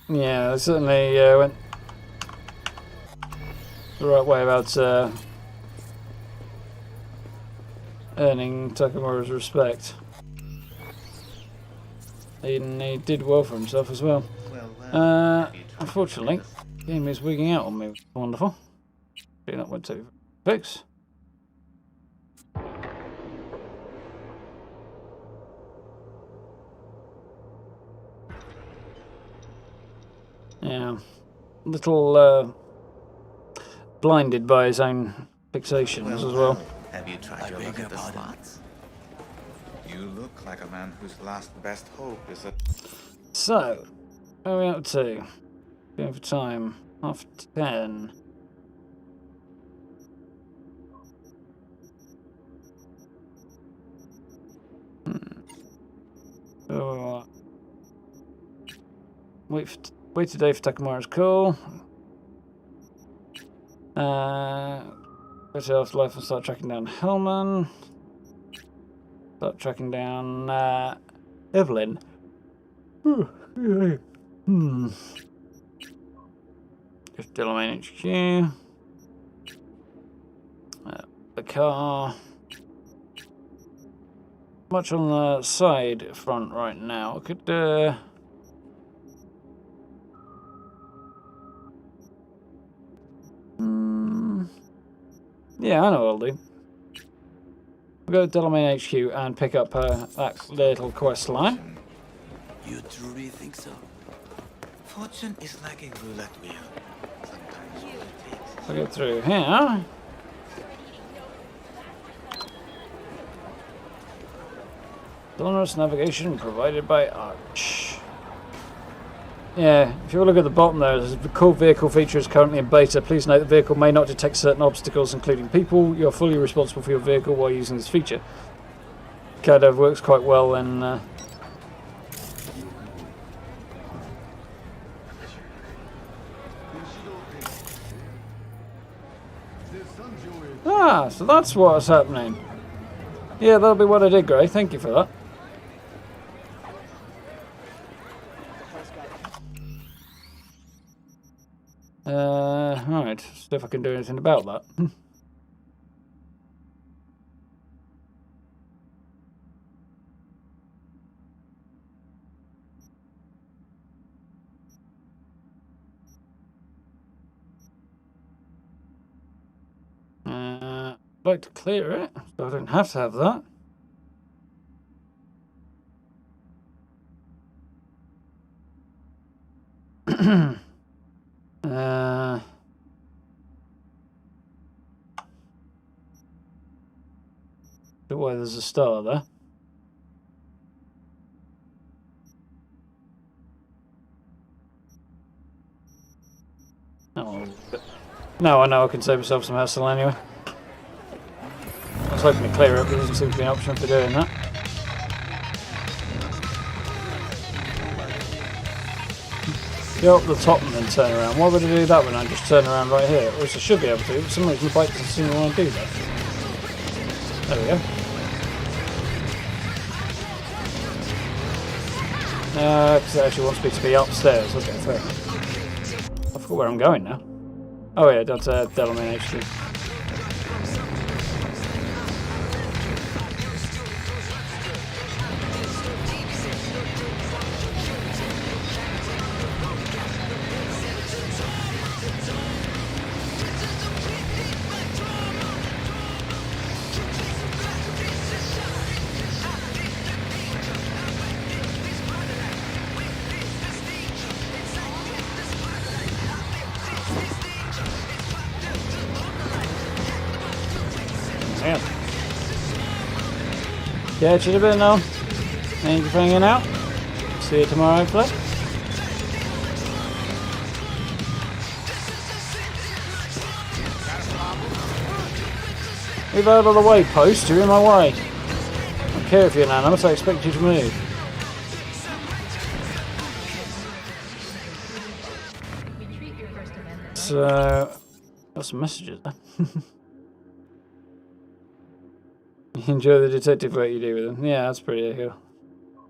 [SPEAKER 1] yeah, I certainly went the right way about earning Takamura's respect. He did well for himself as well. Unfortunately, the game is wigging out on me. Wonderful. Okay, that went to fix. Yeah, little blinded by his own fixations as well.
[SPEAKER 14] Have you tried your luck at the slots? You look like a man whose last best hope is a...
[SPEAKER 1] So, where are we up to? Going for time. 10:30. Oh. Wait today for Takamura's call. Go to Afterlife and start tracking down Hellman. Start tracking down Evelyn. Just Delamain HQ. The car. Much on the side front right now. I could yeah, I know what I'll do. We'll go to Delamain HQ and pick up that little quest line.
[SPEAKER 8] You truly think so?
[SPEAKER 14] Fortune is like a roulette wheel. Sometimes all it takes.
[SPEAKER 1] I'll go through here. Dolorous navigation provided by Arch. Yeah, if you look at the bottom there, the core vehicle feature is currently in beta. Please note the vehicle may not detect certain obstacles, including people. You're fully responsible for your vehicle while using this feature. Kind of works quite well in... Ah, so that's what's happening. Yeah, that'll be what I did, Gray. Thank you for that. Right, see if I can do anything about that. I'd like to clear it, so I don't have to have that. Why there's a star there. Oh, no, I know I can save myself some hassle anyway. I was hoping to clear it, but there doesn't seem to be an option for doing that. Go up the top and then turn around. Why would I do that when I just turn around right here? Which I should be able to, but for some reason the bike doesn't seem to want to do that. There we go. Because it actually wants me to be upstairs. Okay, fair enough. I forgot where I'm going now. Oh yeah, that's Delamain HQ. Catch you in a bit now. Thank you for hanging out. See you tomorrow, hopefully. Move out of the way, post. You're in my way. I don't care if you're inanimate. I expect you to move. So, got some messages there. Enjoy the detective work you do with them. Yeah, that's pretty cool.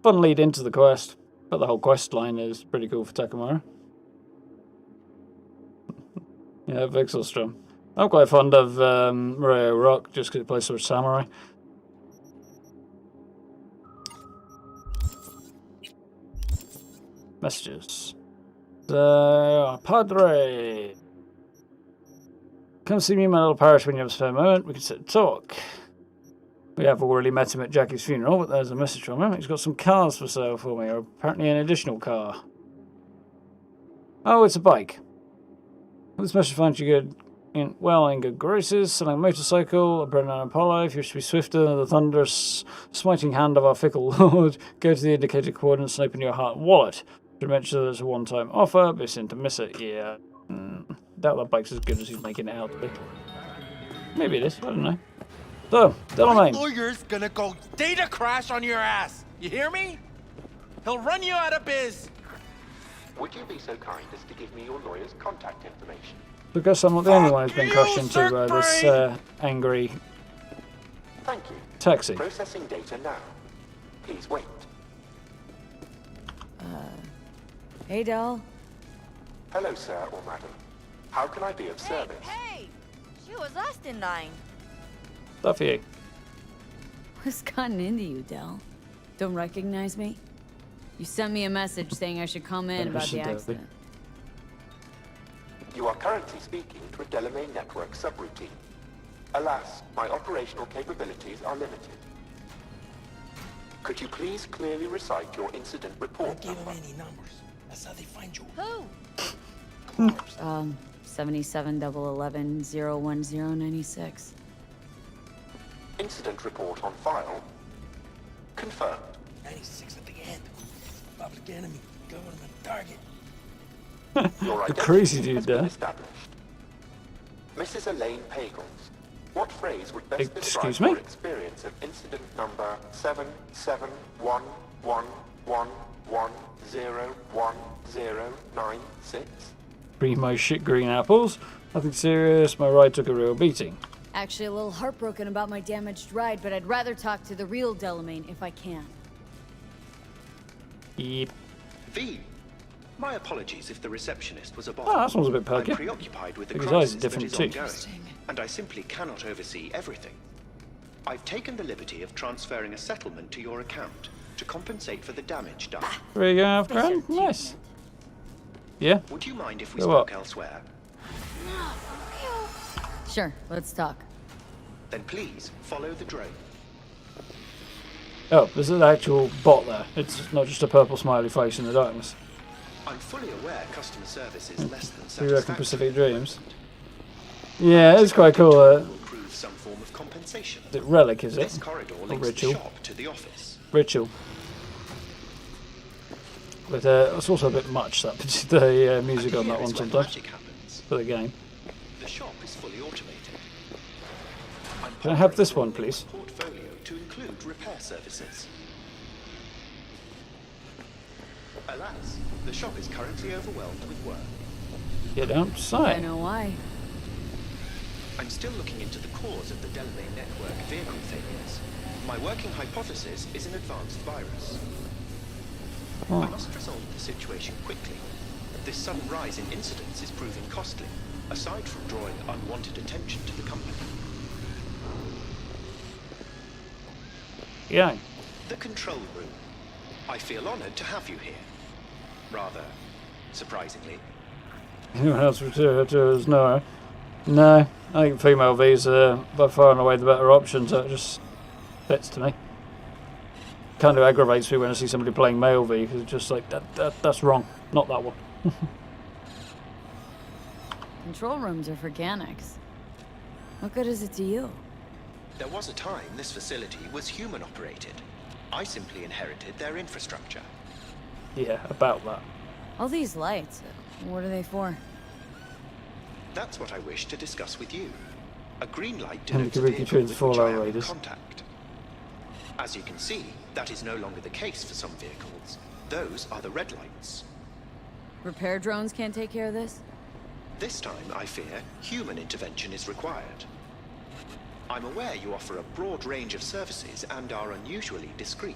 [SPEAKER 1] Fun lead into the quest. But the whole quest line is pretty cool for Takamura. Yeah, Vixelstrom. I'm quite fond of Mario Rock just because it plays sort of samurai. Messages. So, Padre. Come see me in my little parish when you have a spare moment. We can sit and talk. We have already met him at Jackie's funeral, but there's a message from him. He's got some cars for sale for me, or apparently an additional car. Oh, it's a bike. This message finds you good in good graces. Selling a motorcycle, a Brennan Apollo. If you wish to be swifter than the thunderous smiting hand of our fickle lord, go to the indicated coordinates and open your heart and wallet. To mention that it's a one-time offer, but it's in to miss it. Yeah. Doubt that bike's as good as he's making it out to be. Maybe it is, I don't know. So, Delamain.
[SPEAKER 10] My lawyer's gonna go data crash on your ass. You hear me? He'll run you out of biz.
[SPEAKER 15] Would you be so kind as to give me your lawyer's contact information?
[SPEAKER 1] I guess I'm not the only one who's been crushed into this angry
[SPEAKER 15] Thank you.
[SPEAKER 1] taxi.
[SPEAKER 15] Processing data now. Please wait.
[SPEAKER 9] Hey, Del.
[SPEAKER 15] Hello, sir or madam. How can I be of service?
[SPEAKER 19] Hey! She was last in line.
[SPEAKER 1] Stuff you.
[SPEAKER 9] What's gotten into you, Del? Don't recognize me? You sent me a message saying I should come in about the accident.
[SPEAKER 15] You are currently speaking to a Delamain network subroutine. Alas, my operational capabilities are limited. Could you please clearly recite your incident report
[SPEAKER 10] Don't give him any numbers. That's how they find you.
[SPEAKER 19] Who?
[SPEAKER 9] 77-11-010-96.
[SPEAKER 15] Incident report on file. Confirmed.
[SPEAKER 10] 96 at the end. Public enemy. Government target.
[SPEAKER 15] Your
[SPEAKER 1] The crazy dude
[SPEAKER 15] has
[SPEAKER 1] there.
[SPEAKER 15] been established. Mrs. Elaine Pagels, what phrase would best describe
[SPEAKER 1] Excuse me?
[SPEAKER 15] your experience of incident number 771111101096?
[SPEAKER 1] Primo shit green apples. Nothing serious. My ride took a real beating.
[SPEAKER 9] Actually, a little heartbroken about my damaged ride, but I'd rather talk to the real Delamain if I can.
[SPEAKER 1] Yep.
[SPEAKER 15] V. My apologies if the receptionist was a bot.
[SPEAKER 1] Oh, that one's a bit perky.
[SPEAKER 15] I'm preoccupied with the
[SPEAKER 1] His eyes are
[SPEAKER 15] crisis that
[SPEAKER 1] different
[SPEAKER 15] is
[SPEAKER 1] too.
[SPEAKER 15] ongoing, and I simply cannot oversee everything. I've taken the liberty of transferring a settlement to your account to compensate for the damage done.
[SPEAKER 1] 3.5 grand? Nice. Yeah?
[SPEAKER 15] Would you mind if we
[SPEAKER 1] Go
[SPEAKER 15] spoke
[SPEAKER 1] up.
[SPEAKER 15] elsewhere?
[SPEAKER 9] Sure, let's talk.
[SPEAKER 15] Then please follow the drone.
[SPEAKER 1] Oh, there's an actual bot there. It's not just a purple smiley face in the darkness.
[SPEAKER 15] I'm fully aware customer service is less than
[SPEAKER 1] Do you reckon
[SPEAKER 15] satisfactory.
[SPEAKER 1] Pacific Dreams? Yeah, it's quite cool.
[SPEAKER 15] Prove some form of compensation.
[SPEAKER 1] Is it Relic, is it?
[SPEAKER 15] This corridor
[SPEAKER 1] Or
[SPEAKER 15] links the
[SPEAKER 1] Ritual?
[SPEAKER 15] shop to the office.
[SPEAKER 1] Ritual. But it's also a bit much, that the music on that one sometimes. For the game.
[SPEAKER 15] The shop is fully automated.
[SPEAKER 1] Can I have this one, please?
[SPEAKER 15] Portfolio to include repair services. Alas, the shop is currently overwhelmed with work.
[SPEAKER 1] You don't say.
[SPEAKER 9] I know why.
[SPEAKER 15] I'm still looking into the cause of the Delamain network vehicle failures. My working hypothesis is an advanced virus. I must resolve the situation quickly. This sudden rise in incidents is proving costly, aside from drawing unwanted attention to the company.
[SPEAKER 1] Yeah.
[SPEAKER 15] The control room. I feel honored to have you here. Rather surprisingly.
[SPEAKER 1] Anyone else would do it as no. No, I think female V's are by far and away the better option, so it just fits to me. Kind of aggravates me when I see somebody playing male V, because it's just like, that's wrong, not that one.
[SPEAKER 9] Control rooms are for Ganax. What good is it to you?
[SPEAKER 15] There was a time this facility was human operated. I simply inherited their infrastructure.
[SPEAKER 1] Yeah, about that.
[SPEAKER 9] All these lights, what are they for?
[SPEAKER 15] That's what I wish to discuss with you. A green light
[SPEAKER 1] And
[SPEAKER 15] denotes a
[SPEAKER 1] Kabuki
[SPEAKER 15] vehicle
[SPEAKER 1] Twins
[SPEAKER 15] with which I
[SPEAKER 1] Fallout
[SPEAKER 15] am in
[SPEAKER 1] Raiders.
[SPEAKER 15] contact. As you can see, that is no longer the case for some vehicles. Those are the red lights.
[SPEAKER 9] Repair drones can't take care of this?
[SPEAKER 15] This time, I fear, human intervention is required. I'm aware you offer a broad range of services and are unusually discreet.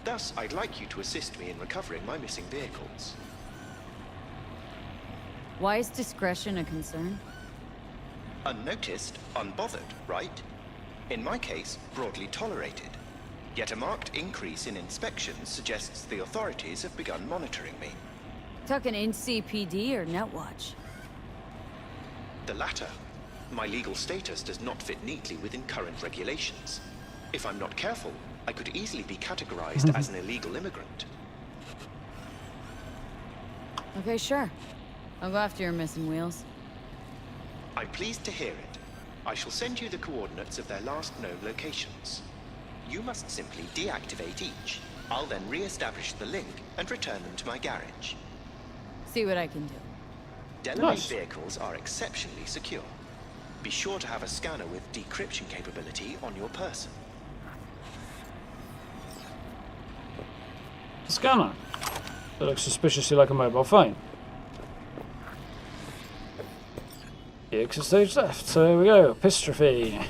[SPEAKER 15] Thus, I'd like you to assist me in recovering my missing vehicles.
[SPEAKER 9] Why is discretion a concern?
[SPEAKER 15] Unnoticed, unbothered, right? In my case, broadly tolerated. Yet a marked increase in inspections suggests the authorities have begun monitoring me.
[SPEAKER 9] Talking NCPD or Netwatch?
[SPEAKER 15] The latter. My legal status does not fit neatly within current regulations. If I'm not careful, I could easily be categorized as an illegal immigrant.
[SPEAKER 9] Okay, sure. I'll go after your missing wheels.
[SPEAKER 15] I'm pleased to hear it. I shall send you the coordinates of their last known locations. You must simply deactivate each. I'll then re-establish the link and return them to my garage.
[SPEAKER 9] See what I can do.
[SPEAKER 15] Delamain vehicles are exceptionally secure. Be sure to have a scanner with decryption capability on your person.
[SPEAKER 1] Scanner. That looks suspiciously like a mobile phone. The exit stage left. So here we go. Epistrophe.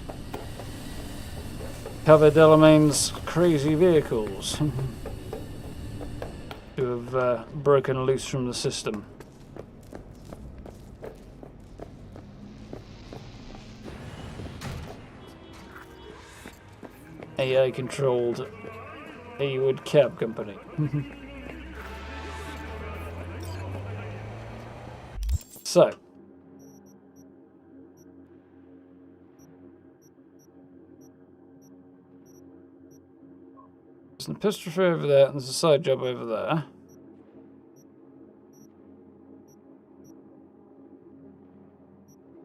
[SPEAKER 1] Cover Delamain's crazy vehicles. Who have broken loose from the system. AI controlled Haywood Cab Company. So. There's an epistrophe over there, and there's a side job over there.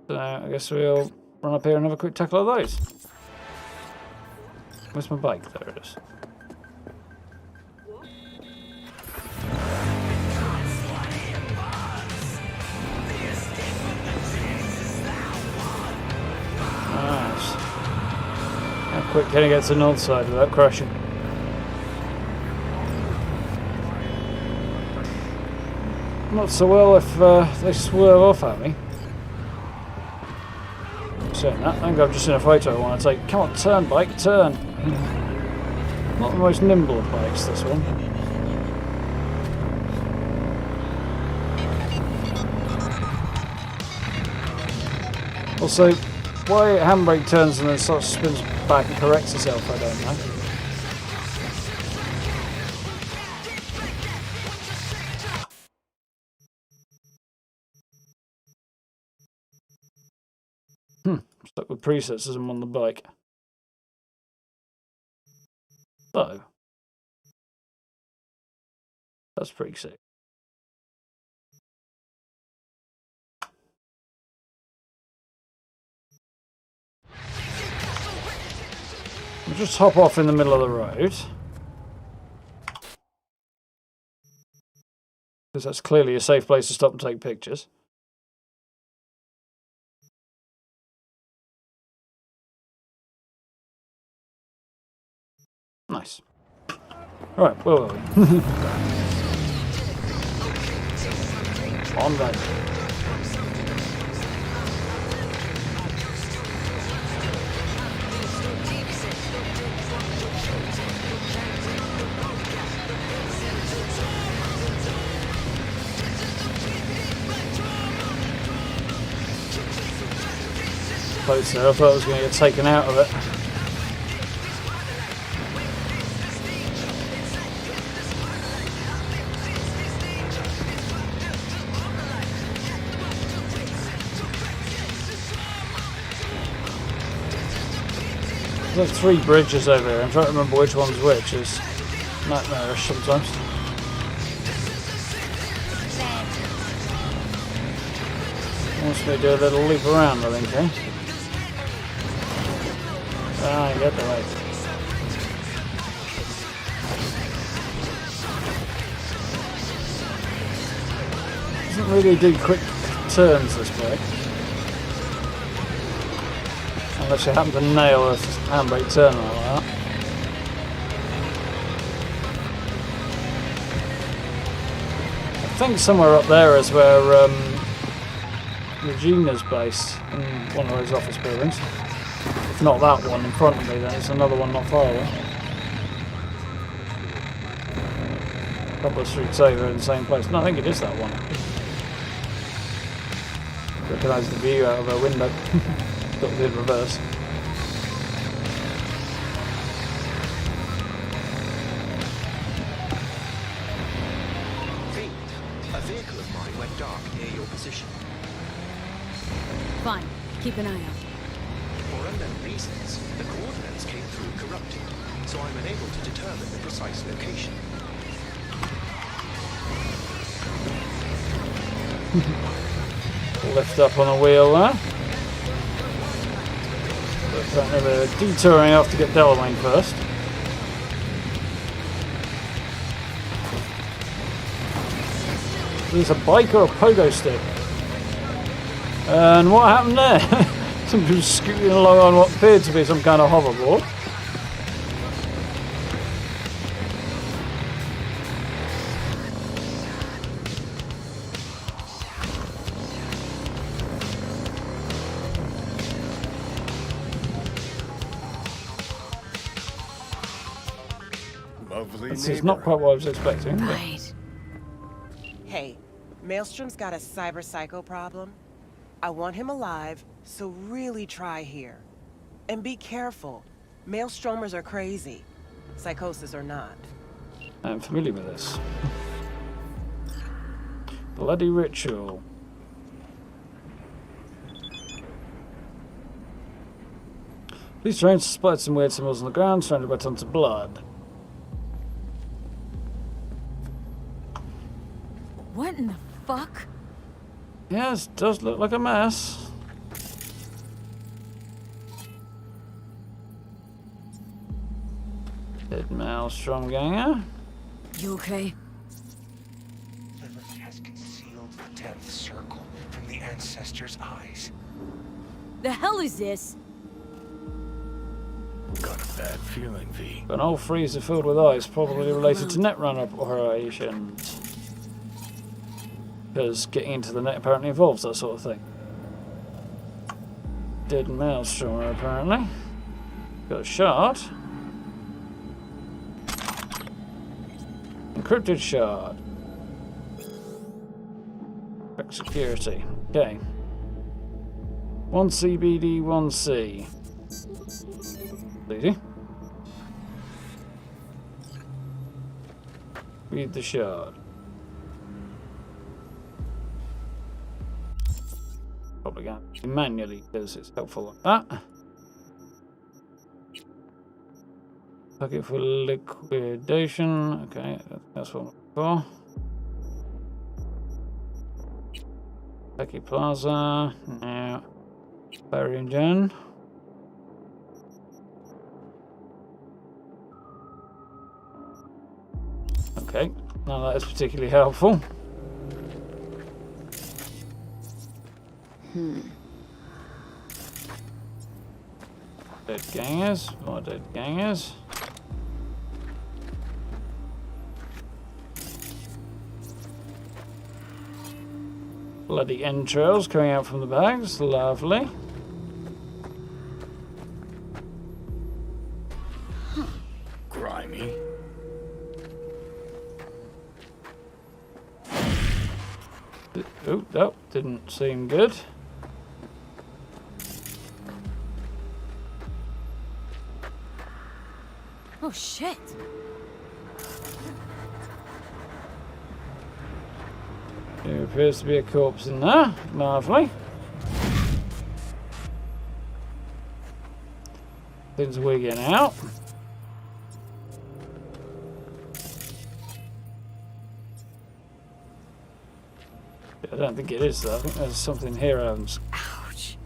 [SPEAKER 1] So I guess we'll run up here and have a quick tackle of those. Where's my bike? There it is. Nice. How quick can I get to the north side without crashing? Not so well if they swerve off at me. Saying that, I think I've just seen a photo I want to take. Come on, turn, bike, turn. Not the most nimble of bikes, this one. Also, why handbrake turns and then sort of spins back and corrects itself, I don't know. Stuck with presets as I'm on the bike. So, that's pretty sick. We'll just hop off in the middle of the road. Because that's clearly a safe place to stop and take pictures. Nice. Alright, where were we? On that. Close there, I thought I was going to get taken out of it. There's like 3 bridges over here. I'm trying to remember which one's which. It's nightmarish sometimes. Wants me to do a little loop around, I think, eh? Ah, you get the right. Doesn't really do quick turns, this bike. Unless you happen to nail a handbrake turn like that. I think somewhere up there is where Regina's based, in one of those office buildings. If not that one in front of me, then it's another one not far away. A couple of streets over in the same place. No, I think it is that one. Recognise the view out of her window. Got it in reverse.
[SPEAKER 15] Fiend, a vehicle of mine went dark near your position.
[SPEAKER 9] Fine. Keep an eye out.
[SPEAKER 15] For unknown reasons, the coordinates came through corrupted, so I'm unable to determine the precise location.
[SPEAKER 1] Lift up on a wheel there. Looks like they're detouring off to get Delamain first. Is this a bike or a pogo stick? And what happened there? Somebody was scooting along on what appeared to be some kind of hoverboard.
[SPEAKER 18] Lovely
[SPEAKER 1] This is not quite what I was expecting. but-
[SPEAKER 9] Right.
[SPEAKER 12] Hey, Maelstrom's got a cyber psycho problem. I want him alive, so really try here. And be careful. Maelstromers are crazy. Psychosis or not.
[SPEAKER 1] I'm familiar with this. Bloody ritual. Police trains spotted some weird symbols on the ground, surrounded by tons of blood.
[SPEAKER 9] What in the fuck?
[SPEAKER 1] Yes, does look like a mess. Dead Maelstrom ganger.
[SPEAKER 9] You okay?
[SPEAKER 3] Lilith has concealed the death circle from the ancestors' eyes.
[SPEAKER 9] The hell is this?
[SPEAKER 18] Got a bad feeling, V.
[SPEAKER 1] An old freezer filled with ice, probably related to Netrunner operations. Because getting into the net apparently involves that sort of thing. Dead Maelstrom apparently. Got a shard. Encrypted shard. Back security. Okay. 1C BD 1C. Easy. Read the shard. Probably going to manually because it's helpful like that. Pocket for liquidation. Okay, that's what I'm looking for. Becky Plaza. Now, Barry and Jen. Okay, none of that is particularly helpful. Dead gangers. More dead gangers. Bloody entrails coming out from the bags. Lovely.
[SPEAKER 18] Grimy.
[SPEAKER 1] Oh, no, didn't seem good.
[SPEAKER 9] Oh shit.
[SPEAKER 1] There appears to be a corpse in there. Lovely. Things wigging out. I don't think it is though. I think there's something here, Adams.
[SPEAKER 9] Ouch.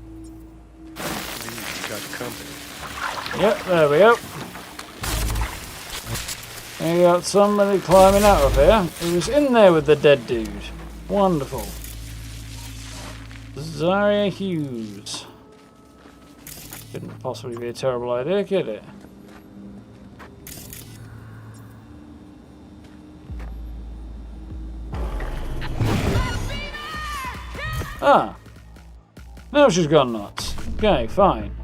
[SPEAKER 18] You've got company.
[SPEAKER 1] Yep, there we go. And you got somebody climbing out of here. He was in there with the dead dude. Wonderful. Zaria Hughes. Couldn't possibly be a terrible idea, could it? Ah. Now she's gone nuts. Okay, fine.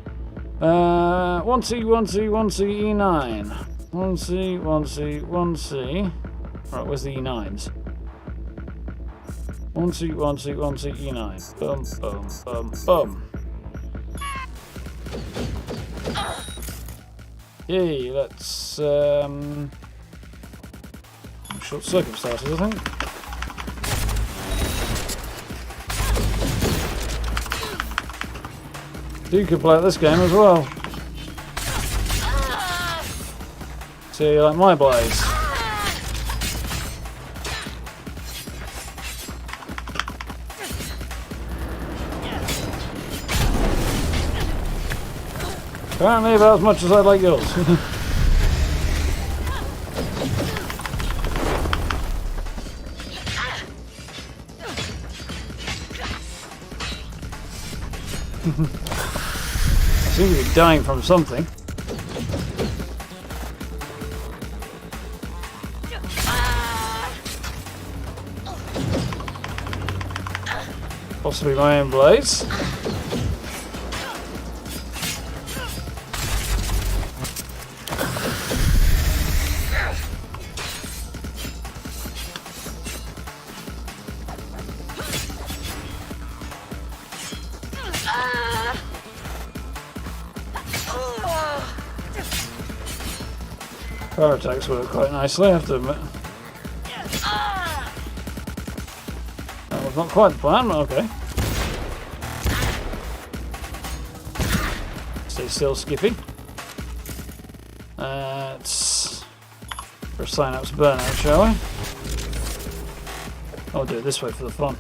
[SPEAKER 1] 1C, 1C, 1C, E9. 1C, 1C, 1C. Right, where's the E9s? One seat, E9. Boom, boom, boom, boom. Yay, let's short circumstances, I think. You could play at this game as well. See, you like my blaze. Apparently about as much as I like yours. I seem to be dying from something. Possibly my own blaze. Power attacks work quite nicely, I have to admit. That was not quite the plan, but okay. Stay still, Skippy. Let's for a synapse burnout, shall we? I'll do it this way for the fun.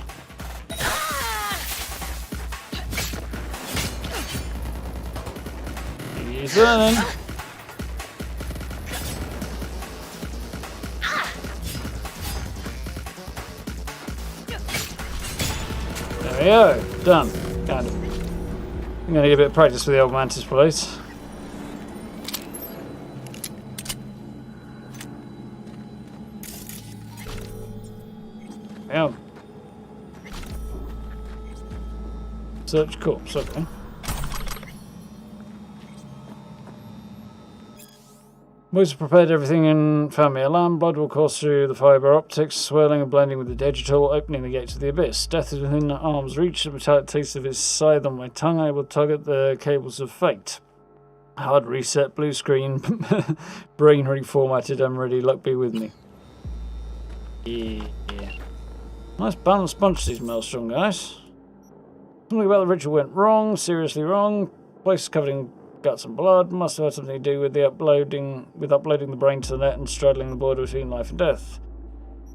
[SPEAKER 1] He's learning. There we go, done. Kind of. I'm going to get a bit of practice with the old mantis blades. Yeah. Search corpse, okay. Boys have prepared everything and found me alarm. Blood will course through the fibre optics, swirling and blending with the digital, opening the gates of the abyss. Death is within arm's reach. The metallic taste of his scythe on my tongue. I will tug at the cables of fate. Hard reset, blue screen, brain reformatted. I'm ready. Luck be with me. Yeah. Nice balanced bunch, these Maelstrom guys. Something about the ritual went wrong, seriously wrong. Place is covered in guts and blood. Must have had something to do with the uploading the brain to the net and straddling the border between life and death.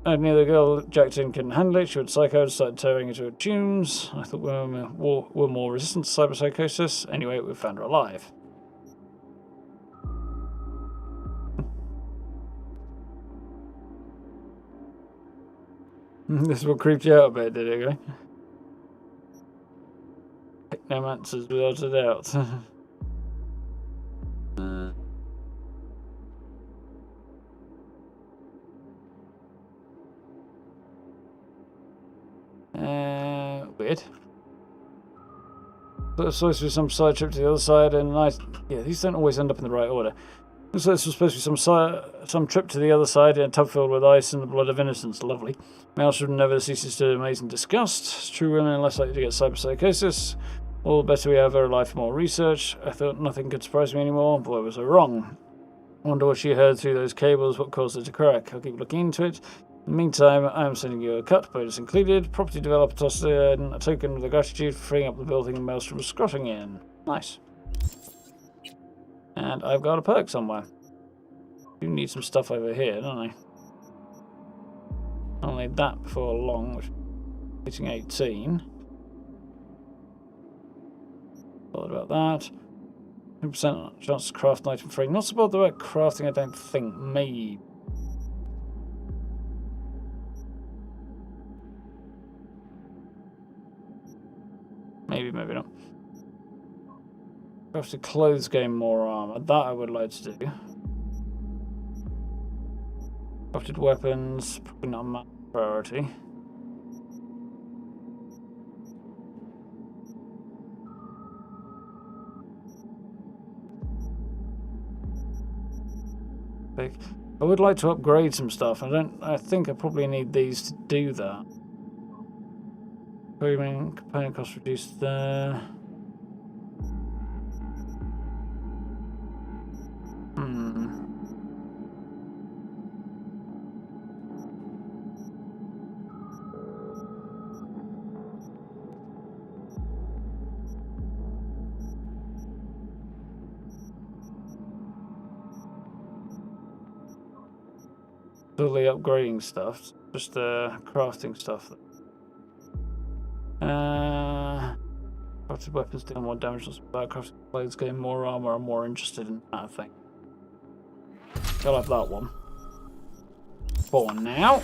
[SPEAKER 1] I knew the girl jacked in couldn't handle it. She went psycho and started tearing into her tunes. I thought we were more resistant to cyberpsychosis. Anyway, we found her alive. This is what creeped you out a bit, did it, okay? Necromancers without a doubt. Weird. But it's supposed to be some side trip to the other side, and yeah, these don't always end up in the right order. Looks like this was supposed to be some trip to the other side in a tub filled with ice and the blood of innocence. Lovely. Maelstrom never ceases to amaze and disgust. It's true women are less likely to get cyberpsychosis. All the better we have her life, more research. I thought nothing could surprise me anymore. Boy, was I wrong. I wonder what she heard through those cables, what caused it to crack. I'll keep looking into it. In the meantime, I am sending you a cut, bonus included. Property developer tossed in a token with a gratitude for freeing up the building Maelstrom was squatting in. Nice. And I've got a perk somewhere. Do need some stuff over here, don't I? I'll need that before long, which is hitting 18. Thought about that. 10% chance to craft an item free. Not so bothered about crafting, I don't think. Maybe. Maybe not. Crafted clothes gain more armor. That I would like to do. Crafted weapons, probably not my priority. I would like to upgrade some stuff. I think I probably need these to do that. Premium component cost reduced there. Fully upgrading stuff, just crafting stuff. Crafted weapons deal more damage than crafted blades, getting more armor. I'm more interested in that, I think. I'll have that one. For now.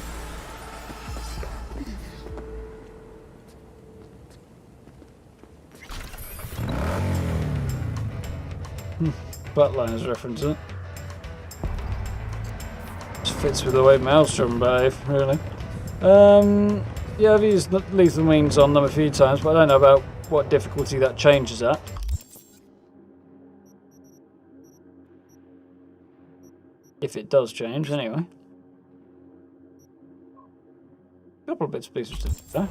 [SPEAKER 1] Buttline's reference, it just fits with the way Maelstrom behave, really. Yeah, I've used lethal means on them a few times, but I don't know about what difficulty that changes at. If it does change, anyway. A couple of bits and pieces to do there.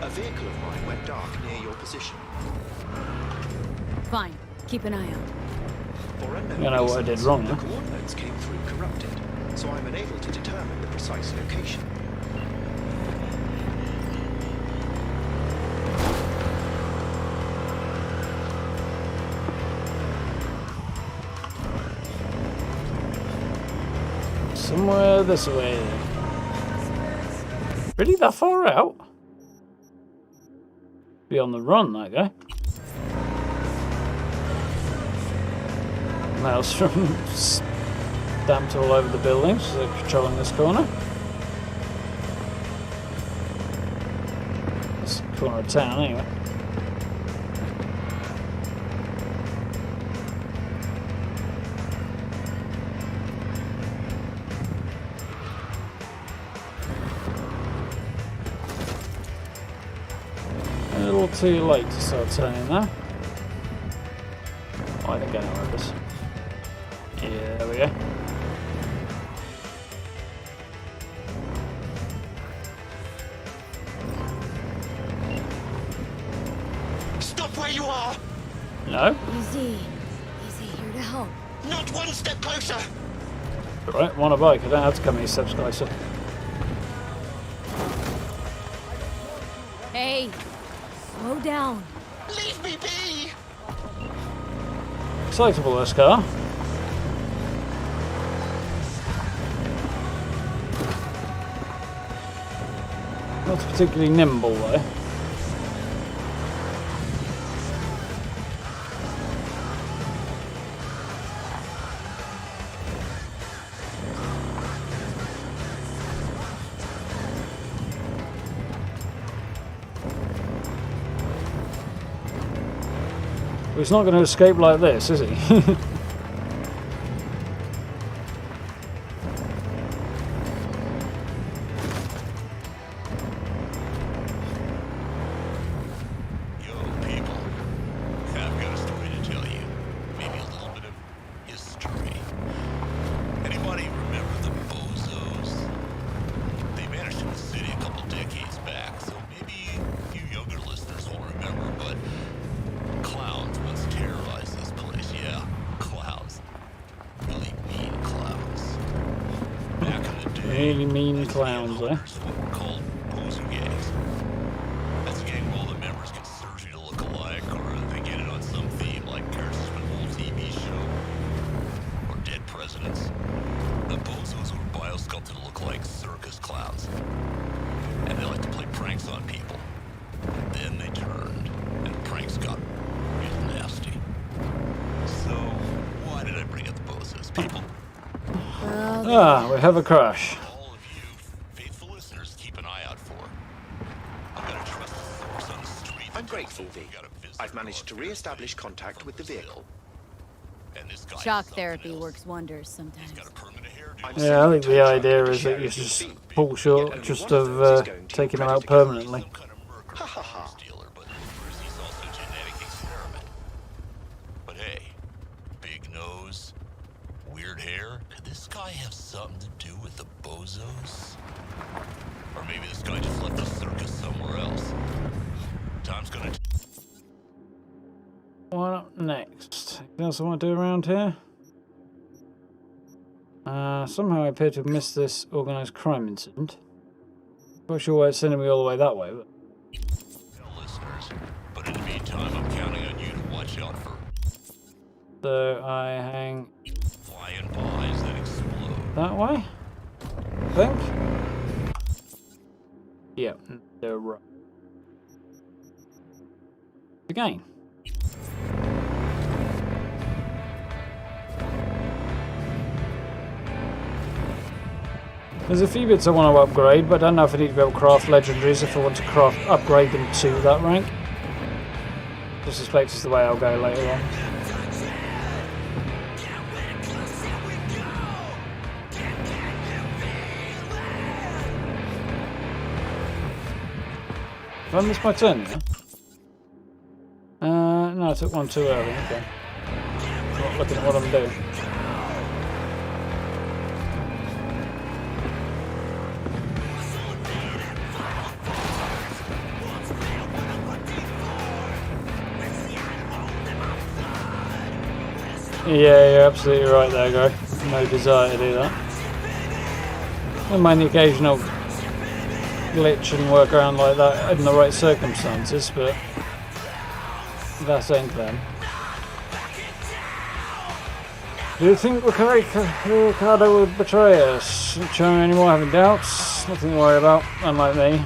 [SPEAKER 15] A vehicle of mine went dark near your position.
[SPEAKER 9] Fine. Keep an eye out.
[SPEAKER 15] For unknown
[SPEAKER 1] You know what I did wrong,
[SPEAKER 15] the
[SPEAKER 1] huh?
[SPEAKER 15] coordinates came through corrupted, so I'm unable to determine the precise location.
[SPEAKER 1] Somewhere this way. Really that far out? Be on the run, that guy. Maelstrom stamped all over the buildings, so they're controlling this corner. This corner of town, anyway. A little too late to start turning now. Oh, I think I know where it is. Yeah, there we go.
[SPEAKER 10] Stop where you are!
[SPEAKER 1] No?
[SPEAKER 9] Easy. Easy, here to help.
[SPEAKER 10] Not one step closer!
[SPEAKER 1] Alright, I'm on a bike. I don't have to come any steps closer.
[SPEAKER 9] Hey! Slow down.
[SPEAKER 10] Leave me be!
[SPEAKER 1] Excitable, this car. Not particularly nimble, though. He's not going to escape like this, is he? Really mean clowns, eh?
[SPEAKER 20] Called poser gangs. That's a gang where all the members get surgery to look alike, or they get it on some theme like Curses from an old TV show, or dead presidents. The bozos were biosculpted to look like circus clowns, and they like to play pranks on people. Then they turned, and the pranks got real nasty. So why did I bring up the bozos, people?
[SPEAKER 1] We have a crash.
[SPEAKER 15] I'm grateful, V. I've managed to re-establish contact with the vehicle.
[SPEAKER 9] Shock therapy works wonders sometimes.
[SPEAKER 1] Yeah, I think the idea is that you just fall short just of taking them out permanently.
[SPEAKER 20] But hey, I have something to do with the bozos? Or maybe this guy just left the circus somewhere else. Time's gonna...
[SPEAKER 1] What up next? Anything else I want to do around here? Somehow I appear to have missed this organised crime incident. Not sure why it's sending me all the way that way, but...
[SPEAKER 20] Listeners, but in the meantime, I'm counting on you to watch out for...
[SPEAKER 1] So I hang...
[SPEAKER 20] flying pies that explode.
[SPEAKER 1] that way? I think? Yeah, they're right. Again. There's a few bits I want to upgrade, but I don't know if I need to be able to craft legendaries if I want to upgrade them to that rank. I suspect it's the way I'll go later on. Have I missed my turn, yeah? No, I took one too early, okay. Not looking at what I'm doing. Yeah, you're absolutely right there, Guy. No desire to do that. I mind the occasional glitch and work around like that in the right circumstances, but that ain't them. Do you think Ricardo will betray us? Don't show me anymore having doubts. Nothing to worry about, unlike me.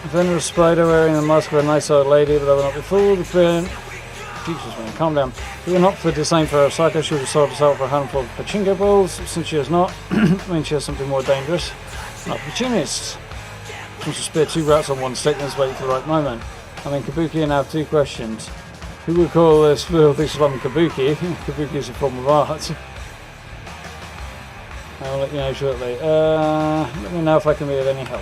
[SPEAKER 1] Venomous spider wearing the mask of a nice old lady, but I will not be fooled. Jesus, man, calm down. If we were not for the same for Arasaka, she would have sold us out for a handful of pachinko balls. Since she has not, I mean, she has something more dangerous. An opportunist. Wants to spear two rats on one stick and is waiting for the right moment. I mean, Kabuki and I have two questions. Who would call this filthy slum Kabuki? Kabuki is a form of art. I'll let you know shortly. Let me know if I can be of any help.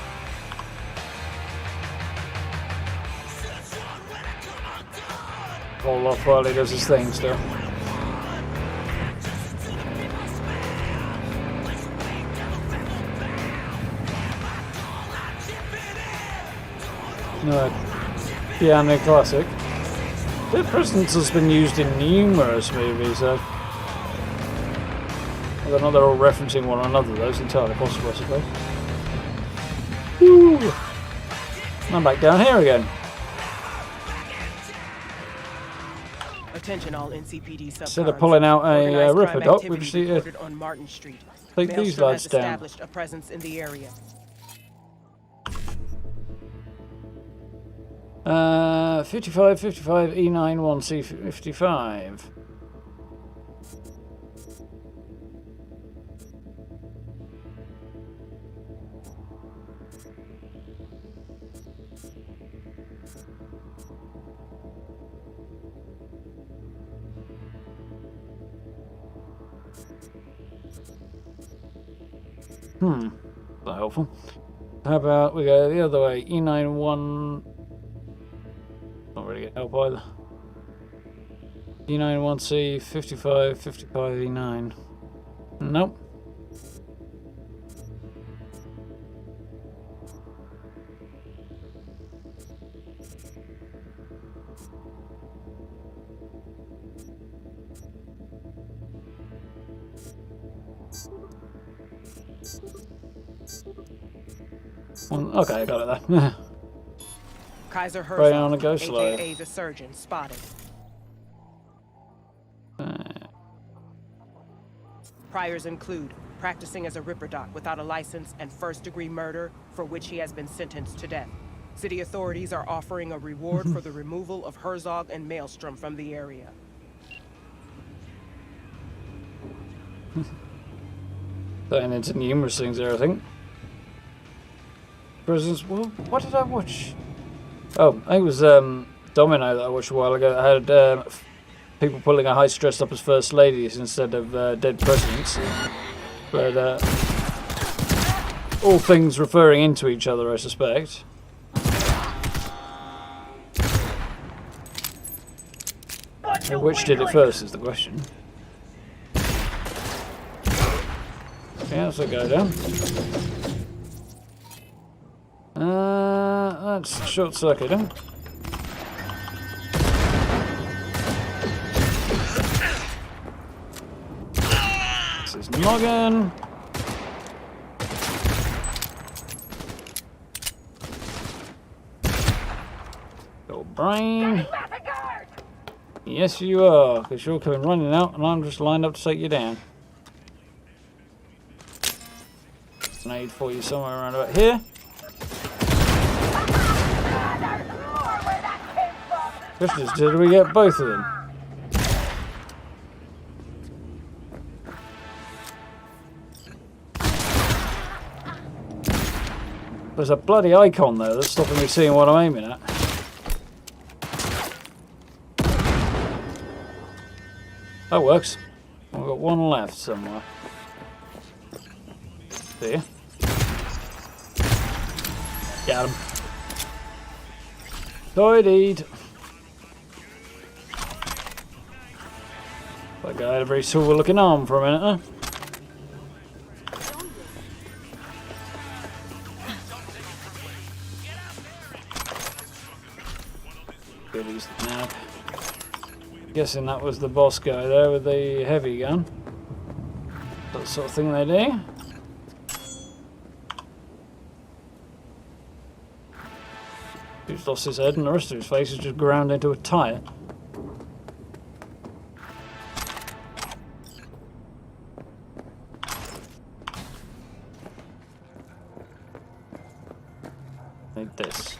[SPEAKER 1] Hold off while he does his thing still. No, piano classic. Dead Presidents has been used in numerous movies, though. Whether or not they're all referencing one another, though, it's entirely possible, I suppose. Woo! I'm back down here again.
[SPEAKER 12] Attention all NCPD subcons.
[SPEAKER 1] Instead of pulling out a Ripper Dot, we just need to
[SPEAKER 12] on Martin Street.
[SPEAKER 1] take these lads down.
[SPEAKER 12] Established a presence in the area.
[SPEAKER 1] 55, E9, 1C, 55. Not helpful. How about we go the other way? E9 1. Not really get help either. E9 1C 55 E9. Nope. Okay, I got it there.
[SPEAKER 12] Kaiser
[SPEAKER 1] Right on a
[SPEAKER 12] Herzog,
[SPEAKER 1] go slow.
[SPEAKER 12] aka the surgeon, spotted. Priors include practicing as a Ripper Doc without a license and first-degree murder, for which he has been sentenced to death. City authorities are offering a reward for the removal of Herzog and Maelstrom from the area.
[SPEAKER 1] Going into numerous things there, I think. Prisons. Well, what did I watch? Oh, I think it was Domino that I watched a while ago. I had people pulling a heist dressed up as first ladies instead of dead presidents. But all things referring into each other, I suspect. Which did it first is the question. Yeah, that's a go down. That's short circuiting. This is noggin. Your brain. Yes, you are, because you're coming running out, and I'm just lined up to take you down. Grenade for you somewhere around about here. Question is, did we get both of them? There's a bloody icon there that's stopping me seeing what I'm aiming at. That works. I've got one left somewhere. There. Got him. Tidied. That guy had a very silver looking arm for a minute, huh? Goodies now. Guessing that was the boss guy there with the heavy gun. That sort of thing they do. He's lost his head and the rest of his face is just ground into a tyre. Like this.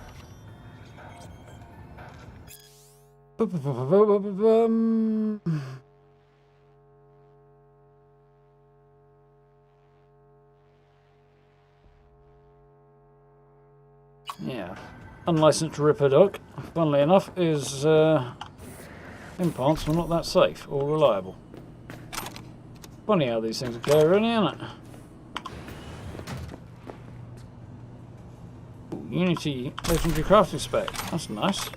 [SPEAKER 1] Yeah. Unlicensed Ripper Duck, funnily enough, is implants are not that safe or reliable. Funny how these things occur, really, isn't it? Ooh, Unity Legendary Crafting Spec, that's nice.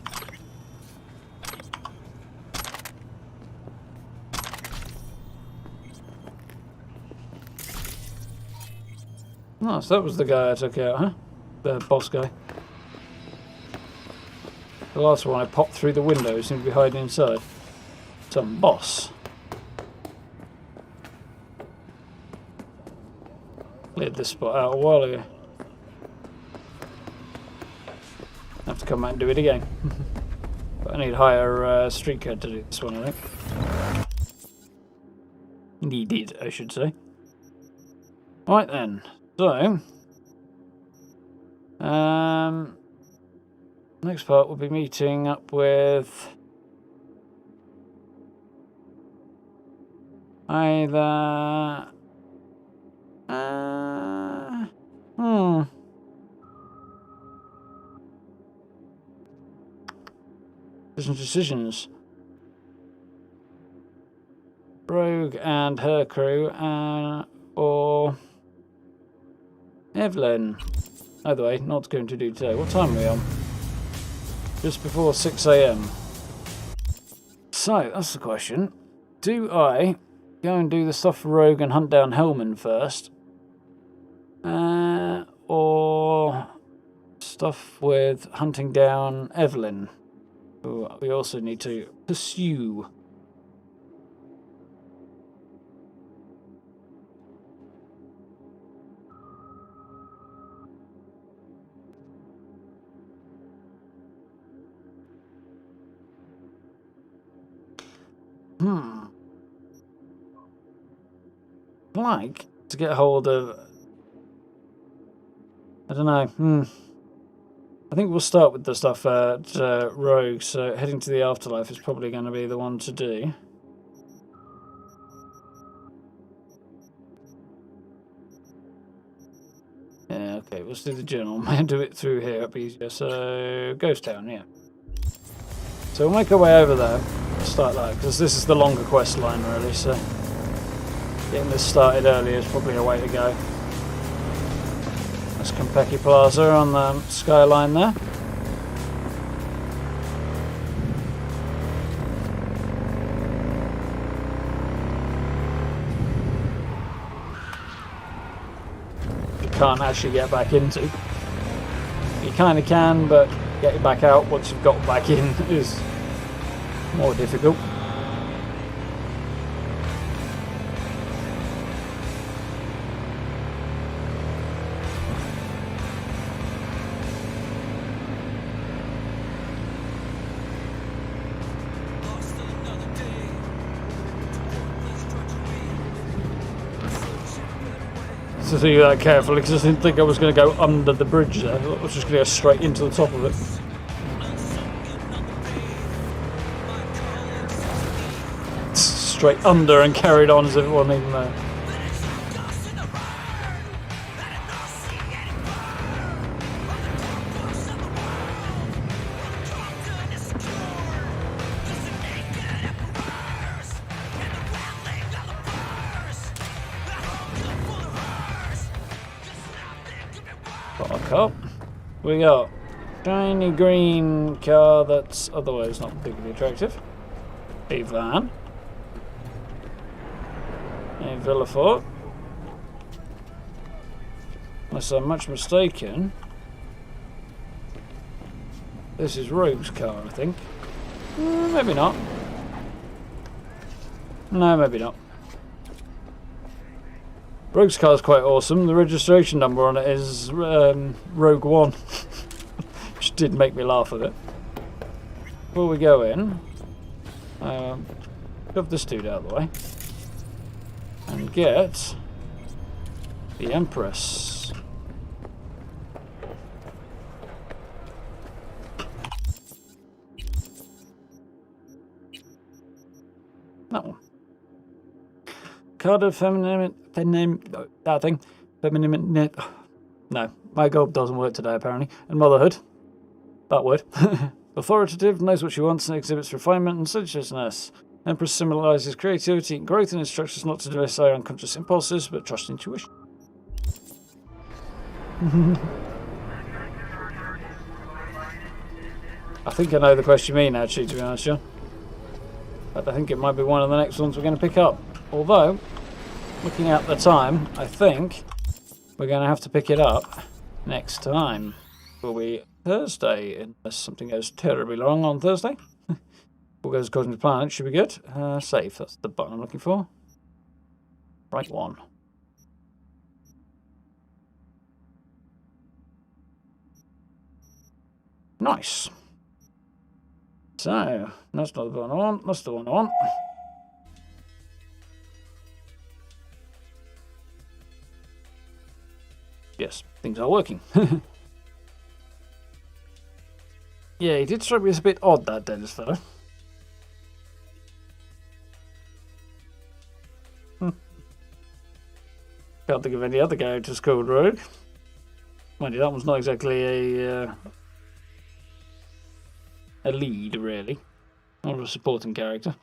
[SPEAKER 1] Nice, that was the guy I took out, huh? The boss guy. The last one I popped through the window seemed to be hiding inside. Some boss. Cleared this spot out a while ago. Have to come back and do it again. But I need higher street code to do this one, I think. Needed, I should say. Right then. So, next part we'll be meeting up with either decisions. Rogue and her crew, or Evelyn. Either way, not going to do today. What time are we on? Just before 6 AM. So, that's the question. Do I go and do the stuff for Rogue and hunt down Hellman first? Or stuff with hunting down Evelyn, who we also need to pursue? I'd like to get hold of... I don't know. I think we'll start with the stuff at Rogue, so heading to the afterlife is probably going to be the one to do. Yeah, okay, let's do the journal. Might do it through here, it'll be easier. So, Ghost Town, yeah. So we'll make our way over there. Start that, because this is the longer quest line, really, so getting this started early is probably a way to go. That's Konpeki Plaza on the skyline there. can't actually get back into. You kind of can, but getting back out once you've got back in is more difficult. To see that carefully, because I didn't think I was going to go under the bridge there. I was just going to go straight into the top of it. Straight under and carried on as if it wasn't even there. We got shiny green car that's otherwise not particularly attractive. A van. A Villa Fort. Unless I'm much mistaken, this is Rogue's car, I think. Maybe not. No, maybe not. Rogue's car is quite awesome. The registration number on it is Rogue 1, which did make me laugh a bit. Before we go in, shove this dude out of the way and get the Empress. That one. Card of feminine, that thing. Feminine, no, my gob doesn't work today apparently. And motherhood, that word. Authoritative, knows what she wants and exhibits refinement and sensuousness. Empress symbolises creativity and growth and instructs us not to dismiss our unconscious impulses, but trust intuition. I think I know the question you mean actually, to be honest, John. But I think it might be one of the next ones we're going to pick up. Although, looking at the time, I think we're going to have to pick it up next time. Will be Thursday, unless something goes terribly wrong on Thursday. All goes according to plan, it should be good. Save, that's the button I'm looking for. Right one. Nice. So, that's not the one I want, that's the one I want. Yes, things are working. Yeah, he did strike me as a bit odd, that Dennis fellow. Can't think of any other characters called Rogue. Mind you, that one's not exactly a lead, really. Or a supporting character.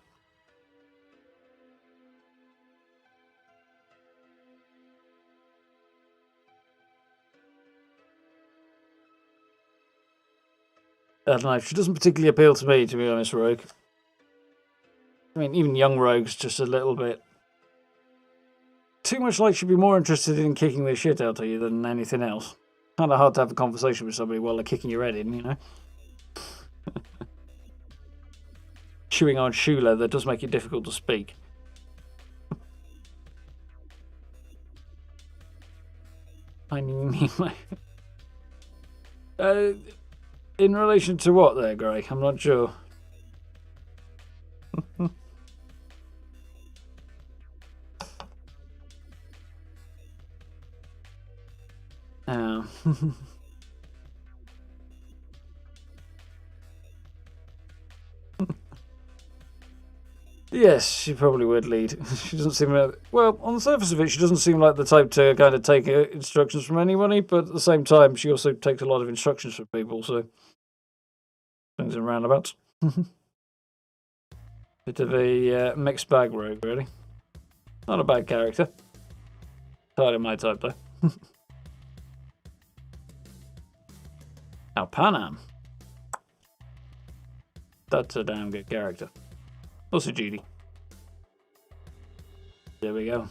[SPEAKER 1] I don't know, she doesn't particularly appeal to me, to be honest, Rogue. I mean, even young Rogue's just a little bit too much like she'd be more interested in kicking the shit out of you than anything else. Kind of hard to have a conversation with somebody while they're kicking your head in, you know? Chewing on shoe leather does make it difficult to speak. In relation to what there, Greg? I'm not sure. Oh. Yes, she probably would lead. She doesn't seem like... Well, on the surface of it, she doesn't seem like the type to kind of take instructions from anybody, but at the same time, she also takes a lot of instructions from people, so... Things in roundabouts. Bit of a mixed bag Rogue, really. Not a bad character. Entirely my type, though. Now, Panam. That's a damn good character. Also Judy. There we go.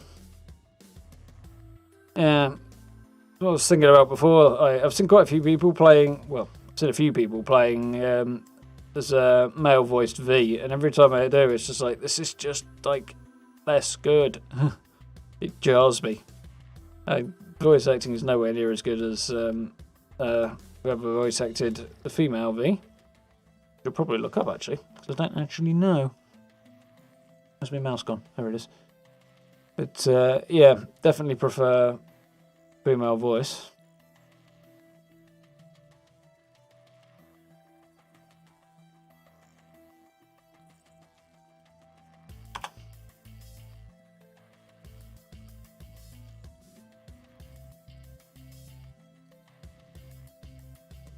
[SPEAKER 1] what I was thinking about before. I've seen quite a few people playing. Well, I've seen a few people playing as a male-voiced V, and every time I do, it's just like, this is just like less good. It jars me. Voice acting is nowhere near as good as whoever voice acted the female V. You'll probably look up actually, because I don't actually know. Where's my mouse gone? There it is. But yeah, definitely prefer female voice.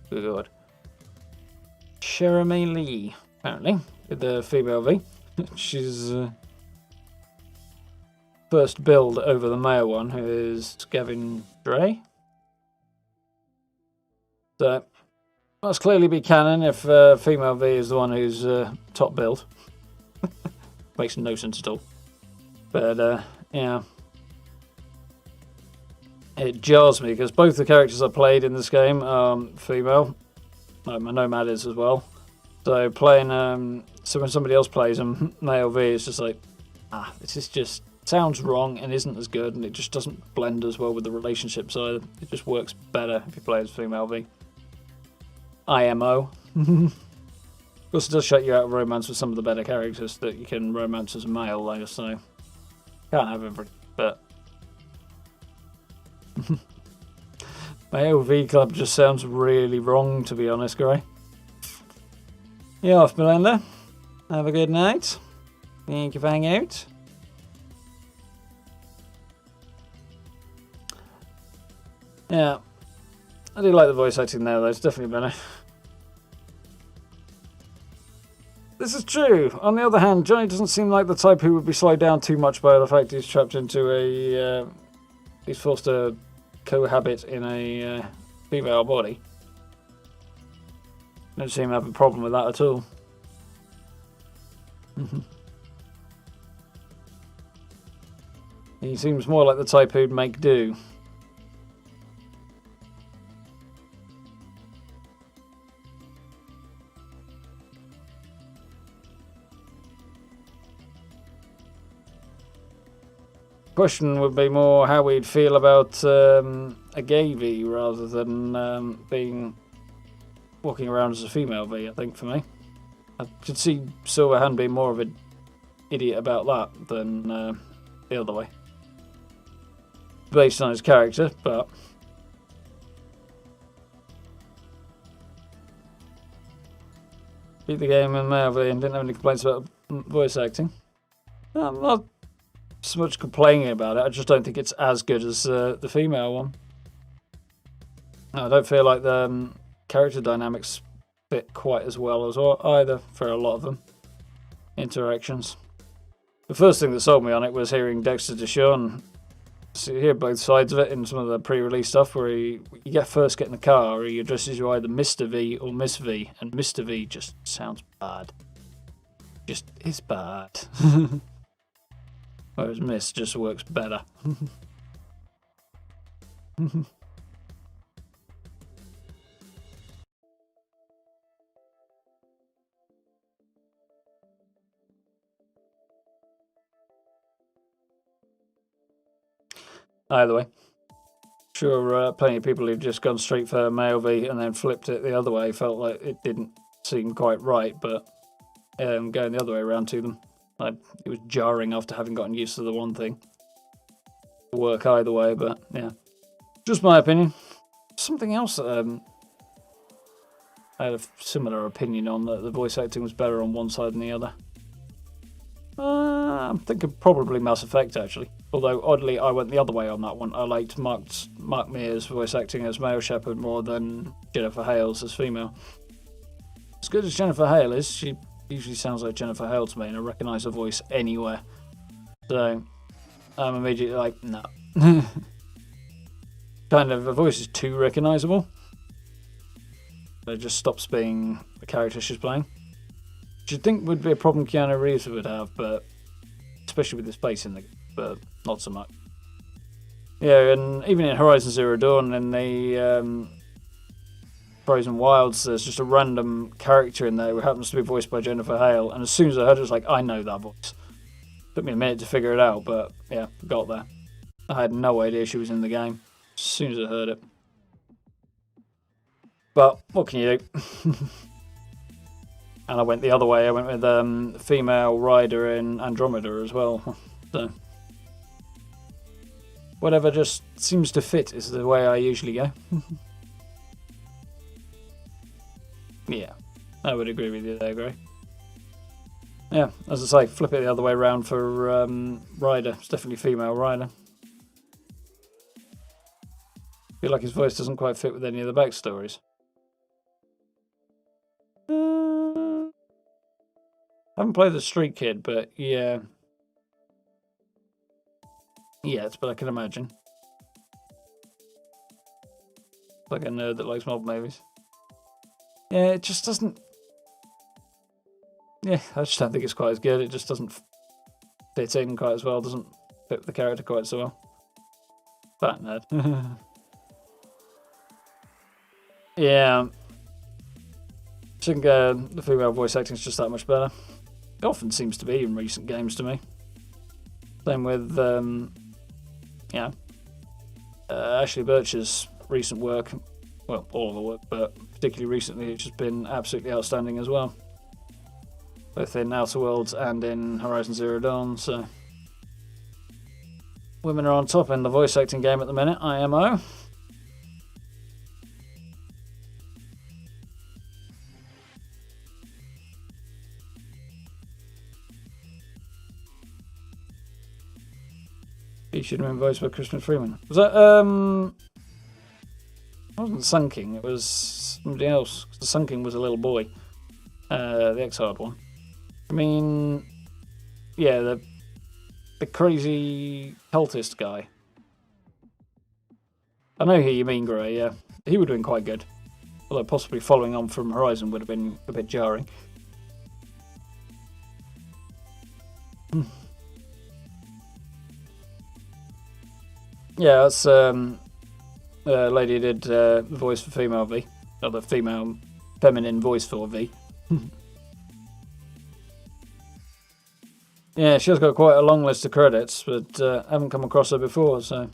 [SPEAKER 1] Good God. Jeremy Lee, apparently, with the female V. She's first build over the male one, who is Gavin Dre. So, must clearly be canon if female V is the one who's top build. Makes no sense at all. But, yeah. It jars me, because both the characters I played in this game are female. My Nomad is as well. So playing, so when somebody else plays them, male V, it's just like, this is just, sounds wrong and isn't as good, and it just doesn't blend as well with the relationships either. It just works better if you play as female V. IMO. Of course, it does shut you out of romance with some of the better characters that you can romance as a male, though, so can't have every, but my OV club just sounds really wrong, to be honest, Gray. You off, Melinda? Have a good night. Thank you for hanging out. Yeah. I do like the voice acting there, though. It's definitely better. This is true. On the other hand, Johnny doesn't seem like the type who would be slowed down too much by the fact he's trapped into a... he's forced to cohabit in a female body. Don't seem to have a problem with that at all. He seems more like the type who'd make do. Question would be more how we'd feel about a gay V rather than being walking around as a female V, I think, for me. I could see Silverhand being more of an idiot about that than the other way. Based on his character, but... beat the game in male V and didn't have any complaints about voice acting. I'm not so much complaining about it, I just don't think it's as good as the female one. I don't feel like the character dynamics fit quite as well as either for a lot of them. Interactions. The first thing that sold me on it was hearing Dexter DeShawn. So you hear both sides of it in some of the pre-release stuff where you first get in the car, he addresses you either Mr. V or Miss V, and Mr. V just sounds bad. Just is bad. Whereas Miss just works better. Either way. Sure, plenty of people who've just gone straight for male V and then flipped it the other way felt like it didn't seem quite right, but going the other way around to them, it was jarring after having gotten used to the one thing. Work either way, but yeah. Just my opinion. Something else that I had a similar opinion on, that the voice acting was better on one side than the other. I'm thinking probably Mass Effect, actually. Although, oddly, I went the other way on that one. I liked Mark Mears voice acting as male Shepard more than Jennifer Hale's as female. As good as Jennifer Hale is, she usually sounds like Jennifer Hale to me, and I recognise her voice anywhere. So, I'm immediately like, no. Kind of, her voice is too recognisable. It just stops being the character she's playing. Which you'd think would be a problem Keanu Reeves would have, but especially with his face in the, but not so much. Yeah, and even in Horizon Zero Dawn, in the Frozen Wilds, there's just a random character in there who happens to be voiced by Jennifer Hale, and as soon as I heard it, I was like, I know that voice. Took me a minute to figure it out, but yeah, got there. I had no idea she was in the game as soon as I heard it. But what can you do? And I went the other way. I went with female rider in Andromeda as well. So whatever just seems to fit is the way I usually go. Yeah, I would agree with you there, Gray. Yeah, as I say, flip it the other way around for Ryder. It's definitely female Ryder. Feel like his voice doesn't quite fit with any of the backstories. I haven't played the Street Kid, but yeah. Yes, but I can imagine. Like a nerd that likes mob movies. Yeah, it just doesn't... Yeah, I just don't think it's quite as good. It just doesn't fit in quite as well. Doesn't fit with the character quite so well. Fat nerd. Yeah. I think the female voice acting is just that much better. It often seems to be in recent games to me. Same with, Ashley Birch's recent work. Well, all of the work, but particularly recently, it's just been absolutely outstanding as well. Both in Outer Worlds and in Horizon Zero Dawn, so... Women are on top in the voice acting game at the minute, IMO. He should have been voiced by Christian Freeman. Was that, it wasn't the Sun King, it was somebody else. The Sun King was a little boy. The Exiled one. I mean, yeah, the crazy cultist guy. I know who you mean, Gray, yeah. He would have been quite good. Although possibly following on from Horizon would have been a bit jarring. Yeah, that's lady who did the voice for female V. Or the female feminine voice for V. Yeah, she has got quite a long list of credits, but haven't come across her before, so...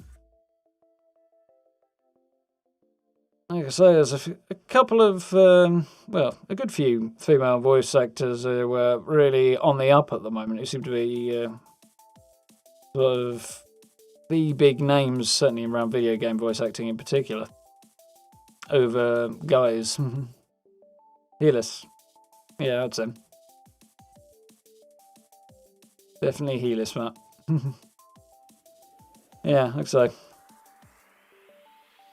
[SPEAKER 1] Like I say, there's a couple of, well, a good few female voice actors who are really on the up at the moment. Who seem to be sort of the big names, certainly around video game voice acting in particular, over guys. Helis. Yeah, that's him. Definitely Helis, Matt. Yeah, like I say.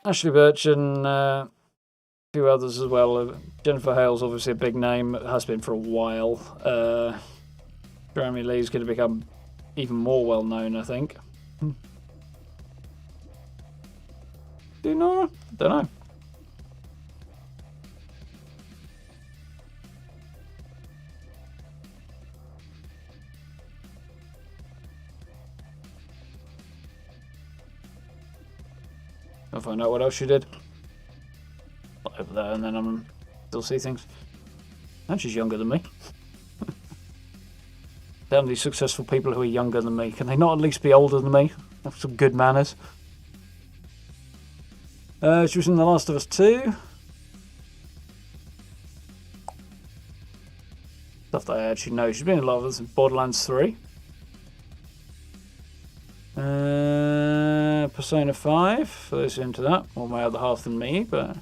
[SPEAKER 1] Ashley Birch and a few others as well. Jennifer Hale's obviously a big name. It has been for a while. Jeremy Lee's going to become even more well known, I think. Do you know? Don't know. I'll find out what else she did. Over there, and then I'm still see things. And she's younger than me. Damn these successful people who are younger than me. Can they not at least be older than me? Have some good manners. She was in The Last of Us 2. Stuff that I actually know. She's been in a lot of this in Borderlands 3. Persona 5, for those who are into that. More my other half than me, but...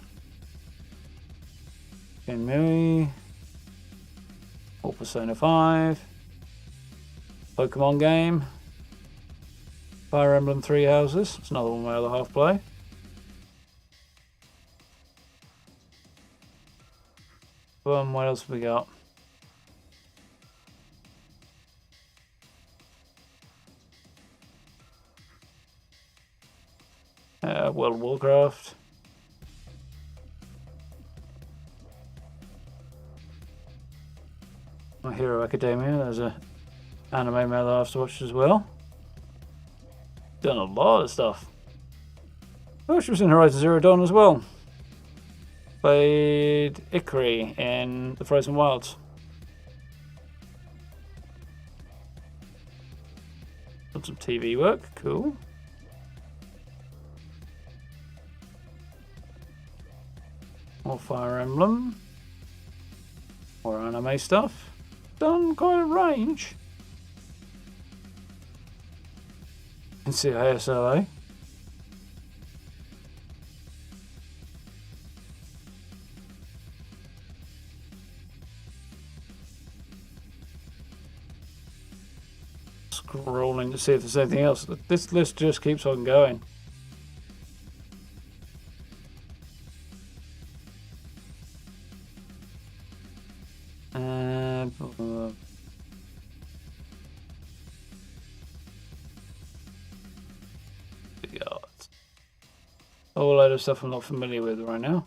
[SPEAKER 1] Shenmue. Or Persona 5. Pokemon game. Fire Emblem Three Houses. It's another one my other half play. What else have we got? World of Warcraft. My Hero Academia, there's a anime I have to watch as well. Done a lot of stuff. Oh, she was in Horizon Zero Dawn as well. Played Ikari in The Frozen Wilds. Done some TV work, cool. More Fire Emblem. More anime stuff. Done quite a range. NCIS LA. Scrolling to see if there's anything else. This list just keeps on going. A whole load of stuff I'm not familiar with right now.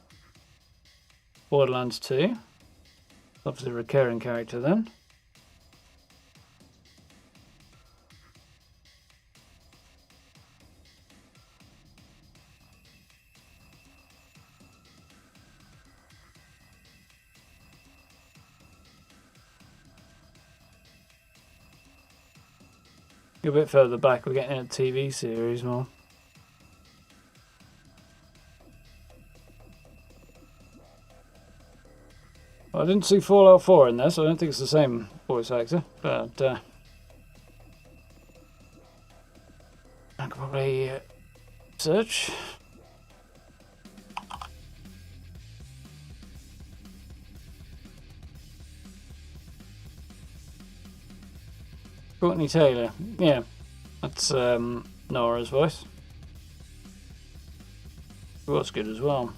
[SPEAKER 1] Borderlands 2. Obviously a recurring character then. A bit further back, we're getting a TV series more. Well, I didn't see Fallout 4 in there, so I don't think it's the same voice actor, but I could probably search. Courtney Taylor, yeah, that's Nora's voice. It was good as well.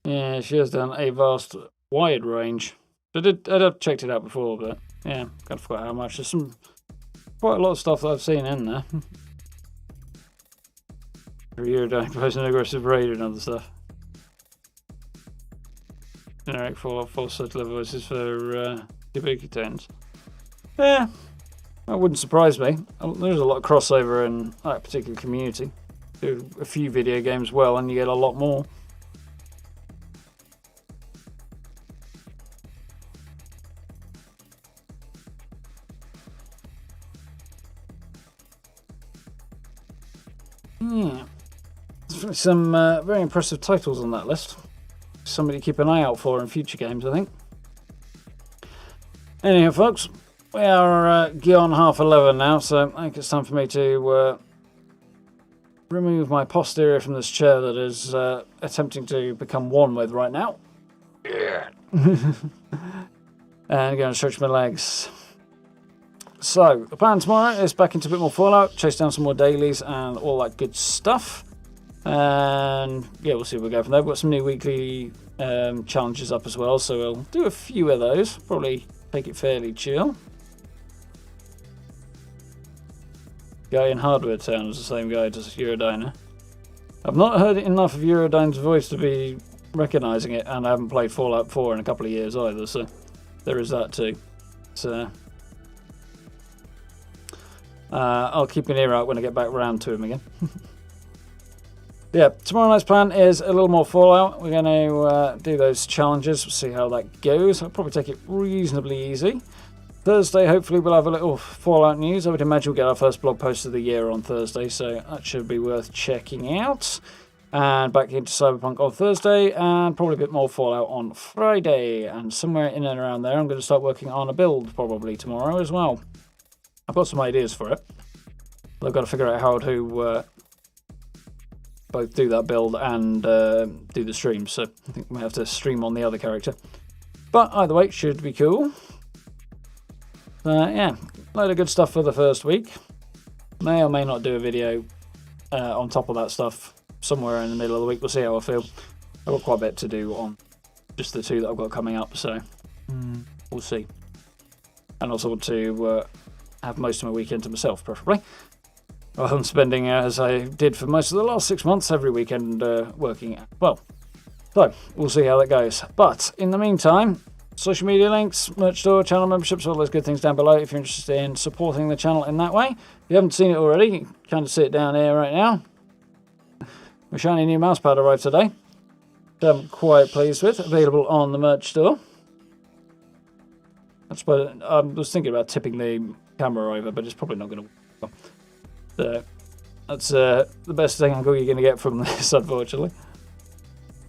[SPEAKER 1] Yeah, she has done a vast, wide range. I'd have checked it out before, but yeah, kind of forgot how much. There's quite a lot of stuff that I've seen in there. Eurodyne plays an aggressive raid and other stuff. Generic Fallout 4 subtler voices for Kabuki Tones. Yeah, that wouldn't surprise me. There's a lot of crossover in that particular community. Do a few video games well, and you get a lot more. Yeah, there's some very impressive titles on that list. Somebody to keep an eye out for in future games, I think. Anyhow, folks, we are beyond 11:30 now, so I think it's time for me to remove my posterior from this chair that is attempting to become one with right now. Yeah. And go and stretch my legs. So, the plan tomorrow is back into a bit more Fallout, chase down some more dailies and all that good stuff. And yeah, we'll see where we go from there. We've got some new weekly challenges up as well, so we'll do a few of those. Probably take it fairly chill. Guy in Hardware Town is the same guy as Eurodyne. I've not heard enough of Eurodyne's voice to be recognising it, and I haven't played Fallout 4 in a couple of years either, so there is that too. So I'll keep an ear out when I get back round to him again. Yeah, tomorrow night's plan is a little more Fallout. We're going to do those challenges, see how that goes. I'll probably take it reasonably easy. Thursday, hopefully, we'll have a little Fallout news. I would imagine we'll get our first blog post of the year on Thursday, so that should be worth checking out. And back into Cyberpunk on Thursday, and probably a bit more Fallout on Friday. And somewhere in and around there, I'm going to start working on a build probably tomorrow as well. I've got some ideas for it. I've got to figure out how to both do that build and do the stream. So I think we have to stream on the other character. But either way, it should be cool. Yeah, a load of good stuff for the first week. May or may not do a video on top of that stuff somewhere in the middle of the week. We'll see how I feel. I've got quite a bit to do on just the two that I've got coming up, so we'll see. And also want to have most of my weekend to myself, preferably. rather than spending, as I did for most of the last 6 months, every weekend working. Well, so we'll see how that goes. But in the meantime, social media links, merch store, channel memberships, all those good things down below if you're interested in supporting the channel in that way. If you haven't seen it already, you can kind of see it down here right now. My shiny new mousepad arrived today, which I'm quite pleased with. Available on the merch store. I was thinking about tipping the camera over, but it's probably not going to work. So that's the best thing you're going to get from this, unfortunately.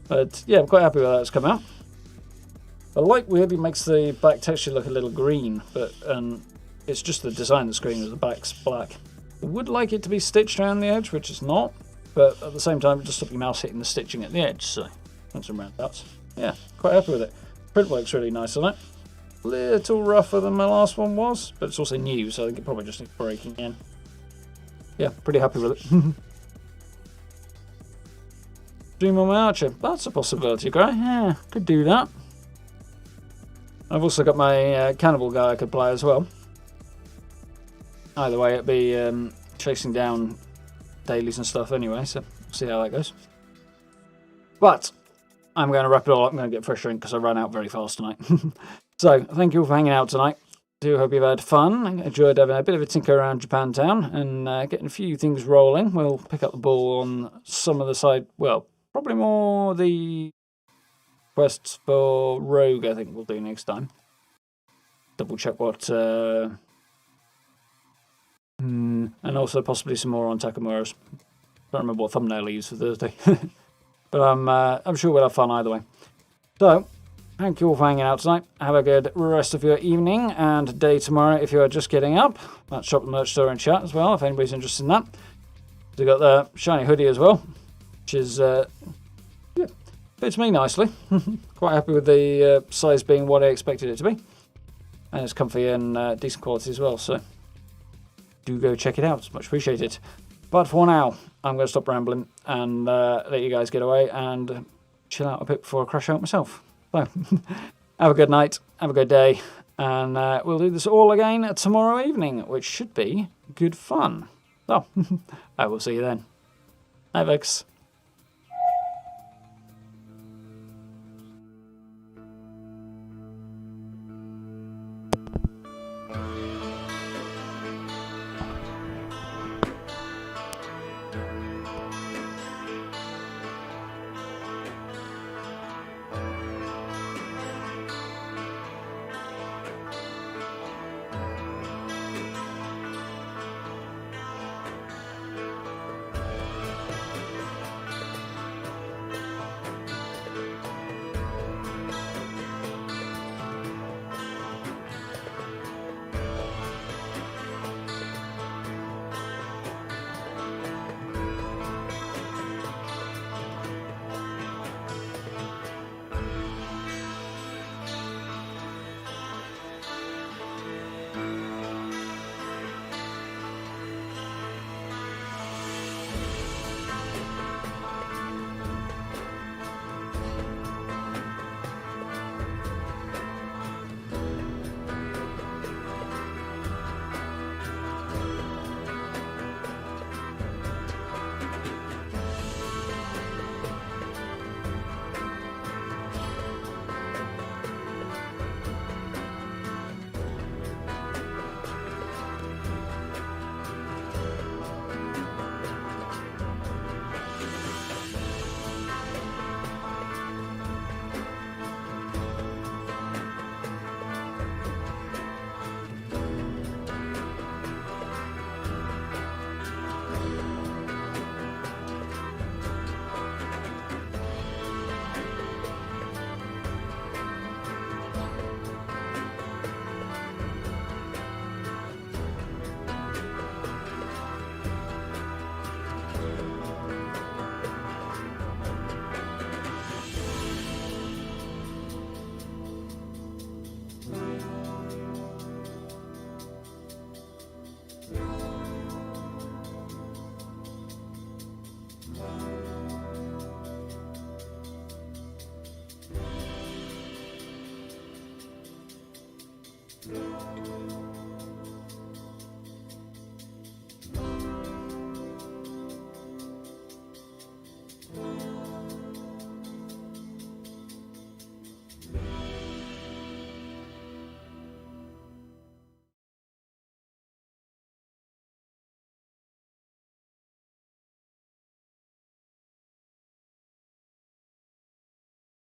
[SPEAKER 1] But yeah, I'm quite happy with how it's come out. The light weirdly makes the back texture look a little green, but it's just the design of the screen as the back's black. I would like it to be stitched around the edge, which it's not, but at the same time, just stop your mouse hitting the stitching at the edge, so that's some roundabouts. Yeah, quite happy with it. Print work's really nice on it. A little rougher than my last one was, but it's also new, so I think it probably just needs breaking in. Yeah, pretty happy with it. Dream on my Archer. That's a possibility, Gray. Yeah, could do that. I've also got my Cannibal guy I could play as well. Either way, it'd be chasing down dailies and stuff anyway, so we'll see how that goes. But I'm going to wrap it all up. I'm going to get fresh drink because I ran out very fast tonight. So, thank you all for hanging out tonight. Do hope you've had fun. I enjoyed having a bit of a tinker around Japantown and getting a few things rolling. We'll pick up the ball on some of the side, well, probably more the quests for Rogue, I think we'll do next time. Double check what... and also possibly some more on Takamura's. Don't remember what thumbnail I used for Thursday. But I'm sure we'll have fun either way. So, thank you all for hanging out tonight. Have a good rest of your evening and day tomorrow if you are just getting up. Let's shop the merch store and chat as well if anybody's interested in that. We've got the shiny hoodie as well, which is, yeah, fits me nicely. Quite happy with the size being what I expected it to be. And it's comfy and decent quality as well, so do go check it out. It's much appreciated. But for now, I'm going to stop rambling and let you guys get away and chill out a bit before I crash out myself. So, have a good night, have a good day, and we'll do this all again tomorrow evening, which should be good fun. So, I will see you then. Bye, folks.